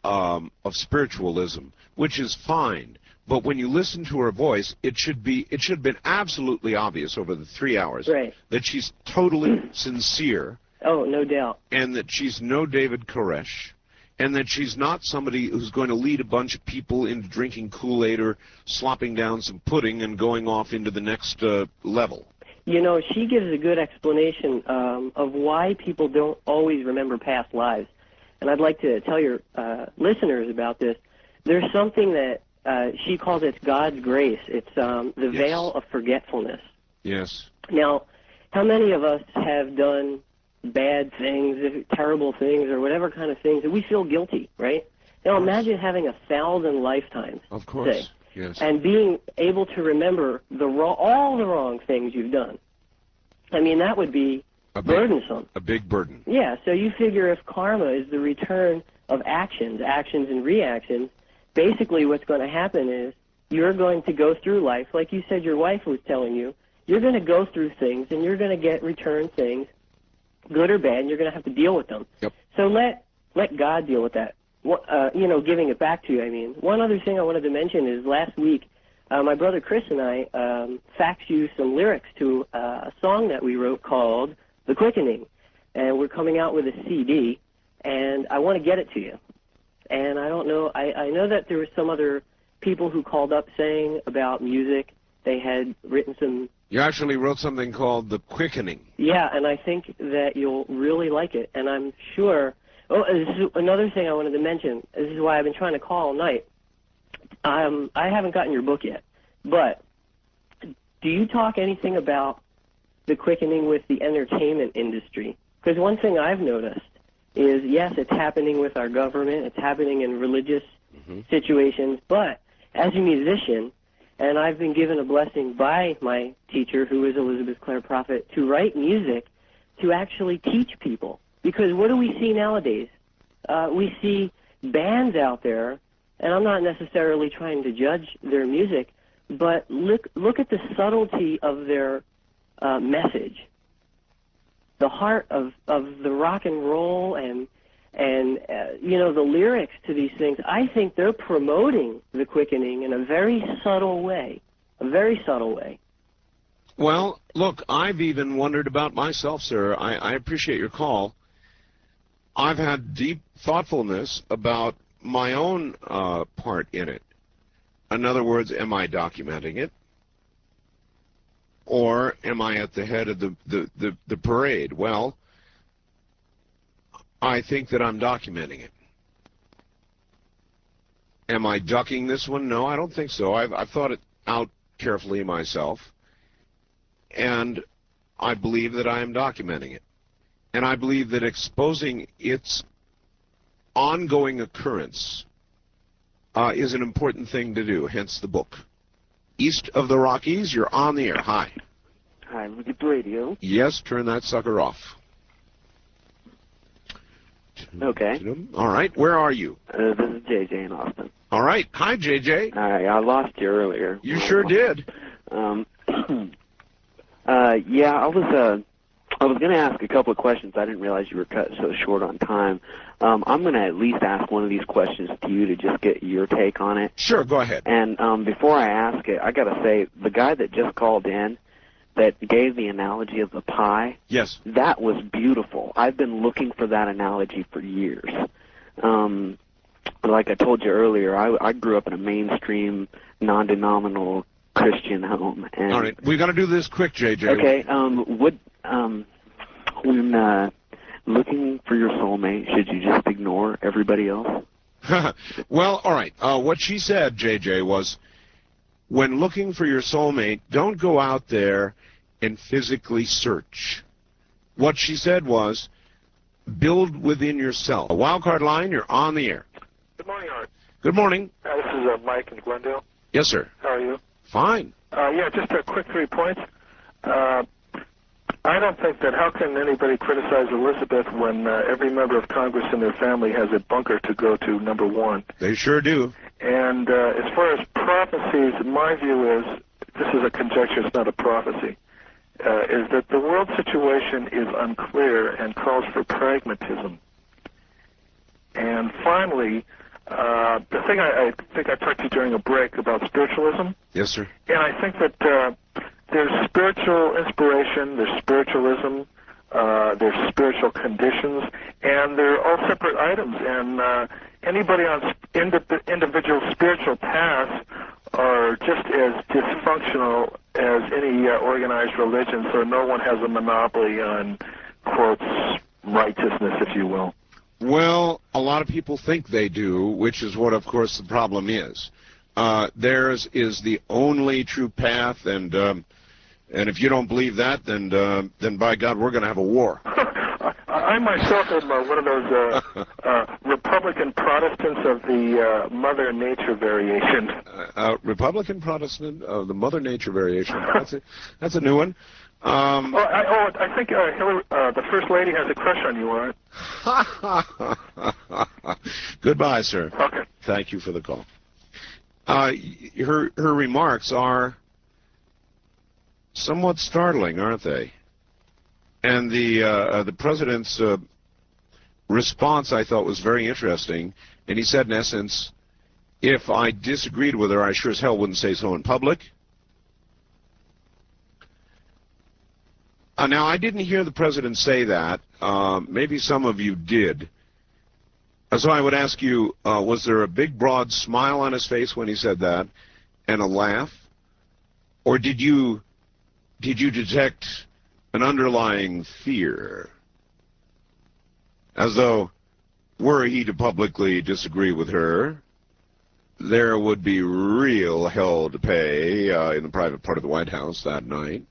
of spiritualism, which is fine. But when you listen to her voice, it should have been absolutely obvious over the 3 hours that she's totally sincere. Oh, no doubt. And that she's no David Koresh. And that she's not somebody who's going to lead a bunch of people into drinking Kool-Aid or slopping down some pudding and going off into the next level. You know, she gives a good explanation of why people don't always remember past lives. And I'd like to tell your listeners about this. There's something that she calls it God's grace. It's the veil of forgetfulness. Yes. Now, how many of us have done bad things, terrible things, or whatever kind of things, and we feel guilty, right? Now imagine having 1,000 lifetimes, of course, say, yes, and being able to remember all the wrong things you've done. I mean, that would be burdensome. A big burden. Yeah, so you figure if karma is the return of actions and reactions, basically what's going to happen is you're going to go through life, like you said your wife was telling you, you're going to go through things, and you're going to return things, good or bad, and you're going to have to deal with them. Yep. So let God deal with that. You know, giving it back to you, I mean. One other thing I wanted to mention is last week, my brother Chris and I faxed you some lyrics to a song that we wrote called The Quickening. And we're coming out with a CD, and I want to get it to you. And I don't know, I know that there were some other people who called up saying about music. They had written some... You actually wrote something called The Quickening. Yeah, and I think that you'll really like it. And I'm sure... Oh, this is another thing I wanted to mention. This is why I've been trying to call all night. I haven't gotten your book yet. But do you talk anything about The Quickening with the entertainment industry? Because one thing I've noticed is, yes, it's happening with our government. It's happening in religious situations. But as a musician... And I've been given a blessing by my teacher, who is Elizabeth Clare Prophet, to write music to actually teach people. Because what do we see nowadays? We see bands out there, and I'm not necessarily trying to judge their music, but look at the subtlety of their message. The heart of the rock and roll and you know, the lyrics to these things, I think they're promoting the quickening in a very subtle way, Well, look, I've even wondered about myself, sir. I appreciate your call. I've had deep thoughtfulness about my own part in it. In other words, am I documenting it? Or am I at the head of the parade? Well, I think that I'm documenting it. Am I ducking this one? No, I don't think so. I've thought it out carefully myself, and I believe that I am documenting it. And I believe that exposing its ongoing occurrence is an important thing to do, hence the book. East of the Rockies, you're on the air. Hi. Hi, look at the radio. Yes, turn that sucker off. Okay. All right, where are you? This is JJ in Austin. All right, hi, JJ. Hi, I lost you earlier. You sure did. Yeah, I was going to ask a couple of questions. I didn't realize you were cut so short on time. I'm going to at least ask one of these questions to you to just get your take on it. Sure, go ahead. And before I ask it, I got to say, the guy that just called in that gave the analogy of the pie, yes, that was beautiful. I've been looking for that analogy for years. Like I told you earlier, I grew up in a mainstream, non-denominational Christian home. And all right, we got to do this quick, JJ. Okay, when looking for your soulmate, should you just ignore everybody else? Well, all right. What she said, JJ, was when looking for your soulmate, don't go out there and physically search. What she said was build within yourself. A wildcard line, you're on the air. Good morning, Art. Good morning. This is Mike in Glendale. Yes, sir. How are you? Fine. Yeah, just a quick 3 points. I don't think that how can anybody criticize Elizabeth when every member of Congress and their family has a bunker to go to, number one. They sure do. And as far as prophecies, my view is, this is a conjecture, it's not a prophecy, is that the world situation is unclear and calls for pragmatism. And finally, the thing I think I talked to you during a break about spiritualism. Yes, sir. And I think that there's spiritual inspiration, there's spiritualism, there's spiritual conditions, and they're all separate items. And anybody on individual spiritual paths are just as dysfunctional as any organized religion, so no one has a monopoly on, quotes, righteousness, if you will. Well, a lot of people think they do, which is what, of course, the problem is. Theirs is the only true path, and if you don't believe that, then by God, we're going to have a war. I myself am one of those Republican Protestants of the Mother Nature variation. Republican Protestant of the Mother Nature variation. That's a new one. I think Hillary, the First Lady has a crush on you, Art. Goodbye, sir. Okay. Thank you for the call. Her remarks are somewhat startling, aren't they? And the president's response, I thought, was very interesting. And he said, in essence, if I disagreed with her, I sure as hell wouldn't say so in public. Now, I didn't hear the president say that. Maybe some of you did. So I would ask you, was there a big, broad smile on his face when he said that, and a laugh? Or did you detect an underlying fear? As though, were he to publicly disagree with her, there would be real hell to pay in the private part of the White House that night.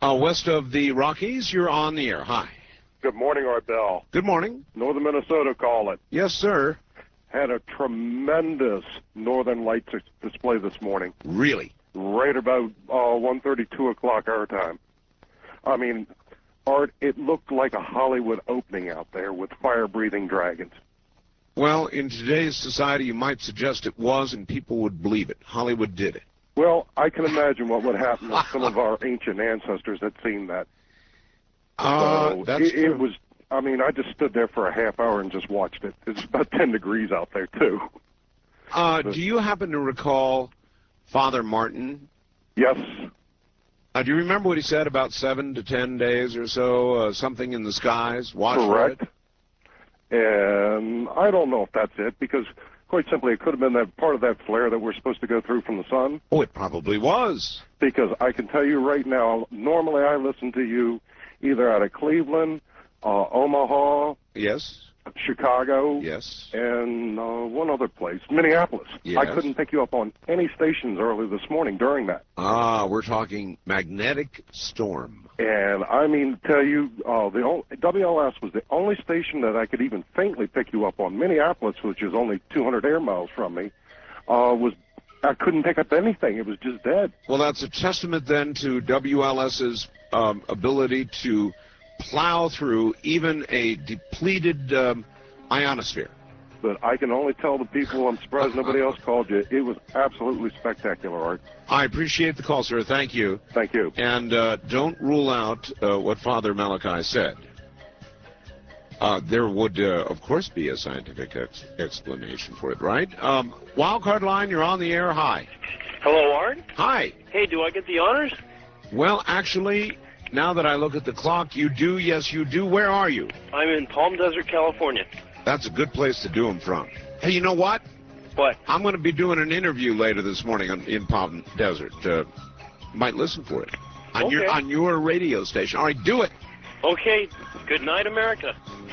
West of the Rockies, you're on the air. Hi. Good morning, Art Bell. Good morning. Northern Minnesota calling. Yes, sir. Had a tremendous Northern Lights display this morning. Really? Right about 1:30, 2 o'clock our time. I mean, Art, it looked like a Hollywood opening out there with fire-breathing dragons. Well, in today's society, you might suggest it was, and people would believe it. Hollywood did it. Well, I can imagine what would happen if some of our ancient ancestors had seen that. It was, I mean, I just stood there for a half hour and just watched it. It's about 10 degrees out there, too. Do you happen to recall Father Martin? Yes. Do you remember what he said about 7 to 10 days or so, something in the skies? Watch Correct. for it? And I don't know if that's it, because quite simply, it could have been that part of that flare that we're supposed to go through from the sun. Oh, it probably was. Because I can tell you right now, normally I listen to you either out of Cleveland, Omaha, yes, Chicago, yes, and one other place, Minneapolis. Yes. I couldn't pick you up on any stations early this morning during that. We're talking magnetic storm. And I mean to tell you, WLS was the only station that I could even faintly pick you up on. Minneapolis, which is only 200 air miles from me, I couldn't pick up anything. It was just dead. Well, that's a testament then to WLS's ability to plow through even a depleted ionosphere. But I can only tell the people, I'm surprised nobody else called you. It was absolutely spectacular, Art. I appreciate the call, sir. Thank you. Thank you. And don't rule out what Father Malachi said. There would, of course, be a scientific explanation for it, right? Wildcard line, you're on the air. Hi. Hello, Art. Hi. Hey, do I get the honors? Well, actually, now that I look at the clock, you do. Yes, you do. Where are you? I'm in Palm Desert, California. That's a good place to do them from. Hey, you know what? What? I'm going to be doing an interview later this morning in Palm Desert. Might listen for it on Okay. your radio station. All right, do it. Okay. Good night, America.